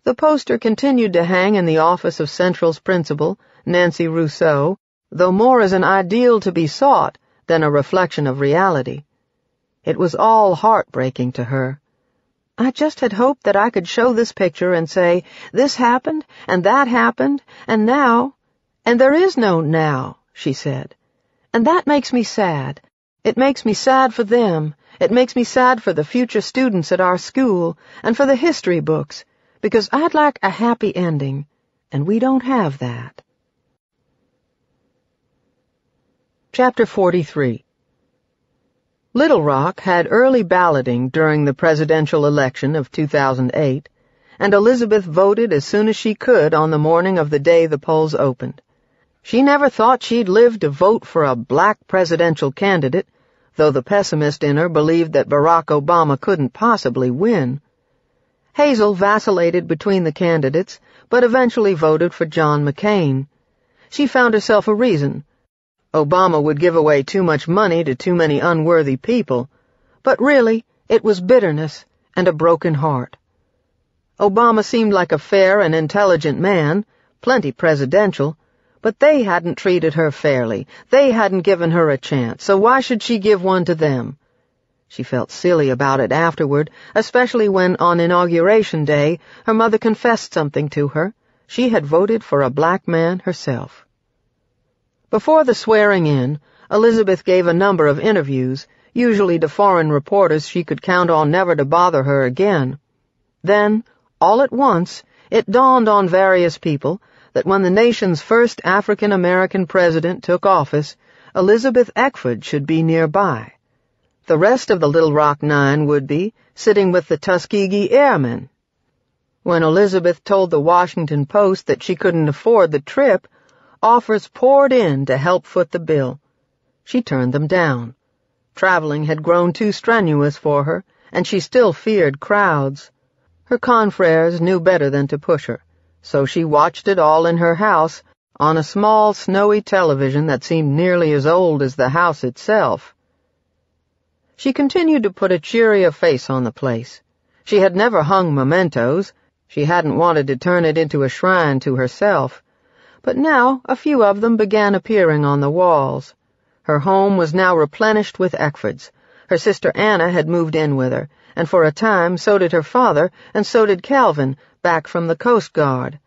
The poster continued to hang in the office of Central's principal, Nancy Rousseau, though more as an ideal to be sought than a reflection of reality. It was all heartbreaking to her. I just had hoped that I could show this picture and say, this happened, and that happened, and now, and there is no now, she said. And that makes me sad. It makes me sad for them. It makes me sad for the future students at our school, and for the history books, because I'd like a happy ending, and we don't have that. Chapter 43. Little Rock had early balloting during the presidential election of 2008, and Elizabeth voted as soon as she could on the morning of the day the polls opened. She never thought she'd live to vote for a black presidential candidate, though the pessimist in her believed that Barack Obama couldn't possibly win. Hazel vacillated between the candidates, but eventually voted for John McCain. She found herself a reason. Obama would give away too much money to too many unworthy people, but really, it was bitterness and a broken heart. Obama seemed like a fair and intelligent man, plenty presidential, but they hadn't treated her fairly. They hadn't given her a chance, so why should she give one to them? She felt silly about it afterward, especially when, on Inauguration Day, her mother confessed something to her. She had voted for a black man herself. Before the swearing-in, Elizabeth gave a number of interviews, usually to foreign reporters she could count on never to bother her again. Then, all at once, it dawned on various people that when the nation's first African-American president took office, Elizabeth Eckford should be nearby. The rest of the Little Rock Nine would be sitting with the Tuskegee Airmen. When Elizabeth told the Washington Post that she couldn't afford the trip, offers poured in to help foot the bill. She turned them down. Traveling had grown too strenuous for her, and she still feared crowds. Her confreres knew better than to push her, so she watched it all in her house on a small, snowy television that seemed nearly as old as the house itself. She continued to put a cheerier face on the place. She had never hung mementos. She hadn't wanted to turn it into a shrine to herself. But now a few of them began appearing on the walls. Her home was now replenished with Eckfords. Her sister Anna had moved in with her, and for a time so did her father, and so did Calvin, back from the Coast Guard.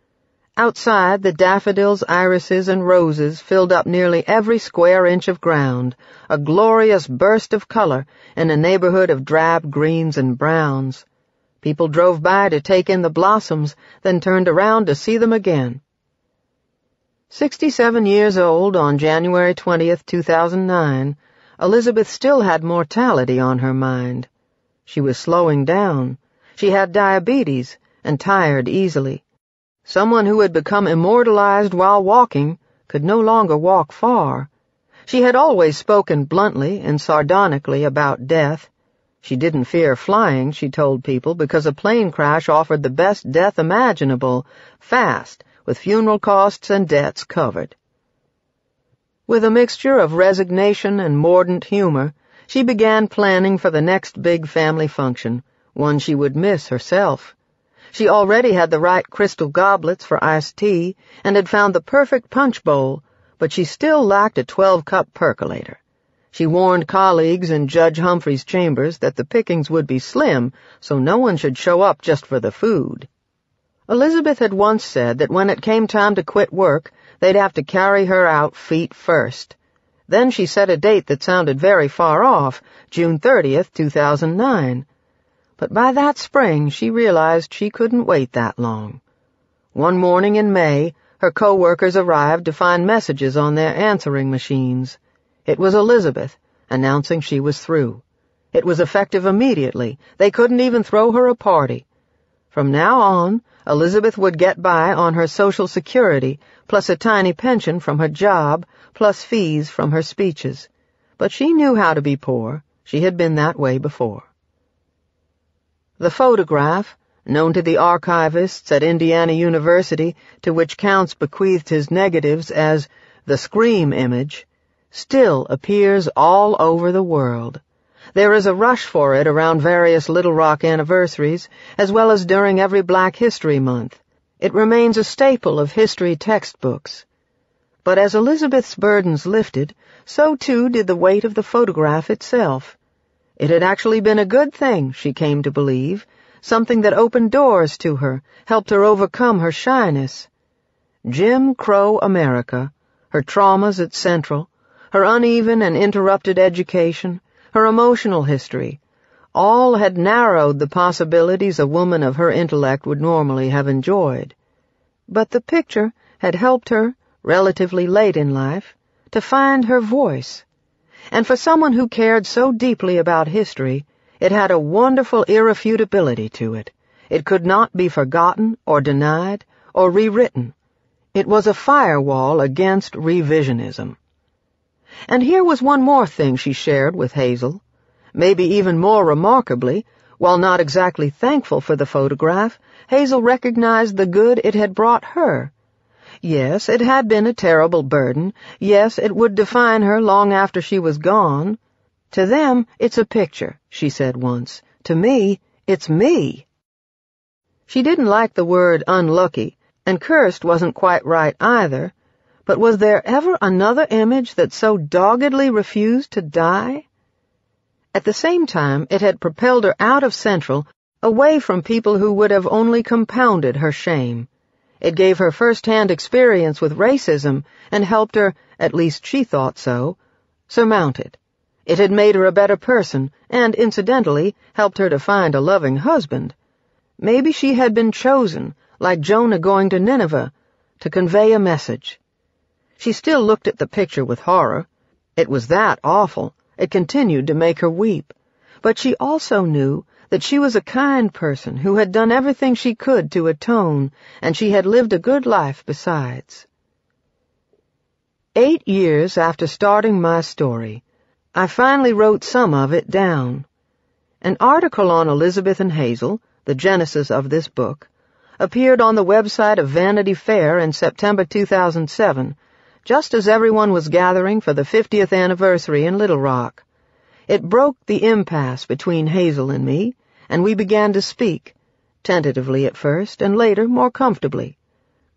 Outside, the daffodils, irises, and roses filled up nearly every square inch of ground, a glorious burst of color in a neighborhood of drab greens and browns. People drove by to take in the blossoms, then turned around to see them again. 67 years old on January 20th, 2009, Elizabeth still had mortality on her mind. She was slowing down. She had diabetes and tired easily. Someone who had become immortalized while walking could no longer walk far. She had always spoken bluntly and sardonically about death. She didn't fear flying, she told people, because a plane crash offered the best death imaginable, fast, with funeral costs and debts covered. With a mixture of resignation and mordant humor, she began planning for the next big family function, one she would miss herself. She already had the right crystal goblets for iced tea and had found the perfect punch bowl, but she still lacked a 12-cup percolator. She warned colleagues in Judge Humphrey's chambers that the pickings would be slim, so no one should show up just for the food. Elizabeth had once said that when it came time to quit work, they'd have to carry her out feet first. Then she set a date that sounded very far off, June 30th, 2009. But by that spring, she realized she couldn't wait that long. One morning in May, her co-workers arrived to find messages on their answering machines. It was Elizabeth, announcing she was through. It was effective immediately. They couldn't even throw her a party. From now on, Elizabeth would get by on her Social Security, plus a tiny pension from her job, plus fees from her speeches. But she knew how to be poor. She had been that way before. The photograph, known to the archivists at Indiana University, to which Counts bequeathed his negatives as the Scream image, still appears all over the world. There is a rush for it around various Little Rock anniversaries, as well as during every Black History Month. It remains a staple of history textbooks. But as Elizabeth's burdens lifted, so too did the weight of the photograph itself. It had actually been a good thing, she came to believe, something that opened doors to her, helped her overcome her shyness. Jim Crow America, her traumas at Central, her uneven and interrupted education, her emotional history, all had narrowed the possibilities a woman of her intellect would normally have enjoyed. But the picture had helped her, relatively late in life, to find her voice. And for someone who cared so deeply about history, it had a wonderful irrefutability to it. It could not be forgotten or denied or rewritten. It was a firewall against revisionism. And here was one more thing she shared with Hazel. Maybe even more remarkably, While not exactly thankful for the photograph, Hazel recognized the good it had brought her. Yes, it had been a terrible burden. Yes, it would define her long after she was gone. To them, it's a picture, she said once. To me, it's me. She didn't like the word unlucky, and cursed wasn't quite right either, but was there ever another image that so doggedly refused to die? At the same time, it had propelled her out of Central, away from people who would have only compounded her shame. It gave her first-hand experience with racism and helped her, at least she thought so, surmount it. It had made her a better person and, incidentally, helped her to find a loving husband. Maybe she had been chosen, like Jonah going to Nineveh, to convey a message. She still looked at the picture with horror. It was that awful. It continued to make her weep. But she also knew that she was a kind person who had done everything she could to atone, and she had lived a good life besides. 8 years after starting my story, I finally wrote some of it down. An article on Elizabeth and Hazel, the genesis of this book, appeared on the website of Vanity Fair in September 2007, just as everyone was gathering for the 50th anniversary in Little Rock. It broke the impasse between Hazel and me, and we began to speak, tentatively at first, and later more comfortably.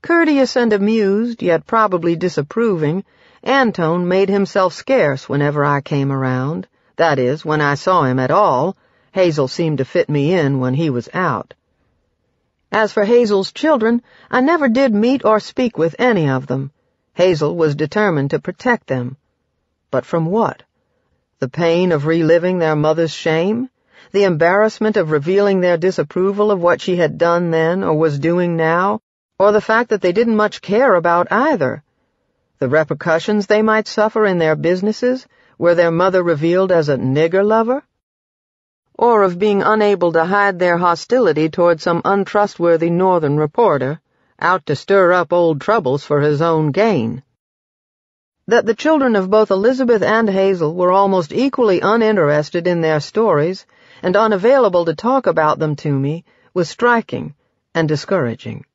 Courteous and amused, yet probably disapproving, Antone made himself scarce whenever I came around. That is, when I saw him at all. Hazel seemed to fit me in when he was out. As for Hazel's children, I never did meet or speak with any of them. Hazel was determined to protect them. But from what? The pain of reliving their mother's shame? The embarrassment of revealing their disapproval of what she had done then or was doing now? Or the fact that they didn't much care about either? The repercussions they might suffer in their businesses, were their mother revealed as a nigger lover? Or of being unable to hide their hostility toward some untrustworthy northern reporter, out to stir up old troubles for his own gain? That the children of both Elizabeth and Hazel were almost equally uninterested in their stories and unavailable to talk about them to me was striking and discouraging.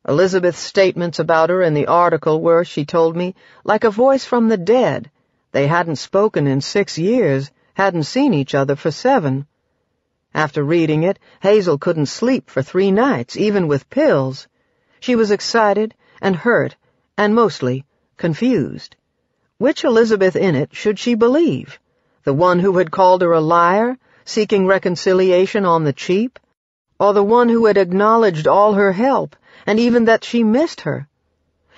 Elizabeth's statements about her in the article were, she told me, like a voice from the dead. They hadn't spoken in 6 years, hadn't seen each other for 7. After reading it, Hazel couldn't sleep for 3 nights, even with pills. She was excited and hurt, and mostly confused. Which Elizabeth in it should she believe? The one who had called her a liar, seeking reconciliation on the cheap? Or the one who had acknowledged all her help, and even that she missed her?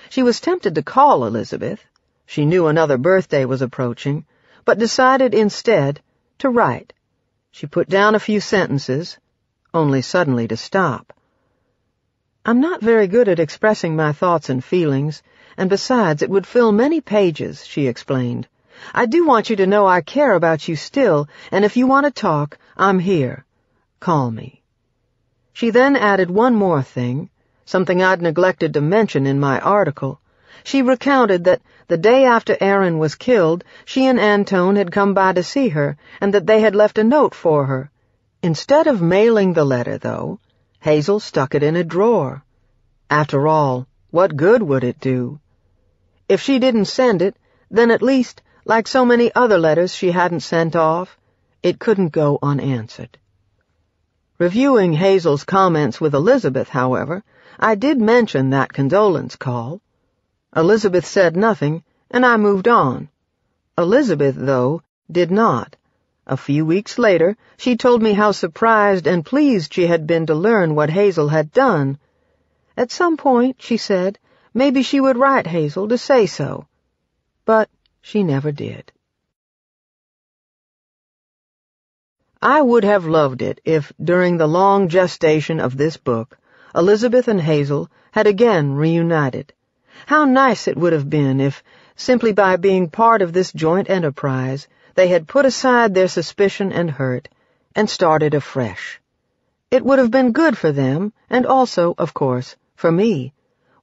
She was tempted to call Elizabeth. She knew another birthday was approaching, but decided instead to write. She put down a few sentences, only suddenly to stop. I'm not very good at expressing my thoughts and feelings, and besides, it would fill many pages, she explained. I do want you to know I care about you still, and if you want to talk, I'm here. Call me. She then added one more thing, something I'd neglected to mention in my article. She recounted that the day after Aaron was killed, she and Antone had come by to see her, and that they had left a note for her. Instead of mailing the letter, though, Hazel stuck it in a drawer. After all, what good would it do? If she didn't send it, then at least, like so many other letters she hadn't sent off, it couldn't go unanswered. Reviewing Hazel's comments with Elizabeth, however, I did mention that condolence call. Elizabeth said nothing, and I moved on. Elizabeth, though, did not. A few weeks later, she told me how surprised and pleased she had been to learn what Hazel had done. At some point, she said, maybe she would write Hazel to say so. But she never did. I would have loved it if, during the long gestation of this book, Elizabeth and Hazel had again reunited. How nice it would have been if, simply by being part of this joint enterprise, they had put aside their suspicion and hurt, and started afresh. It would have been good for them, and also, of course, for me.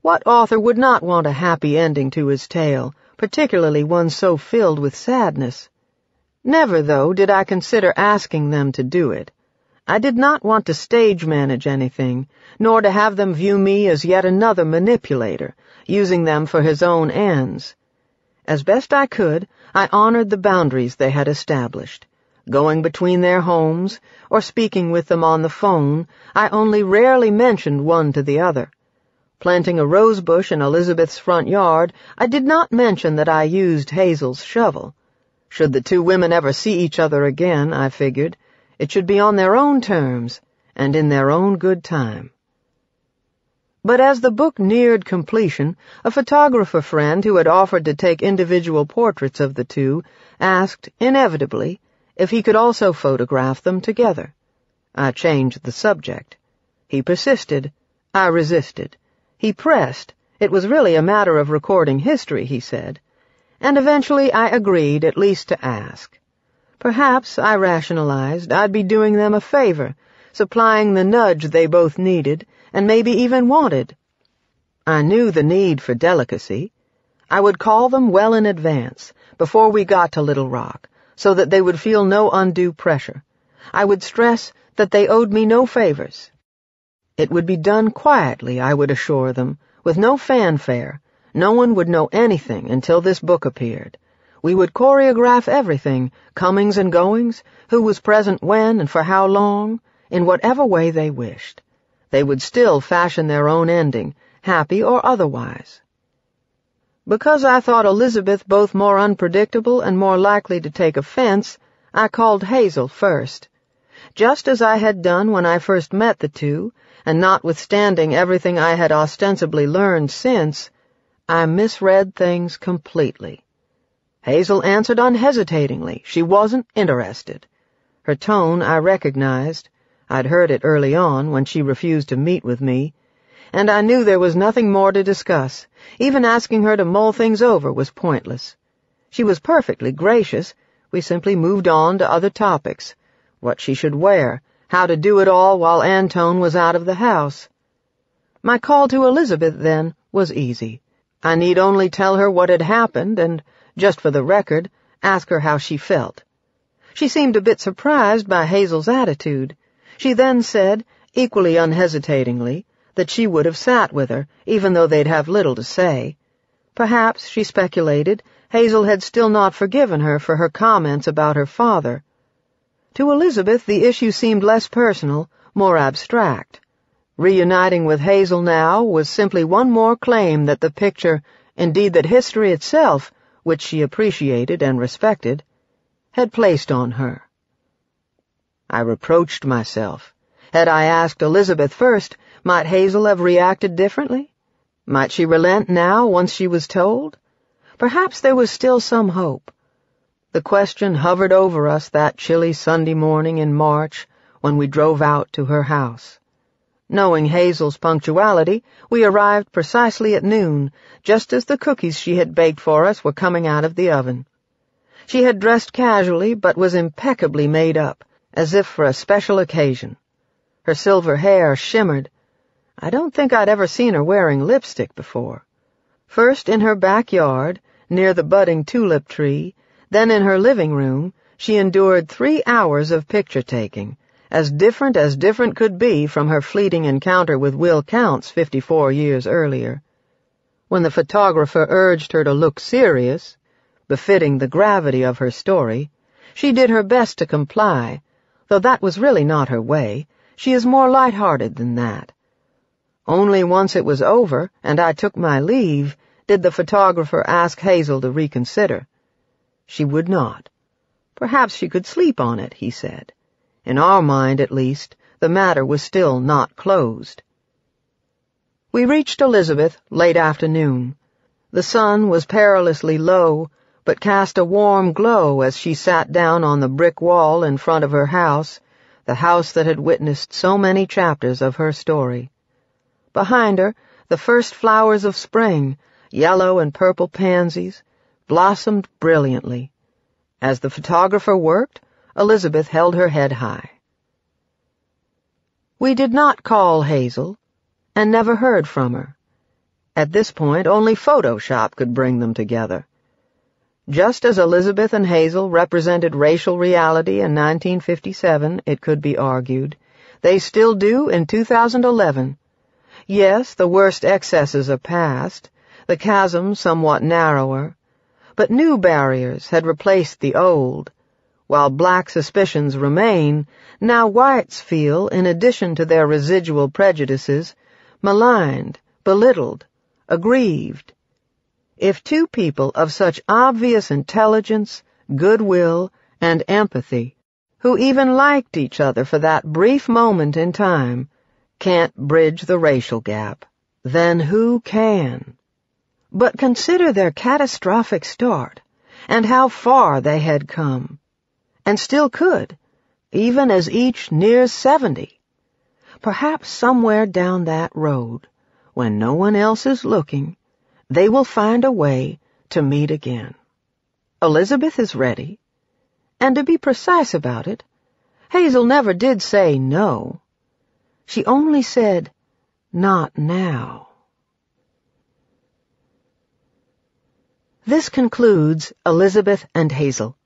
What author would not want a happy ending to his tale, particularly one so filled with sadness? Never, though, did I consider asking them to do it. I did not want to stage manage anything, nor to have them view me as yet another manipulator, using them for his own ends. As best I could, I honored the boundaries they had established. Going between their homes, or speaking with them on the phone, I only rarely mentioned one to the other. Planting a rosebush in Elizabeth's front yard, I did not mention that I used Hazel's shovel. Should the two women ever see each other again, I figured, it should be on their own terms, and in their own good time. But as the book neared completion, a photographer friend who had offered to take individual portraits of the two asked, inevitably, if he could also photograph them together. I changed the subject. He persisted. I resisted. He pressed. It was really a matter of recording history, he said. And eventually I agreed at least to ask. Perhaps, I rationalized, I'd be doing them a favor, supplying the nudge they both needed, and maybe even wanted. I knew the need for delicacy. I would call them well in advance, before we got to Little Rock, so that they would feel no undue pressure. I would stress that they owed me no favors. It would be done quietly, I would assure them, with no fanfare. No one would know anything until this book appeared. We would choreograph everything, comings and goings, who was present when and for how long, in whatever way they wished. They would still fashion their own ending, happy or otherwise. Because I thought Elizabeth both more unpredictable and more likely to take offense, I called Hazel first. Just as I had done when I first met the two, and notwithstanding everything I had ostensibly learned since, I misread things completely. Hazel answered unhesitatingly. She wasn't interested. Her tone I recognized. I'd heard it early on when she refused to meet with me, and I knew there was nothing more to discuss. Even asking her to mull things over was pointless. She was perfectly gracious. We simply moved on to other topics. What she should wear, how to do it all while Antone was out of the house. My call to Elizabeth, then, was easy. I need only tell her what had happened and, just for the record, ask her how she felt. She seemed a bit surprised by Hazel's attitude. She then said, equally unhesitatingly, that she would have sat with her, even though they'd have little to say. Perhaps, she speculated, Hazel had still not forgiven her for her comments about her father. To Elizabeth, the issue seemed less personal, more abstract. Reuniting with Hazel now was simply one more claim that the picture, indeed that history itself, which she appreciated and respected, had placed on her. I reproached myself. Had I asked Elizabeth first, might Hazel have reacted differently? Might she relent now, once she was told? Perhaps there was still some hope. The question hovered over us that chilly Sunday morning in March when we drove out to her house. Knowing Hazel's punctuality, we arrived precisely at noon, just as the cookies she had baked for us were coming out of the oven. She had dressed casually, but was impeccably made up, as if for a special occasion. Her silver hair shimmered. I don't think I'd ever seen her wearing lipstick before. First in her backyard, near the budding tulip tree, then in her living room, she endured 3 hours of picture-taking, as different could be from her fleeting encounter with Will Counts 54 years earlier. When the photographer urged her to look serious, befitting the gravity of her story, she did her best to comply, though that was really not her way. She is more light-hearted than that. Only once it was over, and I took my leave, did the photographer ask Hazel to reconsider. She would not. Perhaps she could sleep on it, he said. In our mind, at least, the matter was still not closed. We reached Elizabeth late afternoon. The sun was perilously low, but cast a warm glow as she sat down on the brick wall in front of her house, the house that had witnessed so many chapters of her story. Behind her, the first flowers of spring, yellow and purple pansies, blossomed brilliantly. As the photographer worked, Elizabeth held her head high. We did not call Hazel, and never heard from her. At this point, only Photoshop could bring them together. Just as Elizabeth and Hazel represented racial reality in 1957, it could be argued, they still do in 2011. Yes, the worst excesses are past, the chasm somewhat narrower, but new barriers had replaced the old. While black suspicions remain, now whites feel, in addition to their residual prejudices, maligned, belittled, aggrieved. If two people of such obvious intelligence, goodwill, and empathy, who even liked each other for that brief moment in time, can't bridge the racial gap, then who can? But consider their catastrophic start, and how far they had come, and still could, even as each nears 70. Perhaps somewhere down that road, when no one else is looking, they will find a way to meet again. Elizabeth is ready, and to be precise about it, Hazel never did say no. She only said, not now. This concludes Elizabeth and Hazel.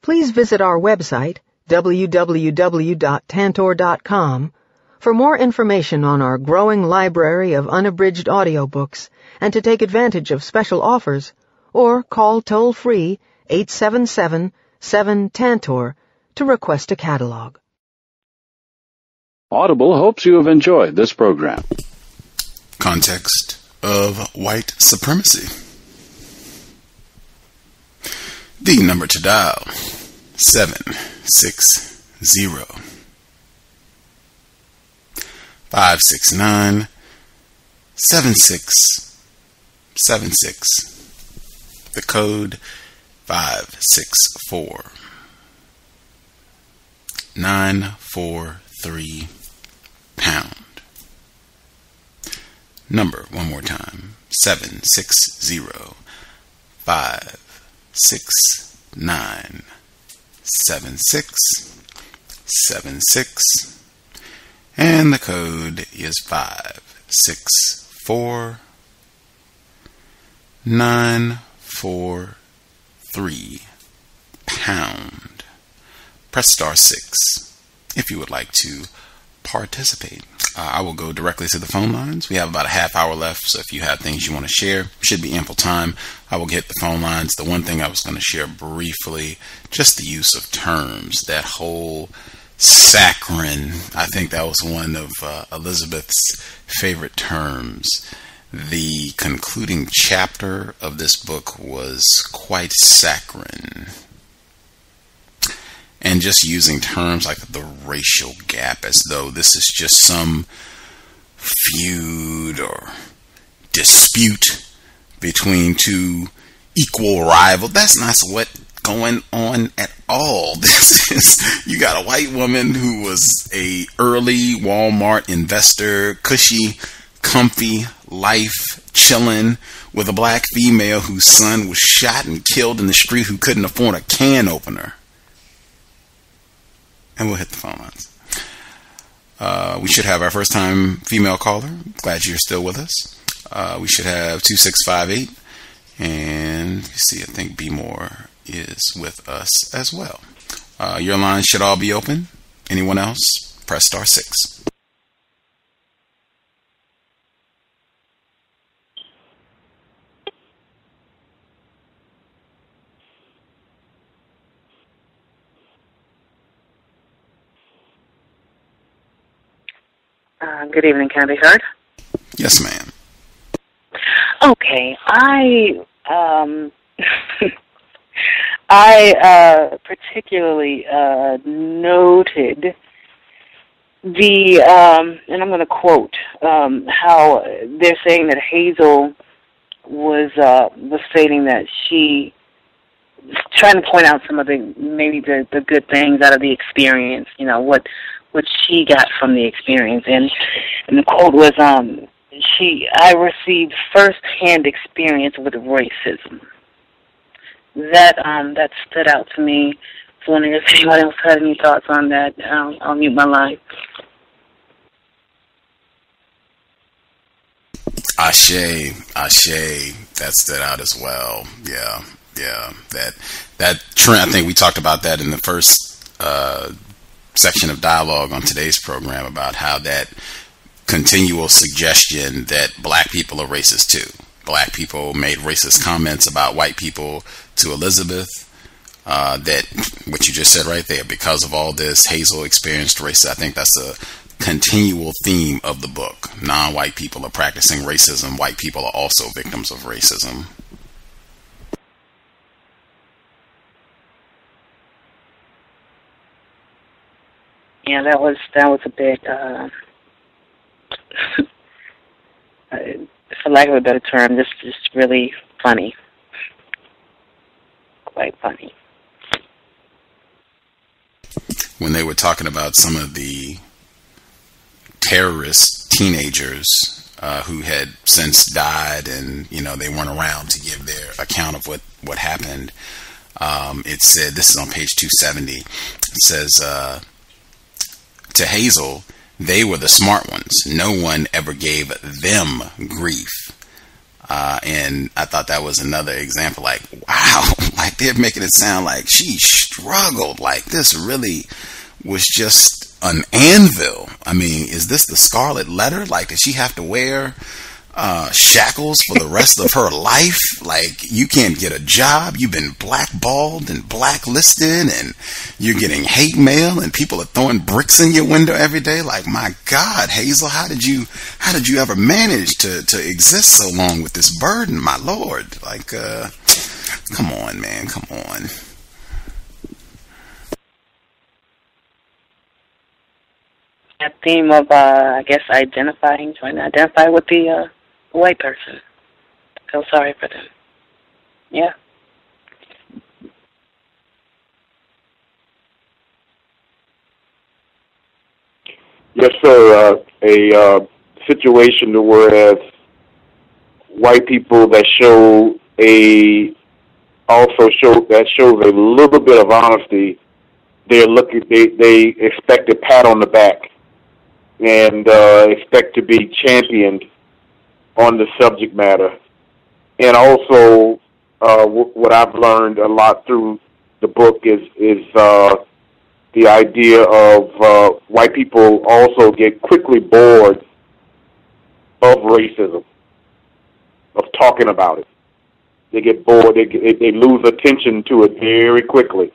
Please visit our website, www.tantor.com, for more information on our growing library of unabridged audiobooks and to take advantage of special offers, or call toll-free 877-7-TANTOR to request a catalog. Audible hopes you have enjoyed this program. Context of White Supremacy. The number to dial, 760-569-7676. The code 564-943 pound. Number one more time, 760-569-7676, and the code is 564-943 pound. Press star 6 if you would like to participate. I will go directly to the phone lines. We have about a half hour left, so if you have things you want to share, should be ample time. I will get the phone lines. The one thing I was going to share briefly, just the use of terms, that whole saccharine, I think that was one of Elizabeth's favorite terms. The concluding chapter of this book was quite saccharine. And just using terms like the racial gap as though this is just some feud or dispute between two equal rivals. That's not what's going on at all. This is, you got a white woman who was a early Walmart investor, cushy, comfy life, chilling, with a black female whose son was shot and killed in the street who couldn't afford a can opener. And we'll hit the phone lines. We should have our first time female caller. Glad you're still with us. We should have 2658. And you see, I think B More is with us as well. Your lines should all be open. Anyone else? Press star 6. Good evening. Can I be heard? Yes, ma'am. Okay. I particularly noted the, and I'm going to quote, how they're saying that Hazel was stating that she was trying to point out some of the, maybe the good things out of the experience, you know, what she got from the experience. And the quote was, I received first-hand experience with racism. That stood out to me. So wondering if anyone else had any thoughts on that. I'll mute my line. Ashe, that stood out as well. Yeah, that trend. I think we talked about that in the first section of dialogue on today's program about how that continual suggestion that black people are racist too. Black people made racist comments about white people to Elizabeth. That what you just said right there, because of all this, Hazel experienced racism. I think that's a continual theme of the book. Non-white people are practicing racism. White people are also victims of racism. Yeah, that was a bit, for lack of a better term, just really funny. Quite funny. When they were talking about some of the terrorist teenagers who had since died, and they weren't around to give their account of what happened, it said, this is on page 270, it says, to Hazel, they were the smart ones. No one ever gave them grief. And I thought that was another example, like, wow, like they're making it sound like she struggled, like this really was just an anvil. I mean, is this the Scarlet Letter? Like, did she have to wear shackles for the rest of her life? Like, you can't get a job, you've been blackballed and blacklisted, and you're getting hate mail, and people are throwing bricks in your window every day. Like, my God, Hazel, how did you ever manage to exist so long with this burden, my Lord? Like, come on, man, come on. That theme of, I guess, trying to identify with the white person. Feel sorry for them. Yeah. Yes, sir. A situation whereas white people that shows a little bit of honesty. They expect a pat on the back and expect to be championed on the subject matter. And also, what I've learned a lot through the book is the idea of white people also get quickly bored of racism, of talking about it. They get bored. They lose attention to it very quickly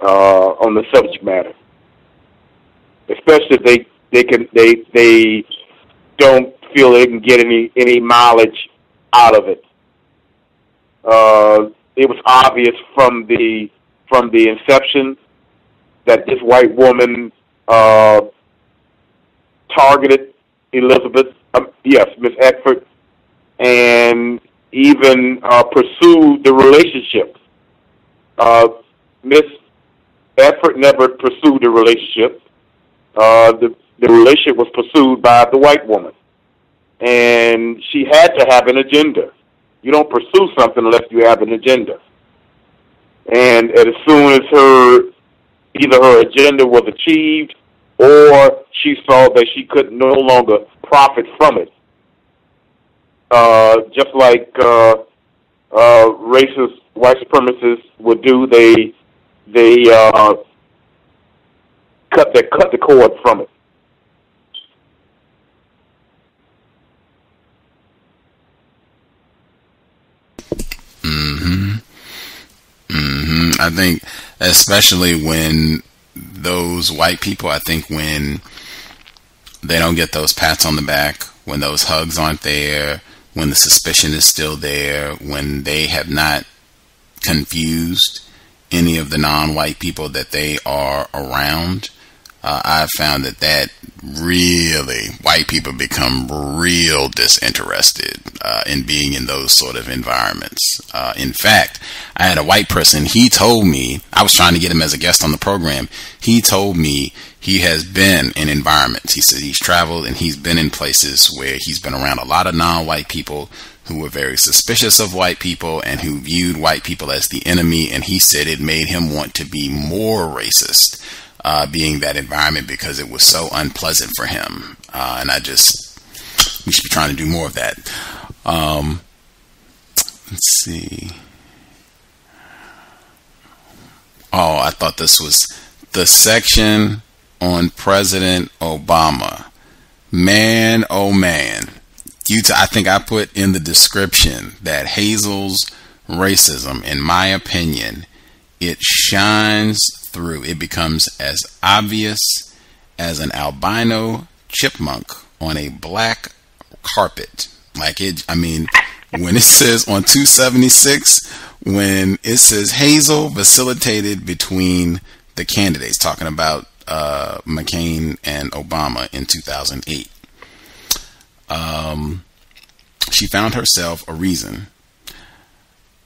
on the subject matter. Especially if they don't feel they can get any mileage out of it. It was obvious from the inception that this white woman targeted Elizabeth, Miss Eckford, and even pursued the relationship. Miss Eckford never pursued the relationship. The relationship was pursued by the white woman, and she had to have an agenda. You don't pursue something unless you have an agenda. And as soon as either her agenda was achieved or she saw that she could no longer profit from it, just like racist white supremacists would do, they cut the cord from it. I think especially when those white people, I think when they don't get those pats on the back, when those hugs aren't there, when the suspicion is still there, when they have not confused any of the non-white people that they are around, I've found that really, white people become real disinterested in being in those sort of environments. In fact, I had a white person, he told me, I was trying to get him as a guest on the program, he told me he has been in environments. He said he's traveled and he's been in places where he's been around a lot of non-white people who were very suspicious of white people and who viewed white people as the enemy, and he said it made him want to be more racist. Being that environment because it was so unpleasant for him. And we should be trying to do more of that. Let's see. Oh, I thought this was the section on President Obama. Man, oh man. I think I put in the description that Hazel's racism, in my opinion, it shines through. It becomes as obvious as an albino chipmunk on a black carpet. Like it, I mean, when it says on 276, when it says Hazel vacillated between the candidates, talking about McCain and Obama in 2008. She found herself a reason.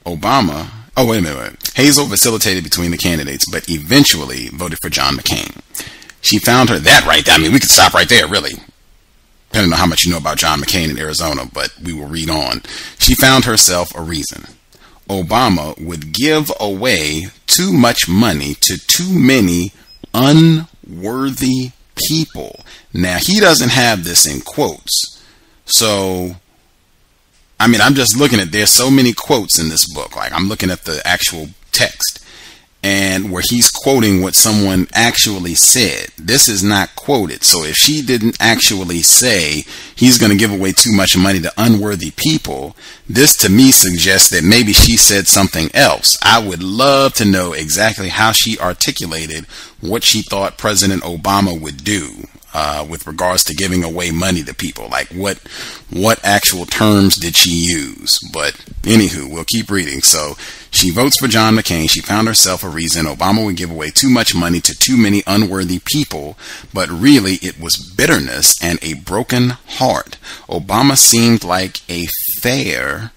Obama, oh wait a minute. Hazel vacillated between the candidates, but eventually voted for John McCain. She found her, that right there, I mean, we could stop right there, really. Depending on how much you know about John McCain in Arizona, but we will read on. She found herself a reason. Obama would give away too much money to too many unworthy people. Now, he doesn't have this in quotes. So, I mean, I'm just looking at, there's so many quotes in this book. Like, I'm looking at the actual text, and where he's quoting what someone actually said. This is not quoted. So if she didn't actually say he's going to give away too much money to unworthy people, this to me suggests that maybe she said something else. I would love to know exactly how she articulated what she thought President Obama would do with regards to giving away money to people. Like what actual terms did she use? But anywho, we'll keep reading. So she votes for John McCain. She found herself a reason. Obama would give away too much money to too many unworthy people, but really it was bitterness and a broken heart. Obama seemed like a fair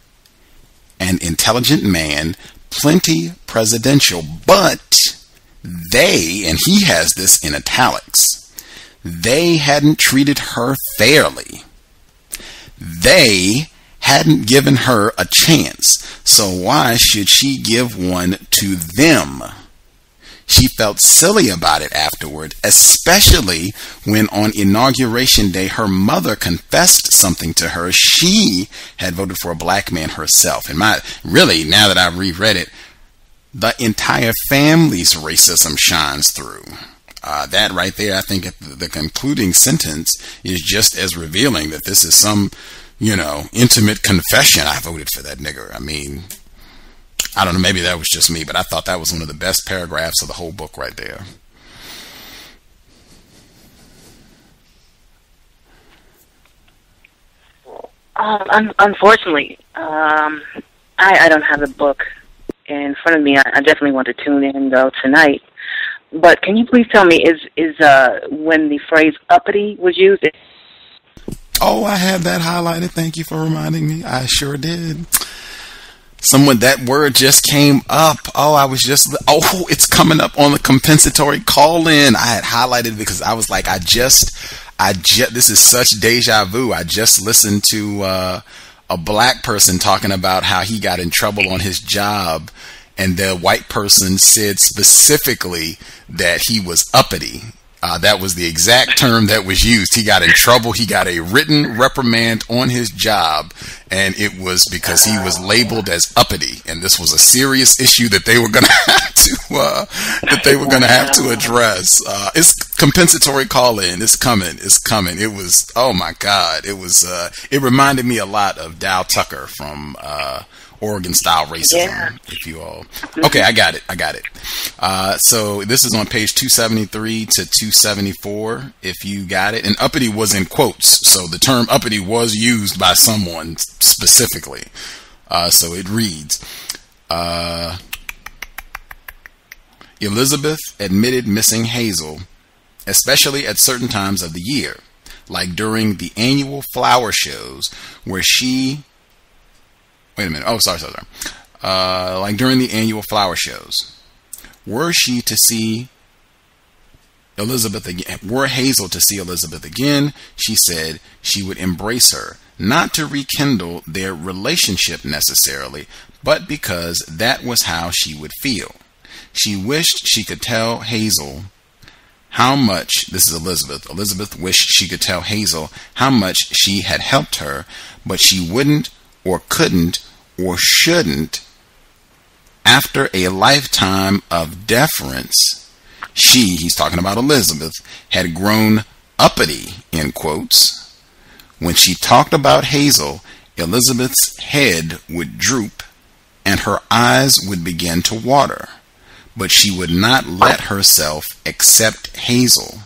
and intelligent man, plenty presidential, but they, and he has this in italics, they hadn't treated her fairly. They hadn't given her a chance. So why should she give one to them? She felt silly about it afterward, especially when on Inauguration Day her mother confessed something to her. She had voted for a black man herself. And really, now that I've reread it, the entire family's racism shines through. That right there, I think the concluding sentence is just as revealing that this is some, intimate confession. I voted for that nigger. I mean, I don't know, maybe that was just me, but I thought that was one of the best paragraphs of the whole book right there. Unfortunately, I don't have the book in front of me. I definitely want to tune in, though, tonight. But can you please tell me, is when the phrase uppity was used? Oh, I have that highlighted. Thank you for reminding me. I sure did. That word just came up. It's coming up on the compensatory call-in. I had highlighted it because I was like, this is such deja vu. I just listened to a black person talking about how he got in trouble on his job, and the white person said specifically that he was uppity. That was the exact term that was used. He got in trouble. He got a written reprimand on his job, and it was because he was labeled as uppity. And this was a serious issue that they were going to have to address. It's compensatory call-in. It's coming. It was, oh my God. It was, it reminded me a lot of Dow Tucker from, Oregon style racism, if you all. Okay, I got it. So this is on page 273 to 274, if you got it. And uppity was in quotes, so the term uppity was used by someone specifically. So it reads, Elizabeth admitted missing Hazel, especially at certain times of the year, like during the annual flower shows where she... Wait a minute. Oh, sorry. Like during the annual flower shows. Were she to see Elizabeth again, were Hazel to see Elizabeth again, she said she would embrace her, not to rekindle their relationship necessarily, but because that was how she would feel. She wished she could tell Hazel how much, this is Elizabeth wished she could tell Hazel how much she had helped her, but she wouldn't or couldn't or shouldn't after a lifetime of deference, he's talking about Elizabeth, had grown uppity, in quotes. When she talked about Hazel, Elizabeth's head would droop and her eyes would begin to water, but she would not let herself accept Hazel.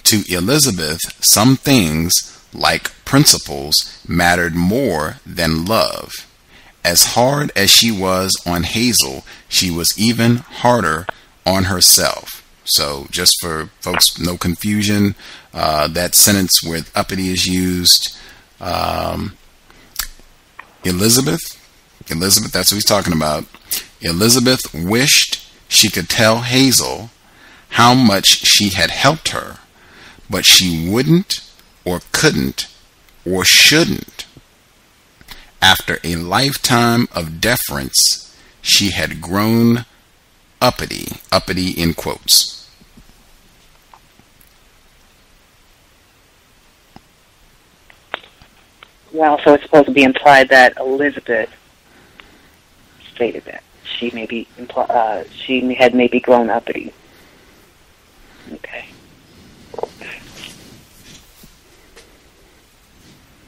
To Elizabeth, some things, like principles, mattered more than love. As hard as she was on Hazel, she was even harder on herself. So just for folks, no confusion, that sentence where uppity is used, Elizabeth, that's what he's talking about. Elizabeth wished she could tell Hazel how much she had helped her, but she wouldn't or couldn't or shouldn't. After a lifetime of deference, she had grown uppity in quotes. Well, so it's supposed to be implied that Elizabeth stated that she had maybe grown uppity. Okay.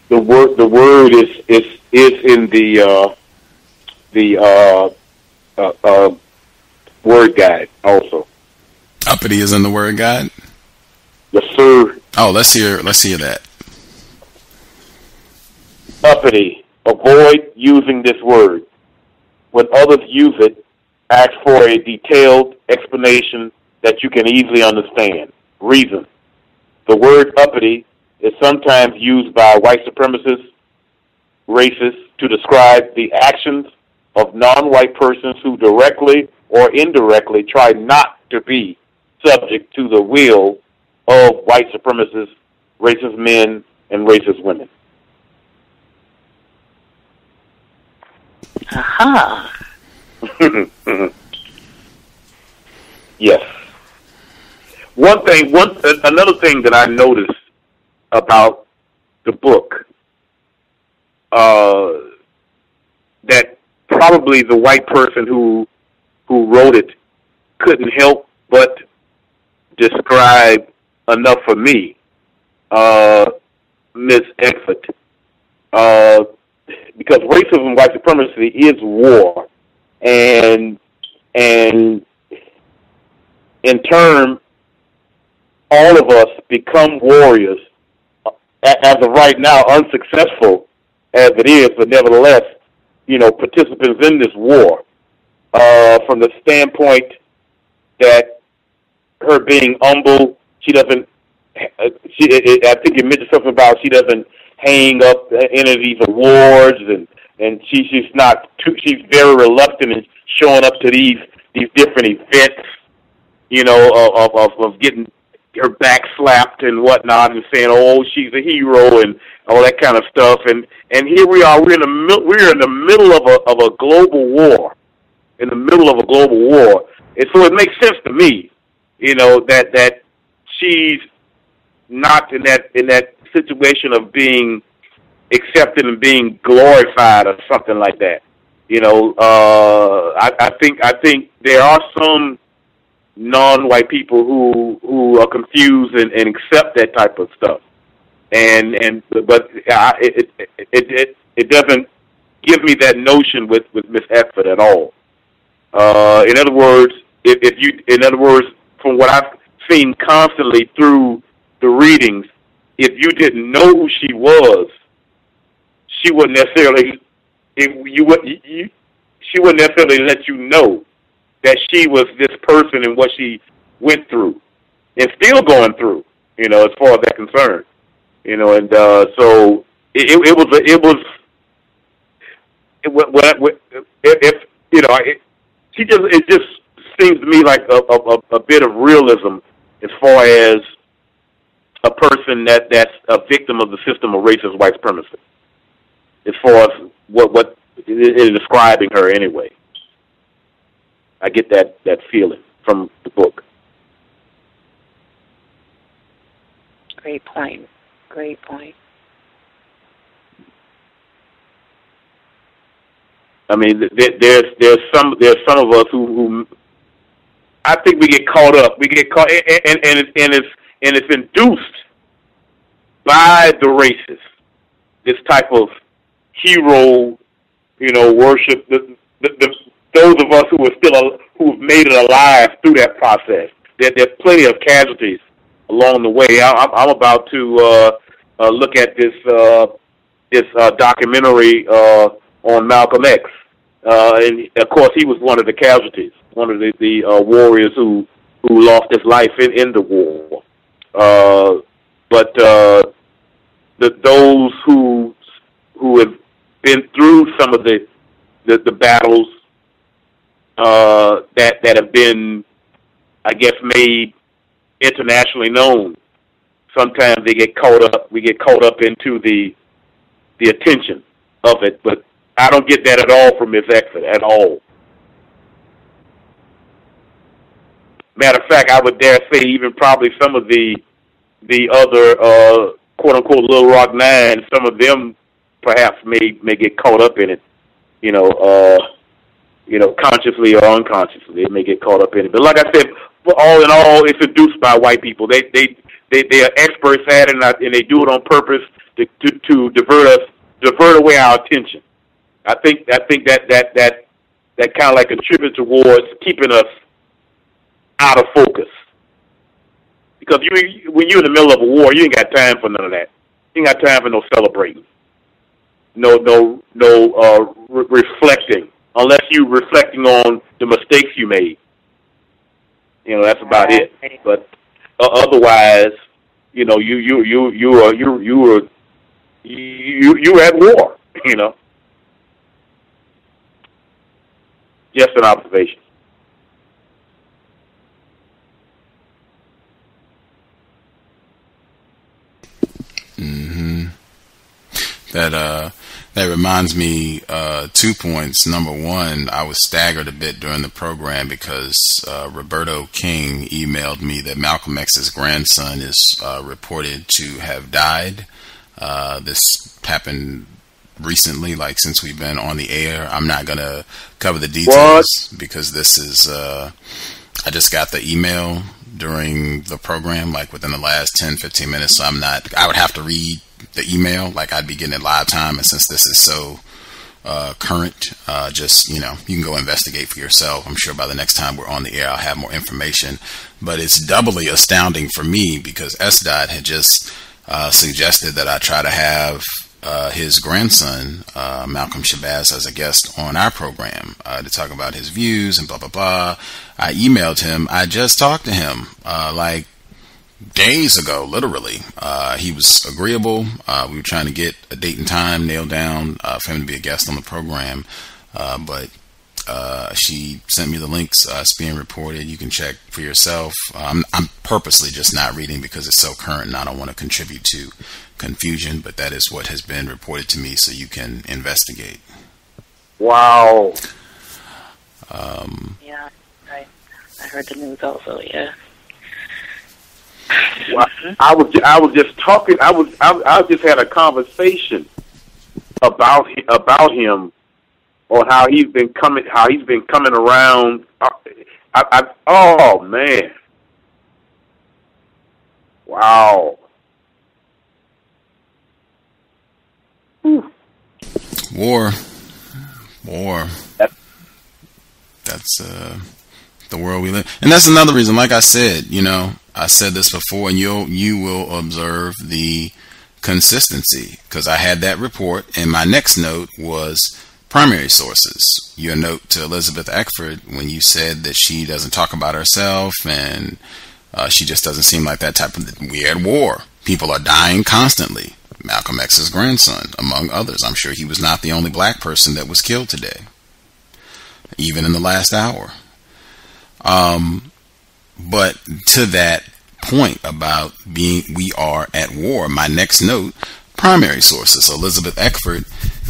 The word is in the word guide also. Uppity is in the word guide? Yes, sir. Oh, let's hear that. Uppity. Avoid using this word. When others use it, ask for a detailed explanation that you can easily understand. Reason. The word uppity is sometimes used by white supremacists, racists, to describe the actions of non-white persons who directly or indirectly try not to be subject to the will of white supremacists, racist men, and racist women. Aha. Yes. Another thing that I noticed about the book, that probably the white person who wrote it couldn't help but describe enough for me, Miss Eckford, because racism and white supremacy is war, and in turn, all of us become warriors. As of right now, unsuccessful as it is, but nevertheless, participants in this war. From the standpoint that her being humble, she doesn't. I think you mentioned something about she doesn't hang up any of these awards, and she's not. She's very reluctant in showing up to these different events. Of getting her back slapped and whatnot, and saying, "Oh, she's a hero," and all that kind of stuff. And here we are. We're in the middle of a global war. In the middle of a global war, and so it makes sense to me, that she's not in that situation of being accepted and being glorified or something like that. I think there are some non-white people who are confused and accept that type of stuff, but it doesn't give me that notion with Miss Eckford at all. In other words, from what I've seen constantly through the readings, if you didn't know who she was, she wouldn't necessarily she wouldn't necessarily let you know that she was this person and what she went through and still going through, as far as that's concerned, and so it just seems to me like a bit of realism as far as a person that's a victim of the system of racist white supremacy, as far as what is describing her anyway. I get that feeling from the book. Great point. Great point. I mean, there's some of us who I think we get caught up. We get caught, and it's induced by the races. This type of hero, worship. Those of us who've made it alive through that process. There's plenty of casualties along the way. I'm about to look at this documentary on Malcolm X, and of course he was one of the casualties, one of the warriors who lost his life in the war. But those who have been through some of the battles that have been, I guess, made internationally known, sometimes they get caught up. We get caught up into the attention of it, but I don't get that at all from Miss Eckford at all. Matter of fact, I would dare say even probably some of the other quote unquote Little Rock Nine, some of them perhaps may get caught up in it, consciously or unconsciously. They may get caught up in it. But like I said, all in all, it's induced by white people. They are experts at it, and they do it on purpose to divert away our attention. I think that kind of like contributes towards keeping us out of focus. Because when you're in the middle of a war, you ain't got time for none of that. You ain't got time for no celebrating, no reflecting, unless you're reflecting on the mistakes you made. That's about it. But otherwise, you're at war. Just an observation. Mm-hmm. That reminds me 2 points. Number one, I was staggered a bit during the program because Roberto King emailed me that Malcolm X's grandson is reported to have died. This happened recently, like since we've been on the air. I'm not going to cover the details because this is, I just got the email during the program, like within the last 10-15 minutes, so I would have to read the email, like I'd be getting it live time, and since this is so current, just, you can go investigate for yourself. I'm sure by the next time we're on the air, I'll have more information, but it's doubly astounding for me because S.Dot had just suggested that I try to have his grandson, Malcolm C.O.W.S, as a guest on our program to talk about his views and blah, blah, blah. I emailed him. I just talked to him like days ago, literally. He was agreeable. We were trying to get a date and time nailed down for him to be a guest on the program. But she sent me the links. It's being reported. You can check for yourself. I'm purposely just not reading because it's so current and I don't want to contribute to confusion, but that is what has been reported to me, so you can investigate. Wow. Yeah, I heard the news also. Yeah. Well, I was just talking. I just had a conversation about him, or how he's been coming around. Oh man. Wow. War. That's the world we live. And that's another reason, like I said, I said this before, and you will observe the consistency, because I had that report, and my next note was primary sources. Your note to Elizabeth Eckford, when you said that she doesn't talk about herself, and she just doesn't seem like that type of... We're at war. People are dying constantly. Malcolm X's grandson, among others. I'm sure he was not the only black person that was killed today, even in the last hour. But to that point about we are at war, my next note, primary sources. Elizabeth Eckford,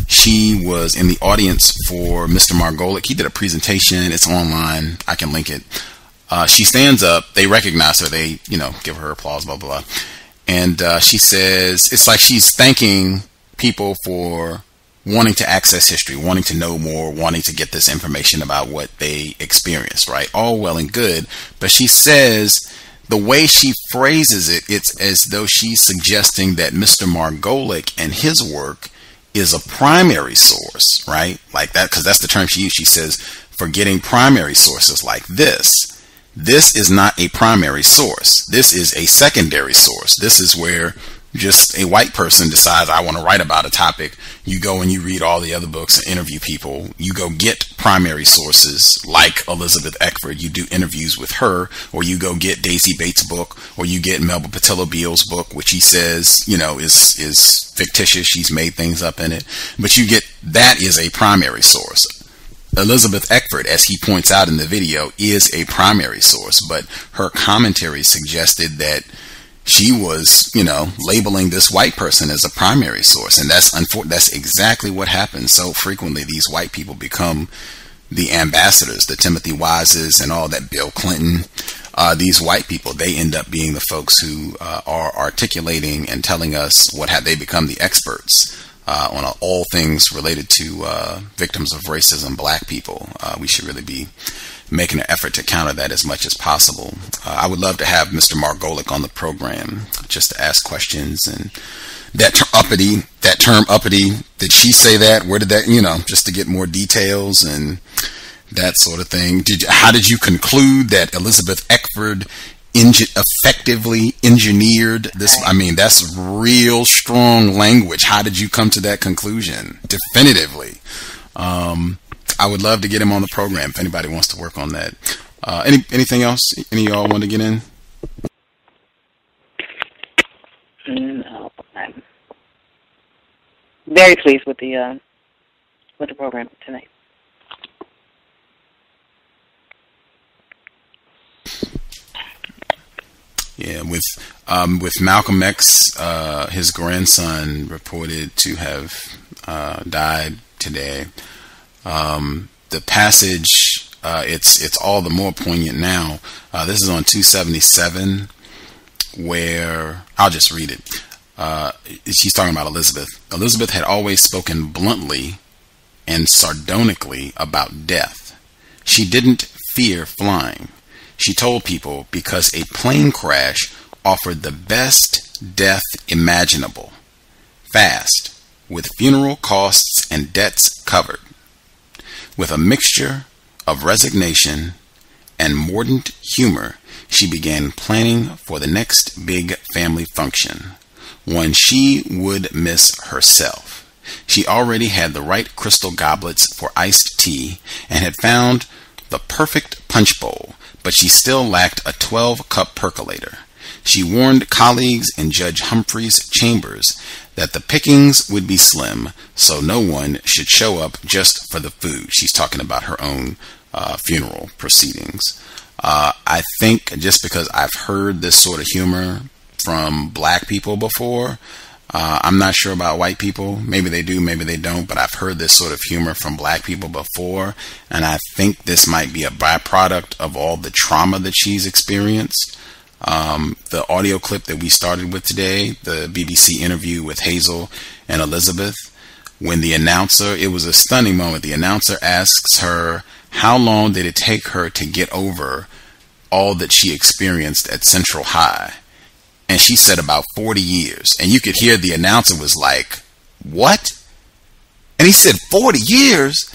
she was in the audience for Mr. Margolick. He did a presentation. It's online. I can link it. She stands up. They recognize her. They, give her applause, blah, blah, blah. And she says, it's like she's thanking people for wanting to access history, wanting to know more, wanting to get this information about what they experienced, right? All well and good. But she says, the way she phrases it, it's as though she's suggesting that Mr. Margolick and his work is a primary source, right? Like that, because that's the term she used. She says, for getting primary sources like this. This is not a primary source. This is a secondary source. This is where just a white person decides, I want to write about a topic. You go and you read all the other books and interview people. You go get primary sources like Elizabeth Eckford. You do interviews with her, or you go get Daisy Bates' book, or you get Melba Pattillo Beal's book, which he says, is fictitious. She's made things up in it. But you get, that is a primary source. Elizabeth Eckford, as he points out in the video, is a primary source, but her commentary suggested that she was, labeling this white person as a primary source. And that's exactly what happens. So frequently, these white people become the ambassadors, the Timothy Wises and all that, Bill Clinton. These white people, they end up being the folks who are articulating and telling us they become the experts on all things related to victims of racism, black people. We should really be making an effort to counter that as much as possible. I would love to have Mr. Margolick on the program just to ask questions. And that term uppity, did she say that? Where did that, just to get more details and that sort of thing. How did you conclude that Elizabeth Eckford effectively engineered this? I mean, that's real strong language. How did you come to that conclusion? Definitively. I would love to get him on the program if anybody wants to work on that. Anything else? Any of y'all want to get in? No, I'm very pleased with the program tonight. Yeah, with Malcolm X, his grandson reported to have died today. The passage, it's all the more poignant now. This is on 277, where I'll just read it. She's talking about Elizabeth. Elizabeth had always spoken bluntly and sardonically about death. She didn't fear flying. She told people because a plane crash offered the best death imaginable. Fast, with funeral costs and debts covered. With a mixture of resignation and mordant humor, she began planning for the next big family function, one she would miss herself. She already had the right crystal goblets for iced tea and had found the perfect punch bowl, but she still lacked a 12-cup percolator. She warned colleagues in Judge Humphrey's chambers that the pickings would be slim, so no one should show up just for the food. She's talking about her own funeral proceedings. I think just because I've heard this sort of humor from black people before, I'm not sure about white people. Maybe they do, maybe they don't, but I've heard this sort of humor from black people before, and I think this might be a byproduct of all the trauma that she's experienced. The audio clip that we started with today, the BBC interview with Hazel and Elizabeth, when the announcer, it was a stunning moment. The announcer asks her, how long did it take her to get over all that she experienced at Central High? And she said about 40 years. And you could hear the announcer was like, what? And he said 40 years?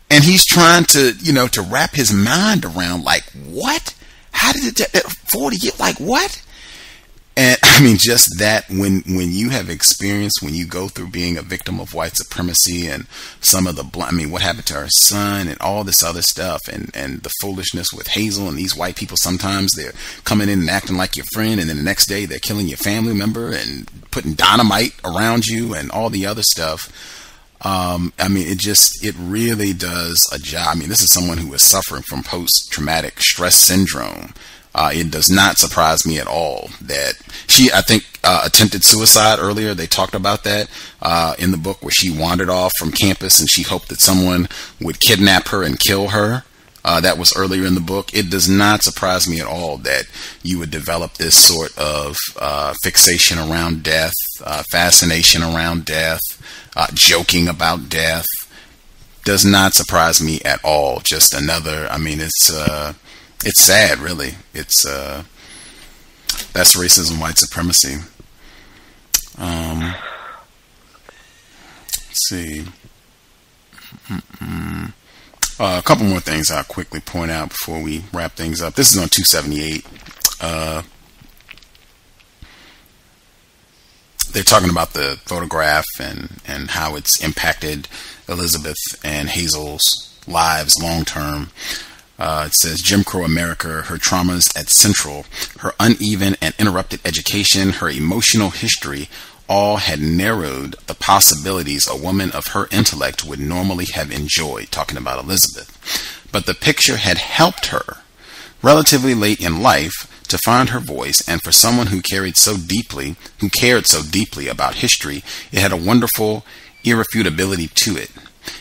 And he's trying to, to wrap his mind around, like, what? How did it 40 years? Like, what? And I mean, just that when you have experienced, when you go through being a victim of white supremacy and some of the, what happened to her son and all this other stuff and the foolishness with Hazel and these white people, sometimes they're coming in and acting like your friend, and then the next day they're killing your family member and putting dynamite around you and all the other stuff. It really does a job. This is someone who is suffering from post-traumatic stress syndrome. It does not surprise me at all that she, I think, attempted suicide earlier. They talked about that in the book, where she wandered off from campus and she hoped that someone would kidnap her and kill her. that was earlier in the book. It does not surprise me at all that you would develop this sort of fixation around death, fascination around death, joking about death. Does not surprise me at all. Just another, I mean, it's sad, really. That's racism, white supremacy. Let's see. A couple more things I'll quickly point out before we wrap things up. This is on 278. They're talking about the photograph and how it's impacted Elizabeth and Hazel's lives long term. It says, Jim Crow America, her traumas at Central, her uneven and interrupted education, her emotional history, all had narrowed the possibilities a woman of her intellect would normally have enjoyed, talking about Elizabeth. But the picture had helped her, relatively late in life, to find her voice, and for someone who cared so deeply about history, it had a wonderful irrefutability to it.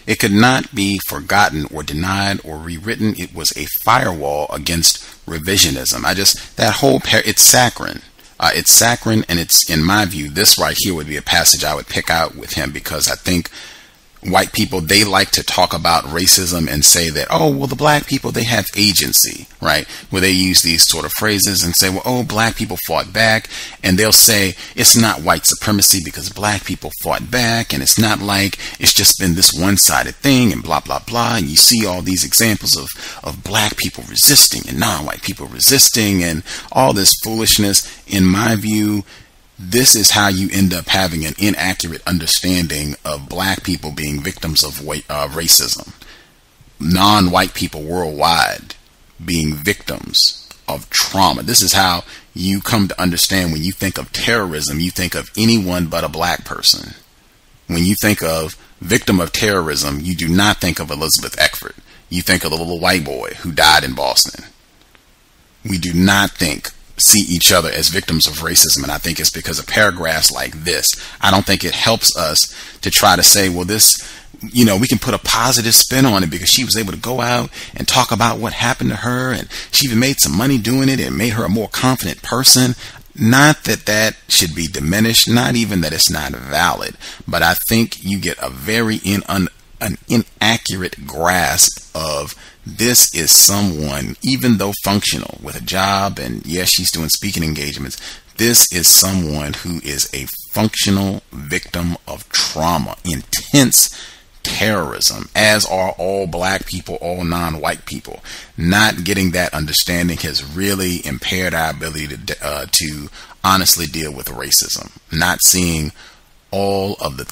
It could not be forgotten or denied or rewritten. It was a firewall against revisionism. It's saccharine. It's saccharine, and it's, in my view, this right here would be a passage I would pick out with him, because I think white people, they like to talk about racism and say that, oh, well, the black people, they have agency, right? Where they use these sort of phrases and say, well, oh, black people fought back. And they'll say it's not white supremacy because black people fought back. And it's not like it's just been this one-sided thing and blah, blah, blah. And you see all these examples of black people resisting and non-white people resisting and all this foolishness. In my view, this is how you end up having an inaccurate understanding of black people being victims of racism. Non-white people worldwide being victims of trauma. This is how you come to understand when you think of terrorism, you think of anyone but a black person. When you think of victim of terrorism, you do not think of Elizabeth Eckford. You think of the little white boy who died in Boston. We do not see each other as victims of racism, and I think it's because of paragraphs like this. I don't think it helps us to try to say, well, this, we can put a positive spin on it because she was able to go out and talk about what happened to her, and she even made some money doing it and made her a more confident person. Not that should be diminished, not even that it's not valid, but I think you get a very an inaccurate grasp of this is someone, even though functional with a job, and yes, she's doing speaking engagements, this is someone who is a functional victim of trauma, intense terrorism, as are all black people, all non-white people. Not getting that understanding has really impaired our ability to honestly deal with racism. Not seeing all of the,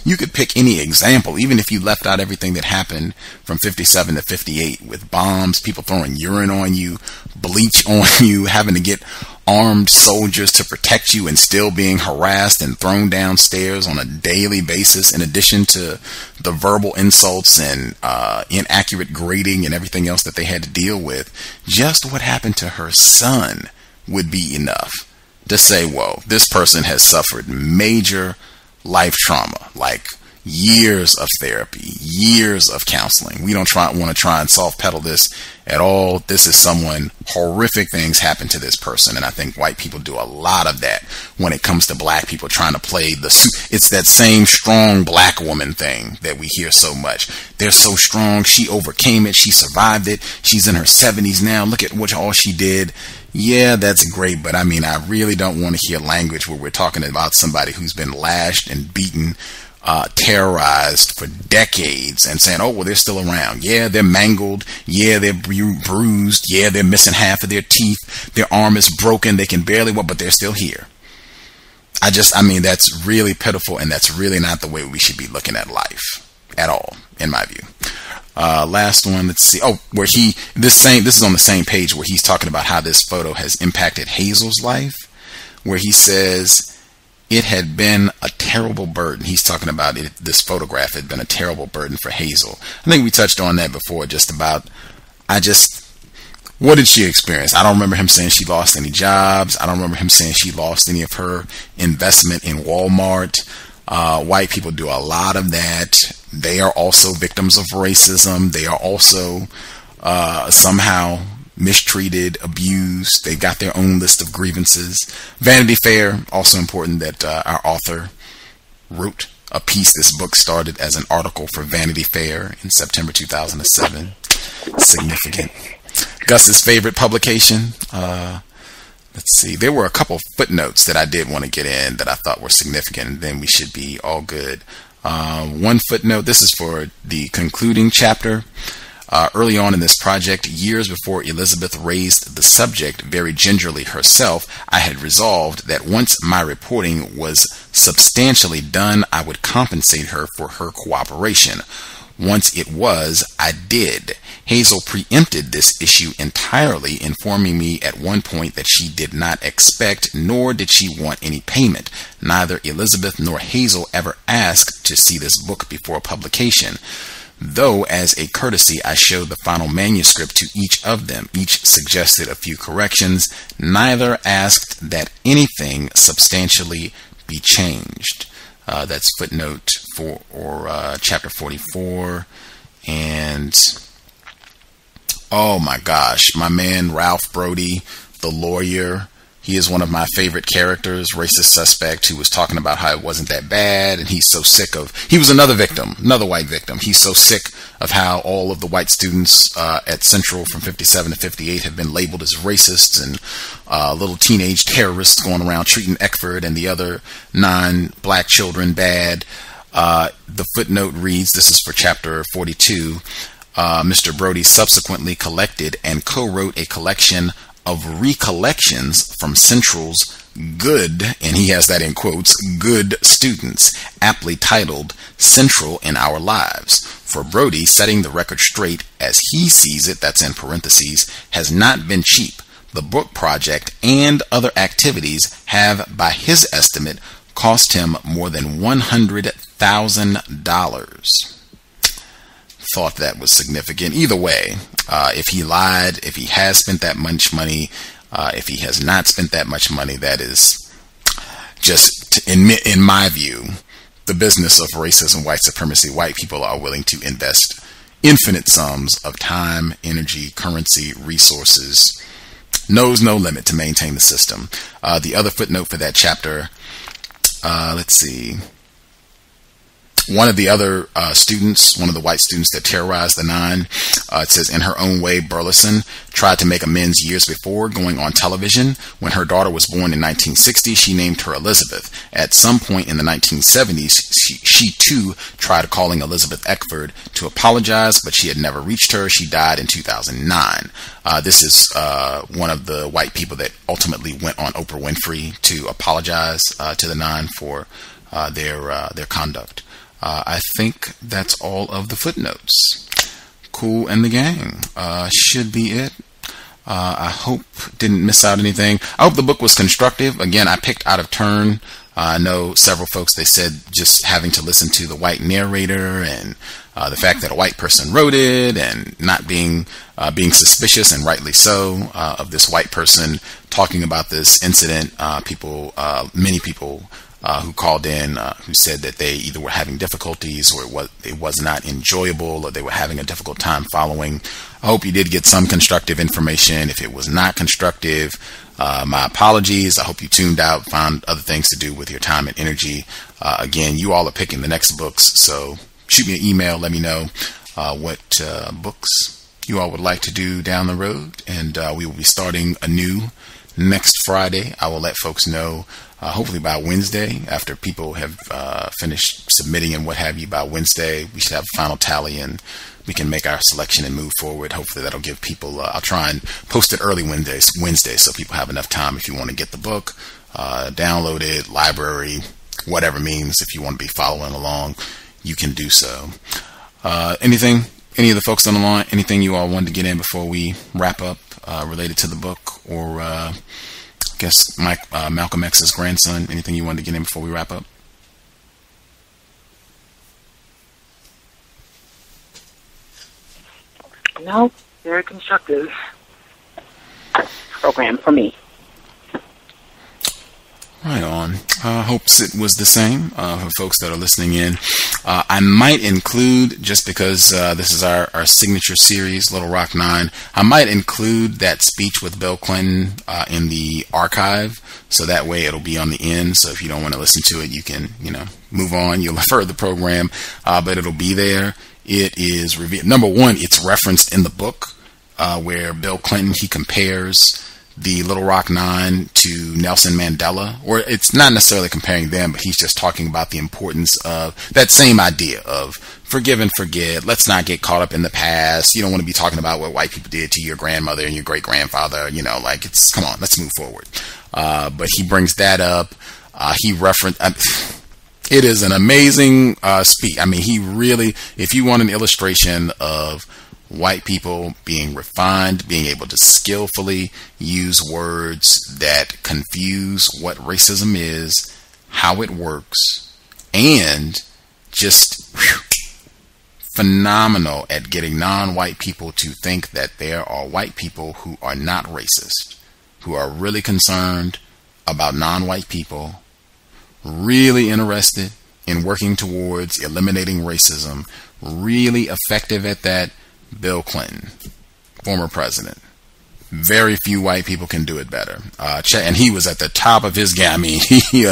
you could pick any example, even if you left out everything that happened from 57 to 58 with bombs, people throwing urine on you, bleach on you, having to get armed soldiers to protect you and still being harassed and thrown downstairs on a daily basis, in addition to the verbal insults and inaccurate grading and everything else that they had to deal with. Just what happened to her son would be enough to say, whoa, this person has suffered major life trauma, like years of therapy, years of counseling. We don't want to try and soft pedal this at all. This is someone, horrific things happen to this person, and I think white people do a lot of that when it comes to black people trying to play it's that same strong black woman thing that we hear so much. They're so strong, she overcame it, she survived it, she's in her 70s now, look at what all she did. Yeah, that's great, but I really don't want to hear language where we're talking about somebody who's been lashed and beaten, terrorized for decades, and saying, oh, well, they're still around. Yeah, they're mangled. Yeah, they're bruised. Yeah, they're missing half of their teeth. Their arm is broken. They can barely walk, but they're still here. That's really pitiful, and that's really not the way we should be looking at life at all, in my view. Last one, let's see. Oh, this is on the same page where he's talking about how this photo has impacted Hazel's life, where he says it had been a terrible burden. He's talking about this photograph had been a terrible burden for Hazel. I think we touched on that before, what did she experience? I don't remember him saying she lost any jobs. I don't remember him saying she lost any of her investment in Walmart. White people do a lot of that. They are also victims of racism. They are also somehow mistreated, abused. They've got their own list of grievances. Vanity Fair, also important that our author wrote a piece. This book started as an article for Vanity Fair in September 2007. Significant. Gus's favorite publication. Let's see. There were a couple footnotes that I did want to get in that I thought were significant, and then we should be all good. One footnote, this is for the concluding chapter. Early on in this project, years before Elizabeth raised the subject very gingerly herself, I had resolved that once my reporting was substantially done, I would compensate her for her cooperation. Once it was, I did. Hazel preempted this issue entirely, informing me at one point that she did not expect, nor did she want any payment. Neither Elizabeth nor Hazel ever asked to see this book before publication. Though, as a courtesy, I showed the final manuscript to each of them. Each suggested a few corrections. Neither asked that anything substantially be changed. That's footnote 4 or chapter 44. And oh my gosh, my man Ralph Brody, the lawyer. He is one of my favorite characters, racist suspect, who was talking about how it wasn't that bad, and he's so sick of... He was another victim, another white victim. He's so sick of how all of the white students at Central from 57 to 58 have been labeled as racists and little teenage terrorists going around treating Eckford and the other 9 black children bad. The footnote reads, this is for chapter 42, Mr. Brody subsequently collected and co-wrote a collection of recollections from Central's good, and he has that in quotes, good students, aptly titled Central in Our Lives. For Brody, setting the record straight as he sees it, that's in parentheses, has not been cheap. The book project and other activities have, by his estimate, cost him more than $100,000. Thought that was significant. Either way, if he lied, if he has spent that much money, if he has not spent that much money, that is just, in my view, the business of racism, white supremacy. White people are willing to invest infinite sums of time, energy, currency, resources, knows no limit to maintain the system. The other footnote for that chapter, let's see. One of the other students, one of the white students that terrorized the 9, it says, in her own way, Burleson tried to make amends years before, going on television. When her daughter was born in 1960, she named her Elizabeth. At some point in the 1970s, she too tried calling Elizabeth Eckford to apologize, but she had never reached her. She died in 2009. This is one of the white people that ultimately went on Oprah Winfrey to apologize to the 9 for their conduct. I think that's all of the footnotes. Cool and the gang. Should be it. I hope didn't miss out anything. I hope the book was constructive. Again, I picked out of turn. I know several folks, they said just having to listen to the white narrator and the fact that a white person wrote it and not being suspicious, and rightly so, of this white person talking about this incident. Many people who called in, who said that they either were having difficulties or it was not enjoyable, or they were having a difficult time following. I hope you did get some constructive information. If it was not constructive, my apologies. I hope you tuned out, found other things to do with your time and energy. Again, you all are picking the next books, so shoot me an email. Let me know what books you all would like to do down the road, and we will be starting anew next Friday. I will let folks know hopefully by Wednesday, after people have finished submitting and what have you. By Wednesday, we should have a final tally and we can make our selection and move forward. Hopefully that'll give people, I'll try and post it early Wednesday so people have enough time if you want to get the book, download it, library, whatever means. If you want to be following along, you can do so. Any of the folks on the line, anything you all wanted to get in before we wrap up related to the book, or I guess Malcolm X's grandson, anything you wanted to get in before we wrap up? No, very constructive program for me. Right on. Hopes it was the same for folks that are listening in. I might include, just because this is our signature series, Little Rock 9, I might include that speech with Bill Clinton in the archive, so that way it'll be on the end. So if you don't want to listen to it, you can, move on. You'll refer the program, but it'll be there. It is revealed. Number one, it's referenced in the book where Bill Clinton, he compares the Little Rock 9 to Nelson Mandela, or it's not necessarily comparing them, but he's just talking about the importance of that same idea of forgive and forget. Let's not get caught up in the past. You don't want to be talking about what white people did to your grandmother and your great grandfather. Come on, let's move forward. But he brings that up. He referenced. It is an amazing speech. I mean, he really, if you want an illustration of white people being refined, being able to skillfully use words that confuse what racism is, how it works, and just phenomenal at getting non-white people to think that there are white people who are not racist, who are really concerned about non-white people, really interested in working towards eliminating racism, really effective at that. Bill Clinton, former president. Very few white people can do it better. And he was at the top of his game. I mean, he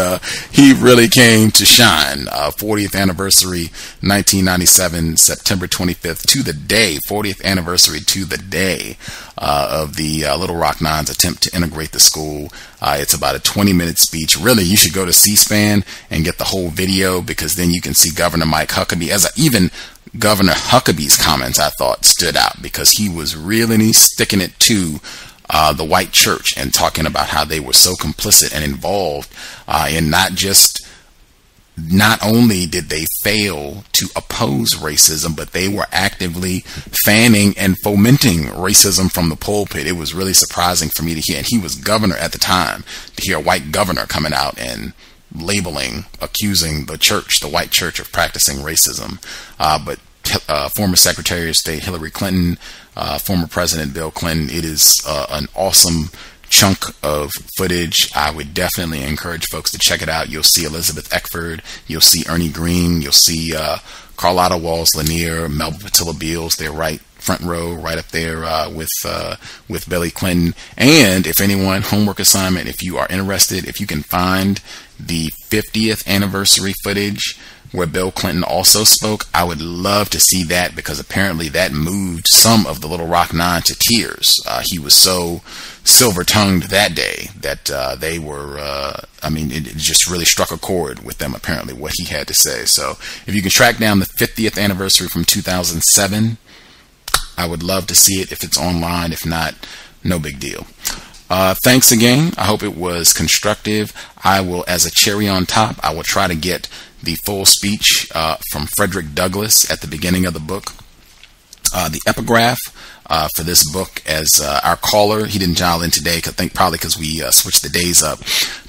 really came to shine. 40th anniversary, 1997, September 25th, to the day, 40th anniversary to the day of the Little Rock 9's attempt to integrate the school. It's about a 20-minute speech. Really, you should go to C-SPAN and get the whole video, because then you can see Governor Mike Huckabee, even Governor Huckabee's comments, I thought, stood out, because he was really sticking it to the white church and talking about how they were so complicit and involved in not only did they fail to oppose racism, but they were actively fanning and fomenting racism from the pulpit. It was really surprising for me to hear, and he was governor at the time, to hear a white governor coming out and accusing the church, the white church, of practicing racism. But former Secretary of State Hillary Clinton, former President Bill Clinton, it is an awesome chunk of footage. I would definitely encourage folks to check it out. You'll see Elizabeth Eckford, you'll see Ernie Green, you'll see Carlotta Walls Lanier, Melba Patilla Beals. They're right front row, right up there with Billy Clinton. And if anyone, homework assignment, if you are interested, if you can find the 50th anniversary footage where Bill Clinton also spoke, I would love to see that, because apparently that moved some of the Little Rock 9 to tears. He was so silver-tongued that day that they were, it just really struck a chord with them, apparently, what he had to say. So if you can track down the 50th anniversary from 2007, I would love to see it if it's online. If not, no big deal. Thanks again. I hope it was constructive. I will, as a cherry on top, I will try to get the full speech from Frederick Douglass at the beginning of the book. The epigraph for this book, as our caller, he didn't dial in today, probably because we switched the days up,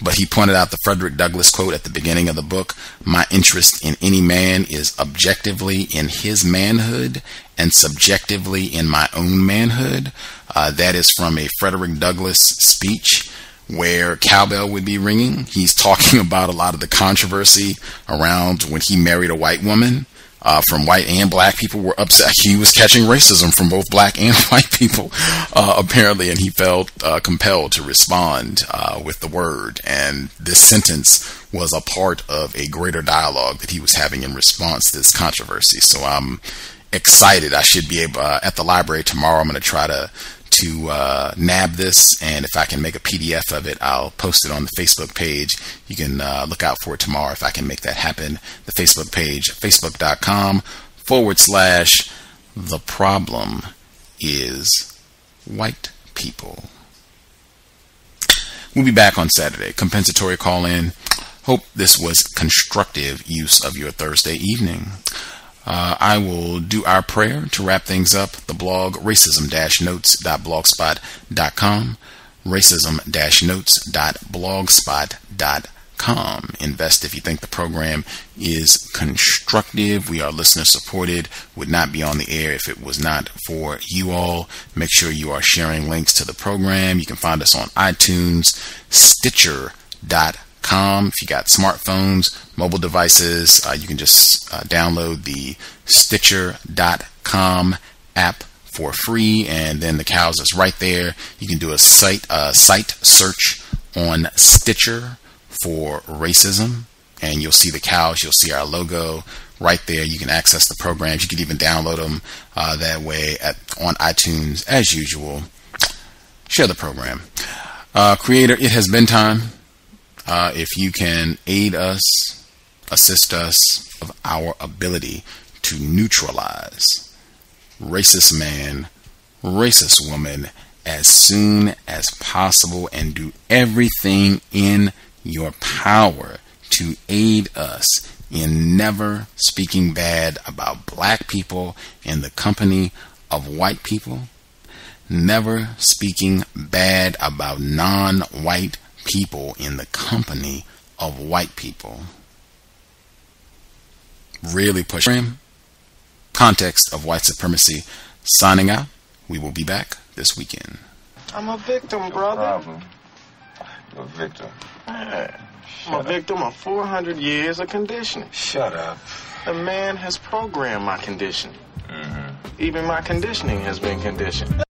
but he pointed out the Frederick Douglass quote at the beginning of the book: "My interest in any man is objectively in his manhood and subjectively in my own manhood." That is from a Frederick Douglass speech where cowbell would be ringing. He's talking about a lot of the controversy around when he married a white woman. From white and black people were upset. He was catching racism from both black and white people, apparently, and he felt compelled to respond with the word. And this sentence was a part of a greater dialogue that he was having in response to this controversy. So I'm excited. I should be able, at the library tomorrow, I'm going to try to nab this, and if I can make a PDF of it, I'll post it on the Facebook page. You can look out for it tomorrow if I can make that happen. The Facebook page, facebook.com/The Problem Is White People. We'll be back on Saturday. Compensatory call-in. Hope this was constructive use of your Thursday evening. I will do our prayer to wrap things up. The blog, racism-notes.blogspot.com, racism-notes.blogspot.com. Invest if you think the program is constructive. We are listener supported, would not be on the air if it was not for you all. Make sure you are sharing links to the program. You can find us on iTunes, Stitcher.com, Stitcher.com. If you got smartphones, mobile devices, you can just download the Stitcher.com app for free, and then the cows is right there. You can do a site search on Stitcher for racism, and you'll see the cows. You'll see our logo right there. You can access the programs. You can even download them that way on iTunes as usual. Share the program. Creator, it has been time. If you can aid us, assist us of our ability to neutralize racist man, racist woman as soon as possible, and do everything in your power to aid us in never speaking bad about black people in the company of white people, never speaking bad about non-white people in the company of white people. Really push him. Context of White Supremacy signing out. We will be back this weekend. I'm a victim, brother. No problem. You're a victim. I'm a victim of 400 years of conditioning. Shut up. The man has programmed my conditioning. Even my conditioning has been conditioned.